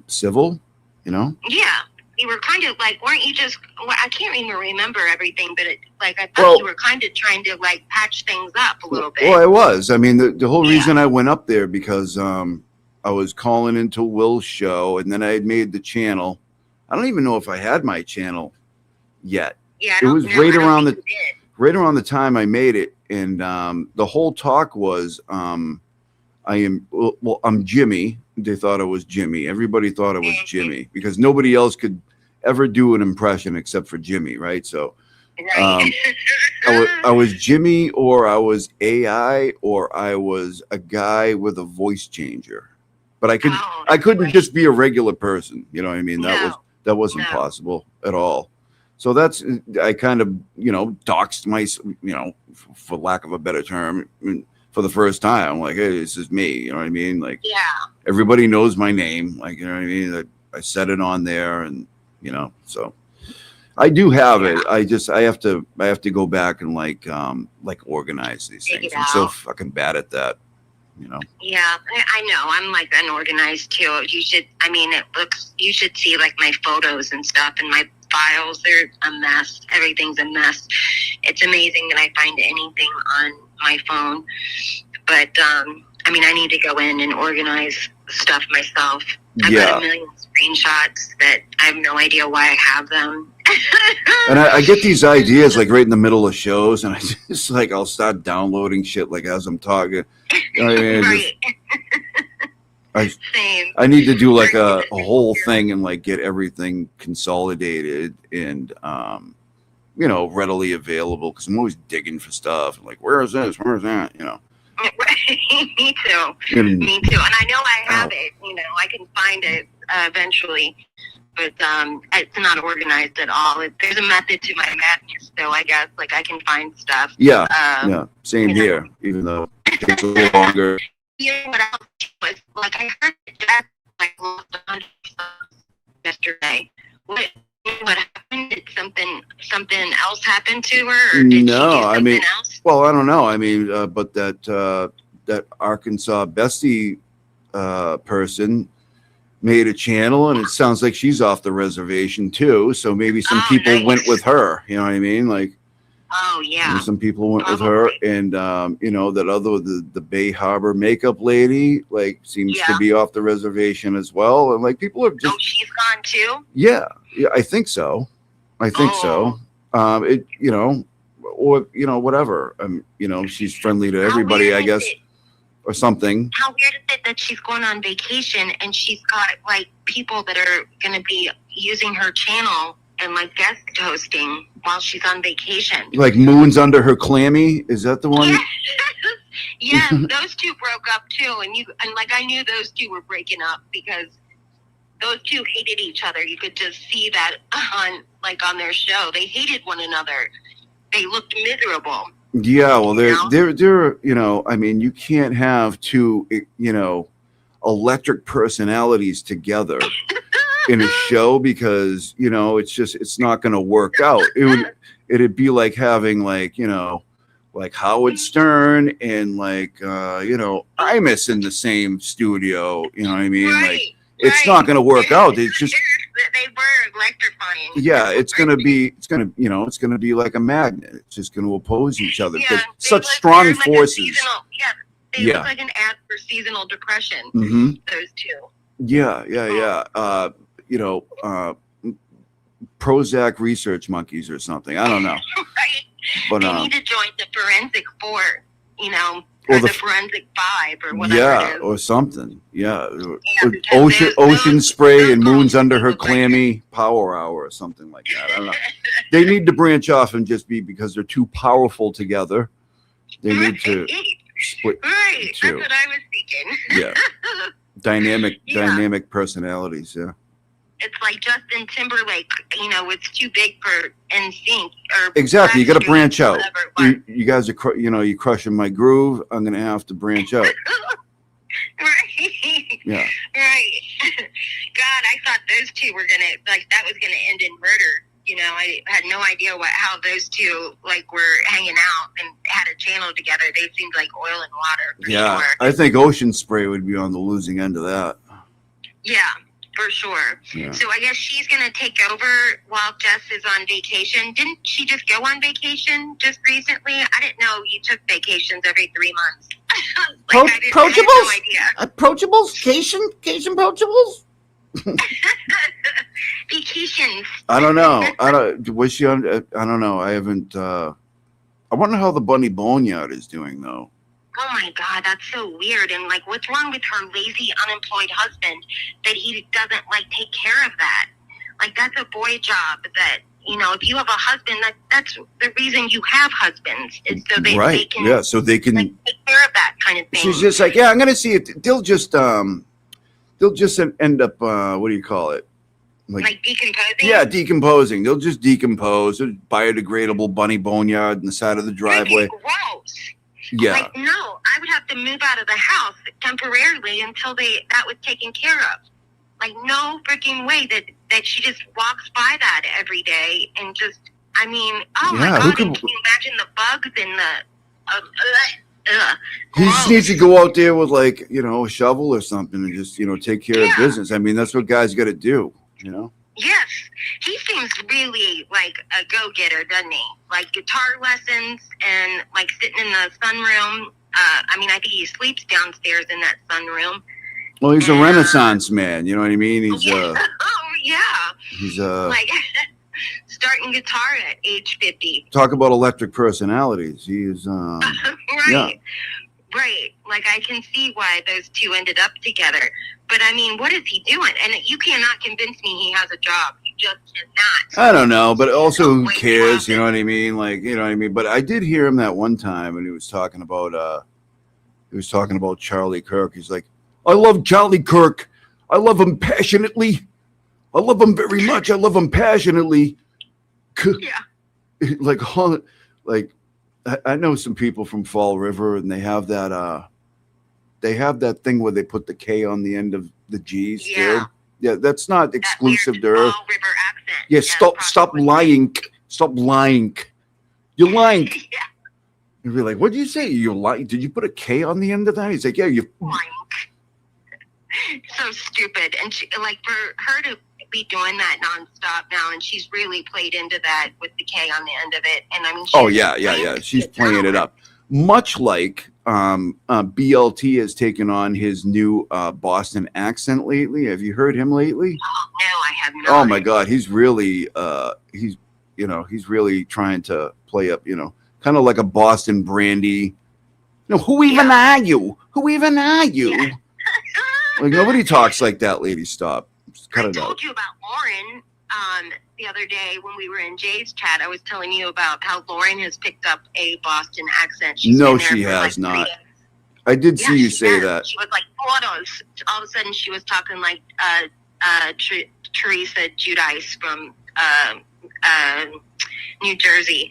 civil, Yeah, you were kind of like, weren't you just? I can't even remember everything, but I thought you were kind of trying to like patch things up a little bit. Well, I was. I mean, the whole reason I went up there because I was calling into Will's show, and then I had made the channel. I don't even know if I had my channel yet. Yeah, it was right around the time I made it, and the whole talk was. I'm Jimmy. They thought I was Jimmy. Everybody thought I was Jimmy because nobody else could ever do an impression except for Jimmy, right? So I was Jimmy, or I was AI, or I was a guy with a voice changer. But I couldn't just be a regular person. You know what I mean? That wasn't possible at all. So I kind of, doxed my, for lack of a better term, for the first time. I'm like, hey, this is me. You know what I mean? Like, everybody knows my name. Like, you know what I mean? I said it on there, and so I do have it. I have to go back and like organize these Dig things. it I'm so out. fucking bad at that, you know. Yeah, I know. I'm like unorganized too. You should. I mean, you should see like my photos and stuff and my files. They're a mess. Everything's a mess. It's amazing that I find anything on my phone. But I mean, I need to go in and organize stuff myself. I've got a million screenshots that I have no idea why I have them. And I get these ideas like right in the middle of shows, and I just like I'll start downloading shit like as I'm talking. You know what I mean? Same. I need to do like a whole thing and like get everything consolidated and you know, readily available, because I'm always digging for stuff. I'm like, where is this? Where is that? You know. Me too. Me too. And I know I have it. You know, I can find it eventually, but it's not organized at all. There's a method to my madness, so I guess like I can find stuff. Yeah, yeah. Same here. Even though it takes a little longer. You know what else was like? I heard that Jack like lost 100 subs yesterday. What happened? Did something else happen to her? Or did she do something else? Well, I don't know. I mean, but that Arkansas Bestie person made a channel, and it sounds like she's off the reservation too. So maybe some people went with her. You know what I mean? Like, some people went with her, and you know, that other the Bay Harbor makeup lady like seems to be off the reservation as well, and like people are just. Oh, she's gone too. Yeah, I think so. I think so. It, you know, or you know, whatever. You know, she's friendly to everybody, I guess, or something. How weird is it that she's going on vacation and she's got like people that are going to be using her channel and like guest hosting while she's on vacation? Like Moon's Under Her Clammy, is that the one? Yes, those two broke up too, and like I knew those two were breaking up because those two hated each other. You could just see that on their show. They hated one another. They looked miserable. Yeah, well, they're you know, I mean, you can't have two, you know, electric personalities together in a show, because you know it's not going to work out. It'd be like having like, you know, like Howard Stern and like you know, Imus in the same studio. You know what I mean? Like it's not going to work out. It's just they were electrifying. Yeah, it's gonna be like a magnet. It's just gonna oppose each other. Yeah, such strong forces. They look like an ad for seasonal depression. Mm-hmm. Those two. Yeah. You know, Prozac research monkeys or something. I don't know. Right. But they need to join the Forensic 4. You know. Or the Forensic 5 or whatever. Yeah, or something. Yeah. Ocean Spray and Moon's Under Her Clammy Power Hour or something like that. I don't know. They need to branch off and just be, because they're too powerful together. They need to split. Right. That's what I was thinking. Yeah. Dynamic personalities. Yeah. It's like Justin Timberlake, you know, it's too big for NSYNC. Exactly. You got to branch out. You guys are, you know, you're crushing my groove. I'm going to have to branch out. Right. Yeah. Right. God, I thought those two were going to, like, that was going to end in murder. You know, I had no idea how those two, like, were hanging out and had a channel together. They seemed like oil and water. Yeah. Sure. I think Ocean Spray would be on the losing end of that. Yeah. For sure. Yeah. So I guess she's going to take over while Jess is on vacation. Didn't she just go on vacation just recently? I didn't know you took vacations every 3 months. I had no idea. Approachables? Cation approachables? Vacations. I don't know. Was she on? I don't know. I haven't. I wonder how the Bunny Boneyard is doing, though. Oh my God, that's so weird. And like, what's wrong with her lazy, unemployed husband that he doesn't like take care of that? Like, that's a boy job that, you know, if you have a husband, that's the reason you have husbands, is so they can, so they can like, take care of that kind of thing. She's just like, I'm going to see it. They'll just end up, what do you call it? Like decomposing? Yeah, decomposing. They'll just decompose. Biodegradable Bunny Boneyard on the side of the driveway. Gross. Yeah. Like, no, I would have to move out of the house temporarily until that was taken care of. Like, no freaking way that she just walks by that every day and just, I mean, oh my Yeah, God, and can you imagine the bugs and the, he just needs to go out there with like, you know, a shovel or something and just, you know, take care of business. I mean, that's what guys got to do, you know? Yes, he seems really like a go-getter, doesn't he? Like guitar lessons and like sitting in the sunroom. I mean, I think he sleeps downstairs in that sunroom. Well, he's a Renaissance man, you know what I mean? He's oh yeah, he's like starting guitar at age 50. talk about electric personalities. He is Right. Right. Like I can see why those two ended up together. But I mean, what is he doing? And you cannot convince me he has a job. You just cannot. I don't know, but also who cares? You know what I mean? Like, you know what I mean? But I did hear him that one time and he was talking about Charlie Kirk. He's like, I love Charlie Kirk. I love him passionately. I love him very much. I love him passionately. Yeah. Like I know some people from Fall River and they have that thing where they put the K on the end of the G's. Yeah. Too. Yeah, that's not exclusive to her. Fall River accent. Yeah, stop lying. Stop lying. You're lying. Yeah. You'd be like, what did you say? You lying? Did you put a K on the end of that? He's like, yeah, you Lying. So stupid. And she, like for her to be doing that nonstop now, and she's really played into that with the K on the end of it. And I mean, Oh yeah. She's playing it up. Much like BLT has taken on his new Boston accent lately. Have you heard him lately? Oh no, I have not. Oh my God, he's really he's really trying to play up, you know, kind of like a Boston Brandy. You know, who even are you? Who even are you? Yeah. Like nobody talks like that, lady. Stop. Just cut it out. I told you about Lauren the other day when we were in Jay's chat. I was telling you about how Lauren has picked up a Boston accent. No, she has not. I did see you say that. She was like photos. All of a sudden, she was talking like Teresa Giudice from New Jersay.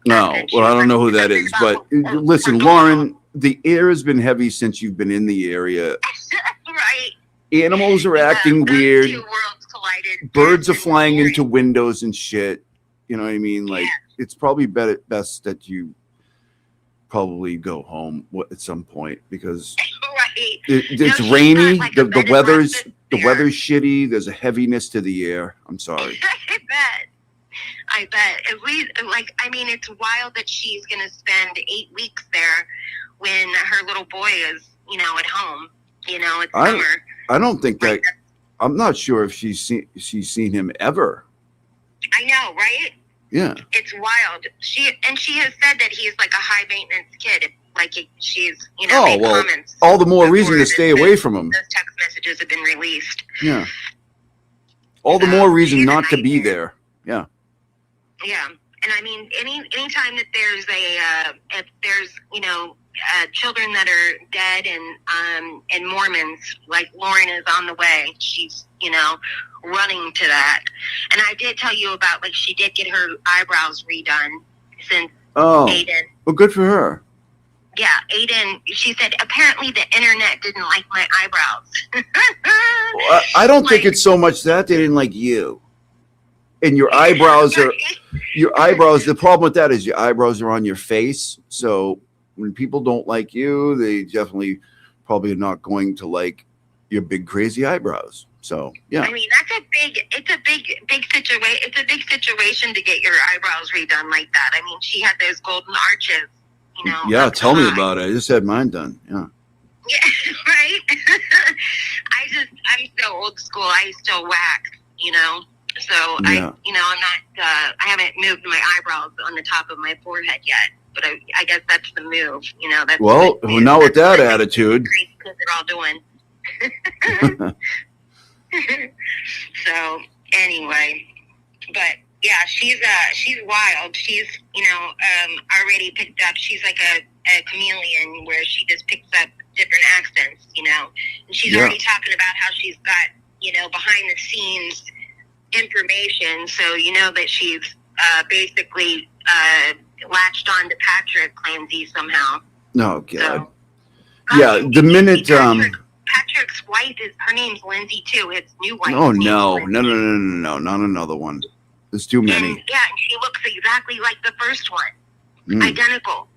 No, well, I don't know who that is, but listen, Lauren, the air has been heavy since you've been in the area. Right. Animals are acting weird. Two worlds collided. Birds are flying into windows and shit. You know what I mean? Like, it's probably best that you probably go home at some point because right. it's rainy. The weather's shitty. There's a heaviness to the air. I'm sorry. I bet. At least, like, I mean, it's wild that she's going to spend 8 weeks there when her little boy is, you know, at home. You know, it's summer. I don't think that. I'm not sure if she's seen him ever. I know, right? Yeah. It's wild. She has said that he's like a high maintenance kid. Like she's, you know, made comments. All the more reason to stay away from him. Those text messages have been released. Yeah. All the more reason not to be there. Yeah. Yeah, and I mean, anytime that there's if there's, you know, children that are dead and Mormons, like Lauren is on the way. She's, you know, running to that. And I did tell you about, like, she did get her eyebrows redone since Aiden. Well, good for her. Yeah, Aiden, she said, apparently the internet didn't like my eyebrows. Well, I don't think it's so much that they didn't like you. And your eyebrows are, the problem with that is your eyebrows are on your face. So when people don't like you, they definitely probably are not going to like your big crazy eyebrows. So yeah. I mean, it's a big situation. It's a big situation to get your eyebrows redone like that. I mean, she had those golden arches, you know. Yeah, tell me about it. I just had mine done. Yeah. Yeah, right. I'm so old school. I still wax, you know. So yeah. I'm not. I haven't moved my eyebrows on the top of my forehead yet. But I guess that's the move, you know. That's not with that attitude. Because they're all doing. So anyway, but yeah, she's wild. She's, you know, already picked up. She's like a chameleon where she just picks up different accents, you know. And she's already talking about how she's got, you know, behind the scenes information, so you know that she's basically latched on to Patrick Claimsy somehow. Oh God. So, yeah, the minute Patrick's wife is her name's Lindsay too. His new wife. Oh no, not another one. There's too many. And, yeah, and she looks exactly like the first one, identical.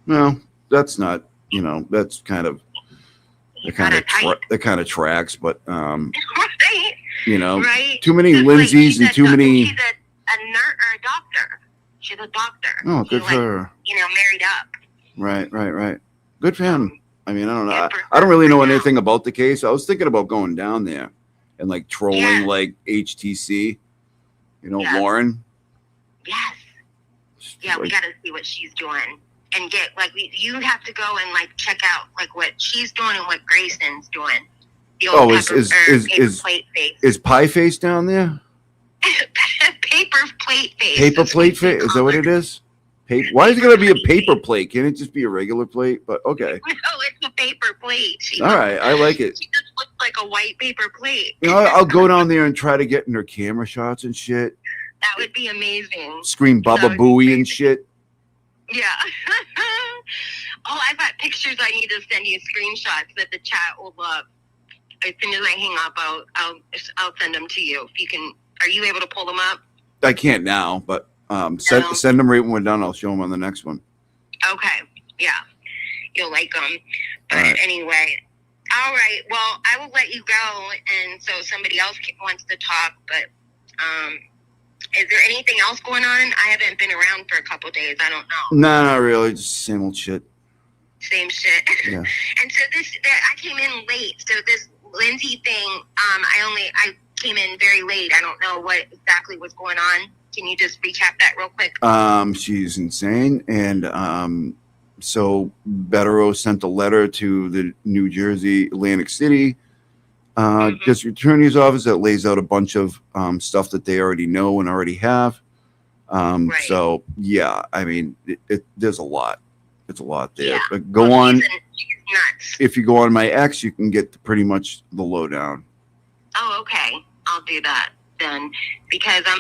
No, that's not. You know, that's kind of that kind of tracks, but right? you know, right? too many Just Lindsays and too many. She's a nurse or a doctor. She's a doctor. Oh, good for her. You know, married up. Right. Good for him. I mean, I don't know. I don't really know anything about the case. I was thinking about going down there and like trolling like HTC, you know, Lauren. Yes. Yeah, we got to see what she's doing and get like you have to go and like check out like what she's doing and what Grayson's doing. The old is Pie Face down there? Paper plate face. Paper plate face? Is that what it is? Why is it going to be a paper plate? Can't it just be a regular plate? But okay. No, it's a paper plate. All right, I like it. She just looks like a white paper plate. You know, I'll go down there and try to get in her camera shots and shit. That would be amazing. Scream Baba Booey and shit. Yeah. Oh, I've got pictures I need to send you, screenshots that the chat will love. As soon as I hang up, I'll send them to you. If you can, are you able to pull them up? I can't now, but send them right when we're done. I'll show them on the next one. Okay. Yeah. You'll like them. But anyway, all right. Well, I will let you go, and so somebody else wants to talk. But is there anything else going on? I haven't been around for a couple days. I don't know. No, not really. Just same old shit. Same shit. Yeah. And so I came in late. So this Lindsay thing, I came in very late. I don't know what exactly was going on. Can you just recap that real quick? She's insane, and so Bederows sent a letter to the New Jersey Atlantic City district attorney's office that lays out a bunch of stuff that they already know and already have. So yeah, I mean, there's a lot. It's a lot there. Yeah. But go on. She's nuts. If you go on my X, you can get pretty much the lowdown. Oh, okay. I'll do that then, because I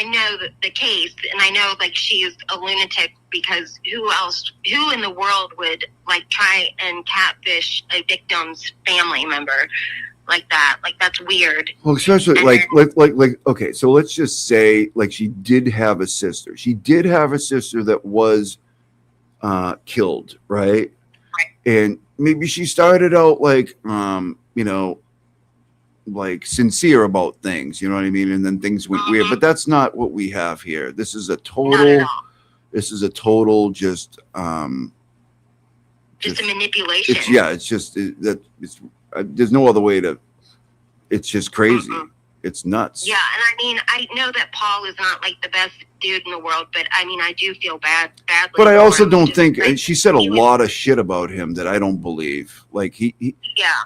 know the case, and I know like she's a lunatic, because who in the world would like try and catfish a victim's family member like that? Like, that's weird. Well, especially like okay, so let's just say like she did have a sister. She did have a sister that was killed, right? And maybe she started out like you know, like sincere about things, you know what I mean? And then things went weird, but that's not what we have here. This is a total just a manipulation. There's no other way to, it's just crazy. It's nuts. Yeah, and I mean, I know that Paul is not like the best dude in the world, but I mean, I do feel badly. But I also don't think, she said a lot of shit about him that I don't believe. Like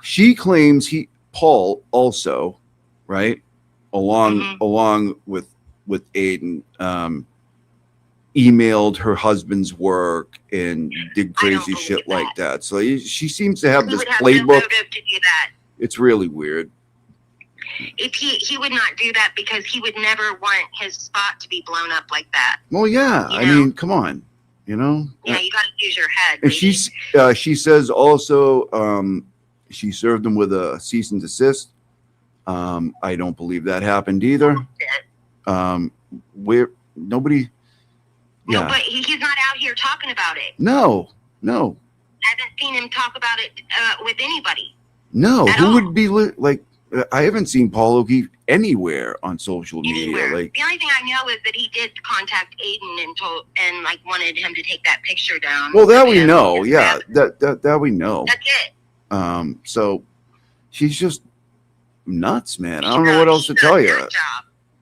she claims Paul also, right, along with Aiden, emailed her husband's work and did crazy shit like that. So she seems to have this playbook. To do that. It's really weird. If he would not do that, because he would never want his spot to be blown up like that. Well, yeah, I mean, come on, you know. Yeah, you got to use your head. And she says also she served him with a cease and desist. I don't believe that happened either. Nobody. Yeah. No, but he's not out here talking about it. No. I haven't seen him talk about it with anybody. No, who would be like? I haven't seen Paul O'Keefe anywhere on social media. Like, the only thing I know is that he did contact Aiden and like wanted him to take that picture down. Well, that we know. Yeah, that we know. That's it. So she's just nuts, man. I don't know what else to tell you.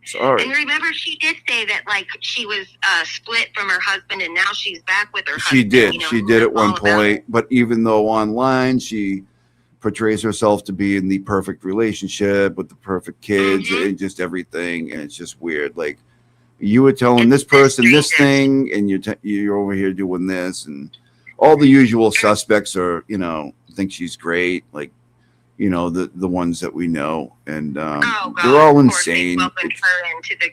Sorry. And remember, she did say that like she was split from her husband, and now she's back with her husband. She did. You know, She did at one point, but even though online she portrays herself to be in the perfect relationship with the perfect kids and just everything, and it's just weird. Like, you were telling this person this thing, and you're over here doing this, and all the usual suspects are, you know, think she's great, like, you know, the ones that we know, and they're all insane. Welcomed her into the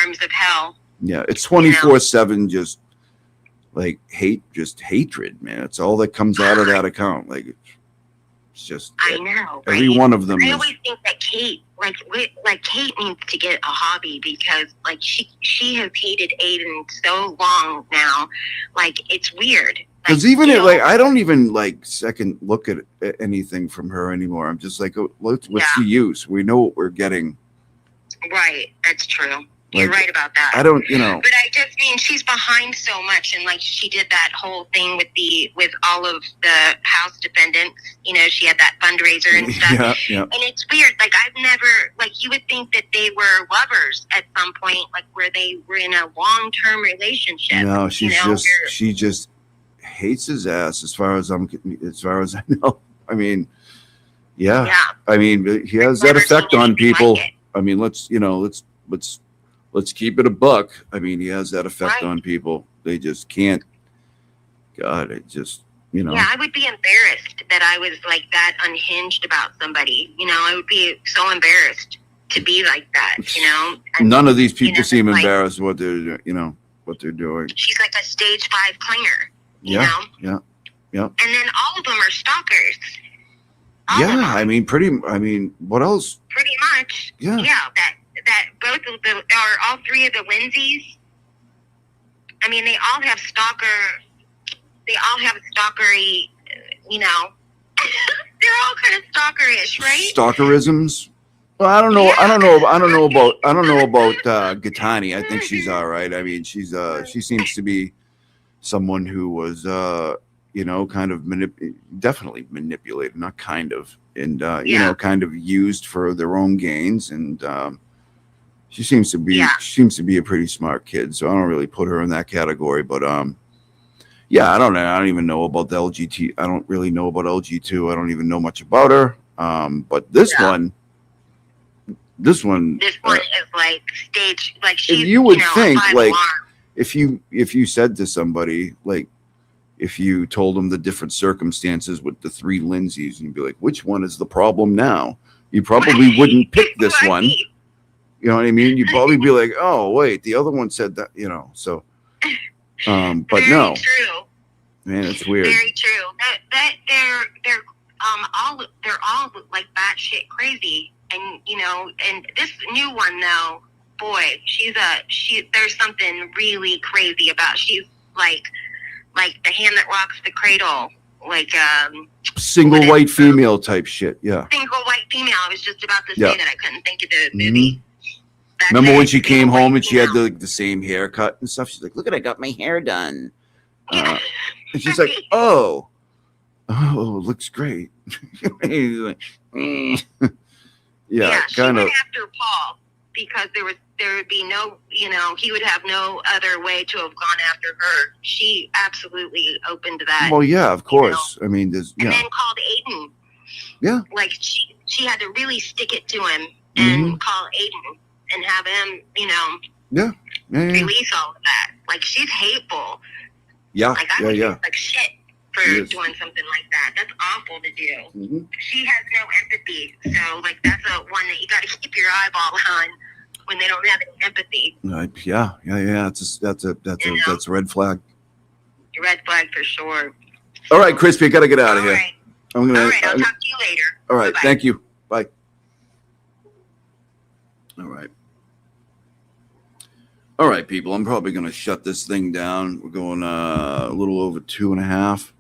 arms of hell. Yeah, it's 24/7, just like hatred, man. It's all that comes out of that account. Like, It's just I know. every right? one of them. I always think that Kate, like Kate needs to get a hobby because like she has hated Aiden so long now. Like it's weird. Because even I don't even like second look at anything from her anymore. I'm just like, oh, what's the use? We know what we're getting. Right. That's true. You're right about that. I don't, But I just mean she's behind so much, and like she did that whole thing with all of the House defendants. You know, she had that fundraiser and stuff. Yeah. And it's weird. Like I've never you would think that they were lovers at some point, like where they were in a long-term relationship. No, she just hates his ass as far as I know. I mean, yeah. I mean, he has that effect on people. Like I mean, let's keep it a buck. I mean, he has that effect on people. They just can't. God, it just, Yeah, I would be embarrassed that I was like that unhinged about somebody. You know, I would be so embarrassed to be like that. You know, none of these people seem embarrassed what they're, what they're doing. She's like a stage 5 clinger. You know? Yeah. And then all of them are stalkers. I mean, what else? Pretty much. Yeah. Yeah. That both of the, or all 3 of the Lindsays. I mean, they all have stalkery, you know. They're all kind of stalkerish, right? Stalkerisms. Well, I don't know. I don't know about Gattani. I think she's all right. I mean, she seems to be someone who was, kind of definitely manipulated, not kind of, and kind of used for their own gains. And she seems to be a pretty smart kid. So I don't really put her in that category. But I don't know. I don't even know about the LGT. I don't really know about LG2. I don't even know much about her. But this one is like stage, like she's, you would think, like, if you said to somebody, like, if you told them the different circumstances with the 3 Lindsays, and you'd be like, which one is the problem now? You probably wouldn't pick this one. You know what I mean? You'd probably be like, oh, wait, the other one said that, so. But very no. True. Man, it's weird. Very true. That they're all like batshit crazy. And, and this new one, though, boy, there's something really crazy about. She's like the hand that rocks the cradle, like single white female type shit. Yeah. Single white female. I was just about to say that. I couldn't think of the movie. Remember when she came home and she had the same haircut and stuff? She's like, look at, I got my hair done. And she's like, oh, looks great. Yeah, she went after Paul because there would be no, he would have no other way to have gone after her. She absolutely opened that. Well, yeah, of course. I mean, and then called Aiden. Yeah. Like she had to really stick it to him and call Aiden and have him, release all of that. Like she's hateful. Yeah. Like I would feel like shit for doing something like that. That's awful to do. She has no empathy. So like that's a one that you got to keep your eyeball on when they don't have any empathy. Yeah. That's a red flag. Red flag for sure. All right, Crispy, I got to get out of here. Right. All right, I'll talk to you later. All right, Bye-bye. Thank you. Bye. All right. All right, people, I'm probably going to shut this thing down. We're going a little over 2.5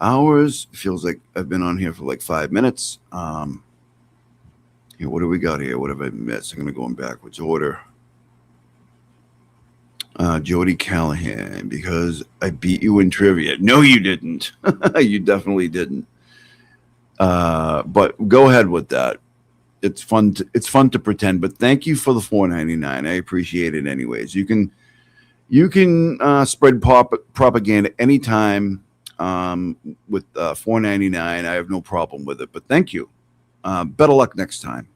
hours. It feels like I've been on here for like 5 minutes. What do we got here? What have I missed? I'm going to go in backwards order. Jody Callahan, because I beat you in trivia. No, you didn't. You definitely didn't. But go ahead with that. It's fun to pretend, but thank you for the $4.99. I appreciate it anyways. You can spread propaganda anytime with $4.99. I have no problem with it, but thank you. Better luck next time.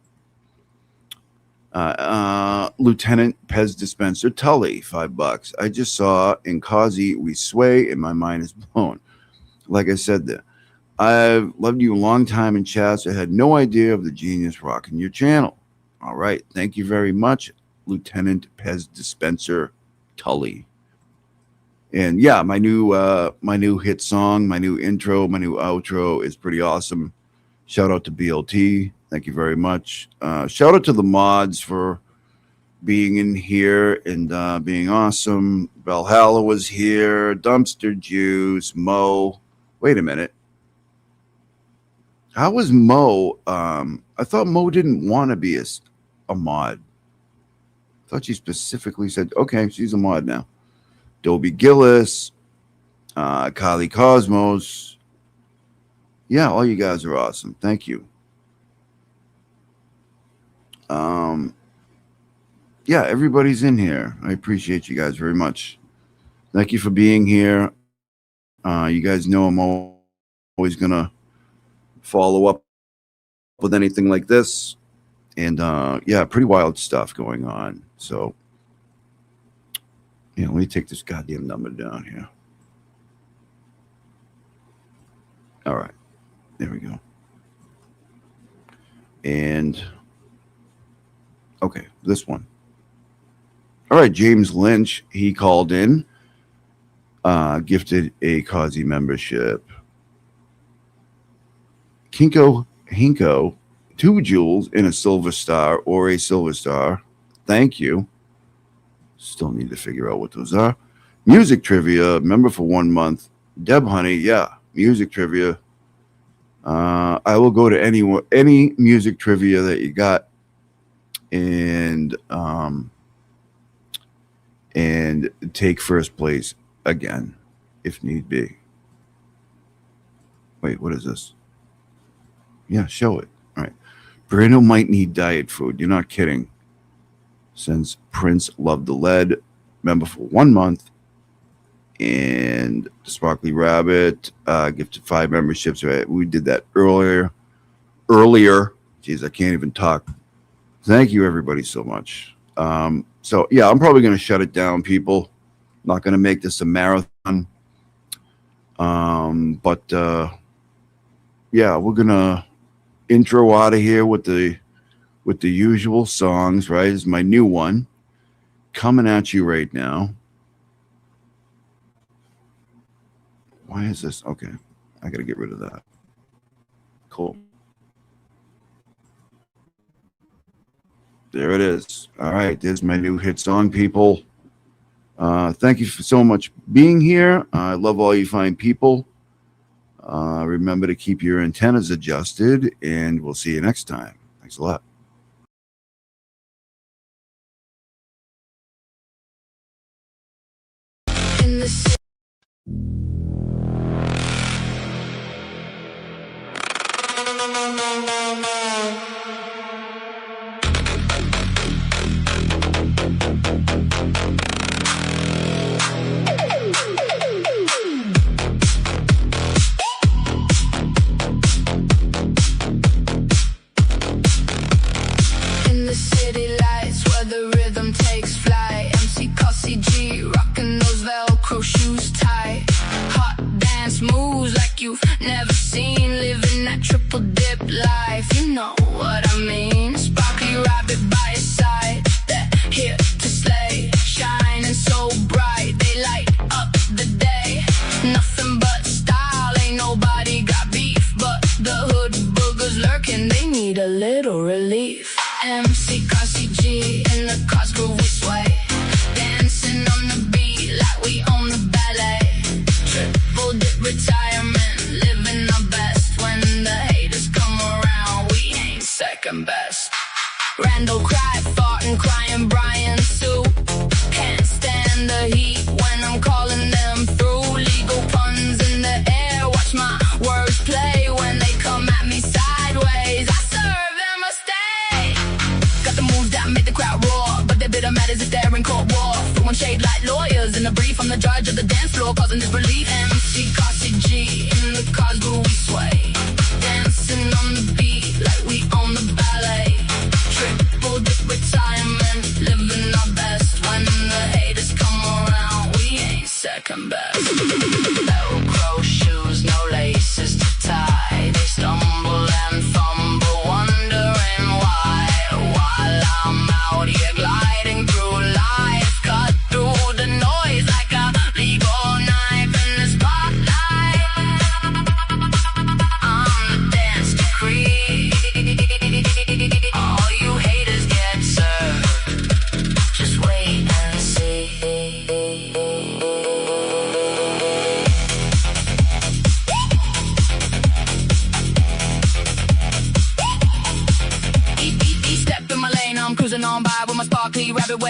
Lieutenant Pez Dispenser Tully, $5. I just saw in Kazi we sway and my mind is blown. Like I said there. I've loved you a long time in chats. I had no idea of the genius rocking your channel. All right. Thank you very much, Lieutenant Pez Dispenser Tully. And yeah, my new hit song, my new intro, my new outro is pretty awesome. Shout out to BLT. Thank you very much. Shout out to the mods for being in here and being awesome. Valhalla was here. Dumpster Juice. Mo. Wait a minute. How was Mo? I thought Mo didn't want to be a mod. I thought she specifically said, okay, she's a mod now. Dobie Gillis. Kali Cosmos. Yeah, all you guys are awesome. Thank you. Yeah, everybody's in here. I appreciate you guys very much. Thank you for being here. You guys know I'm always going to follow up with anything like this. And yeah, pretty wild stuff going on. So, yeah, let me take this goddamn number down here. All right. There we go. And, okay, this one. All right, James Lynch, he called in, gifted a Cosy membership. Kinko Hinko, 2 jewels in a silver star or a silver star. Thank you. Still need to figure out what those are. Music trivia, member for 1 month. Deb Honey, yeah, music trivia. I will go to any music trivia that you got, and take first place again, if need be. Wait, what is this? Yeah, show it. All right. Brando might need diet food. You're not kidding. Since Prince Loved the Lead, member for 1 month. And Sparkly Rabbit, gifted 5 memberships. Right? We did that earlier. Jeez, I can't even talk. Thank you, everybody, so much. So, yeah, I'm probably going to shut it down, people. I'm not going to make this a marathon. But yeah, we're going to intro out of here with the usual songs, right? This is my new one coming at you right now. Why is this? Okay, I got to get rid of that. Cool. There it is. All right, there's my new hit song, people. Thank you for so much being here. I love all you fine people. Remember to keep your antennas adjusted, and we'll see you next time. Thanks a lot. In the city lights where the rhythm takes flight, MCCossyG rocking those Velcro shoes tight. Hot dance moves like you've never seen, living that triple dip life. You know what I mean. Sparkly rabbit by your side, they're here to slay, shining so bright they light up the day. Nothing but style, ain't nobody got beef, but the hood boogers lurking, they need a little relief. MCCossyG in the cars groove we sway, dancing on the beat like we own the ballet. Triple dip retirement, living our best. When the haters come around, we ain't second best. Randall cry, farting, crying, Brian Sue. Can't stand the heat when I'm calling them through. Legal puns in the air, watch my words play when they come at me sideways. I serve them a stay. Got the moves that make the crowd roar, but they're bitter mad as if they're in court war. Throwing shade like lawyers in a brief. I'm the judge of the dance floor, causing disbelief. MCCossyG in the cars groove we sway, dancing on the beat like we own the ballet. Triple dip retirement, living our best. When the haters come around, we ain't second best. Velcro shoes, no laces to tie. They stumble and fumble, wondering why. While I'm out here gliding through life, cut through the noise like a legal knife in the spotlight.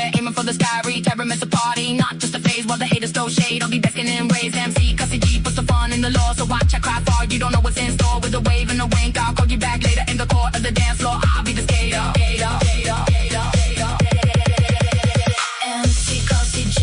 we're aiming for the sky. Retirement a party, not just a phase while the haters throw shade. I'll be basking in rays. MCCossyG puts the fun in the law, so watch I cry far. You don't know what's in store. With a wave and a wink, I'll call you back later in the court of the dance floor. I'll be the skater. MCCossyG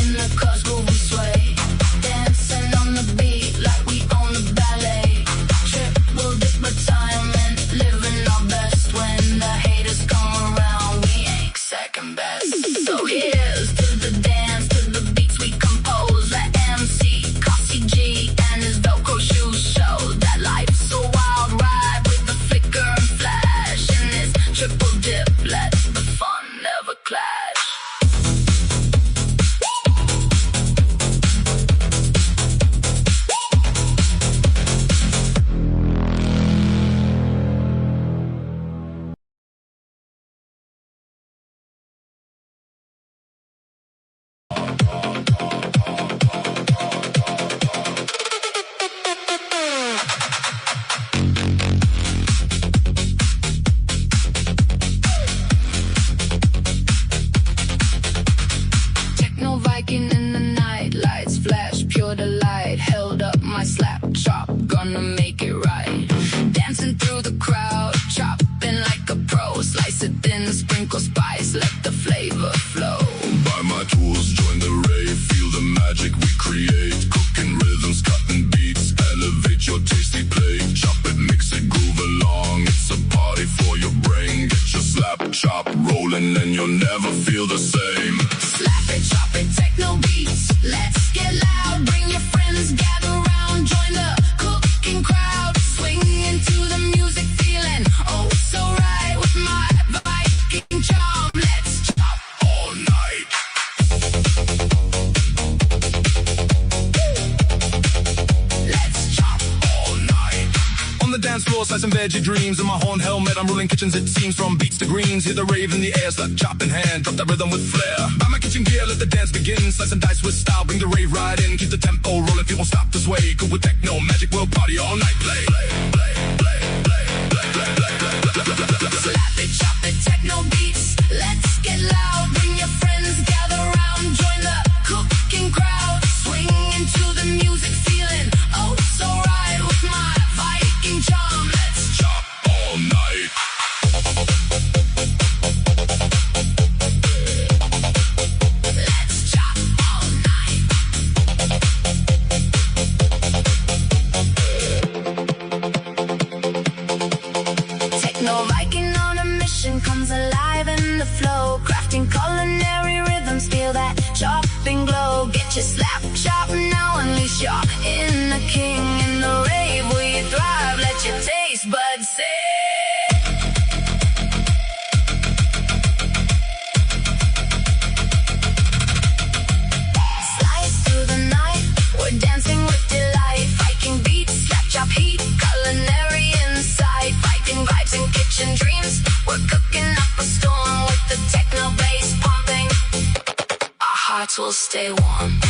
in the cause groove we sway, dancing on the beat like we own the ballet. Triple dip retirement, living our best. When the haters come around, we ain't second best. So here's to the dance, to the beats we compose. Let MCCossyG and his Velcro shoes show that life's a wild ride with the flicker and flash. And this triple dip lets the fun never clash. Viking in the night, lights flash, pure delight. Held up my slap chop, gonna make it right. Dancing through the crowd, chopping like a pro. Slice it thin, sprinkle spice, let the flavor flow. Buy my tools, join the rave, feel the magic we create. Cooking rhythms, cutting beats, elevate your tasty plate. Chop it, mix it, groove along. It's a party for your brain. Get your slap chop rolling and you'll never feel the same. Slap it, chop it, techno beats. Let's get loud, bring your friends, gather round. Join the cooking crowd, swing into the music, feeling oh so right. With my Viking charm, let's chop all night. Let's chop all night. On the dance floor, slicing veggie dreams. In my horn helmet, I'm ruling kitchens, it seems. From beats to greens, hear the rave in the air. Start chop in hand, drop that rhythm with flair. Buy my kitchen gear, let the dance begin. Slice and dice with style, bring the rave right in. Keep the tempo rolling, people stop to sway. Good with techno, magic, we'll party all night. Play. Slap it, chop it, techno beats. Let's get loud, bring your friends, gather round. Join the cooking crowd, swing into the music, feeling oh so right. With my Viking charm, let's chop all night. Let's chop all night. Techno Viking on a mission, comes alive in the flow. Crafting culinary rhythms, feel that chopping glow. Get your slap chop now, unleash your inner king. In the rave we thrive, let your taste buds sing. Slice through the night, we're dancing with delight. Viking beats, slap chop heat, culinary insight. Viking vibes and kitchen dreams, we're cooking up a storm. With the techno bass pumping, our hearts will stay warm.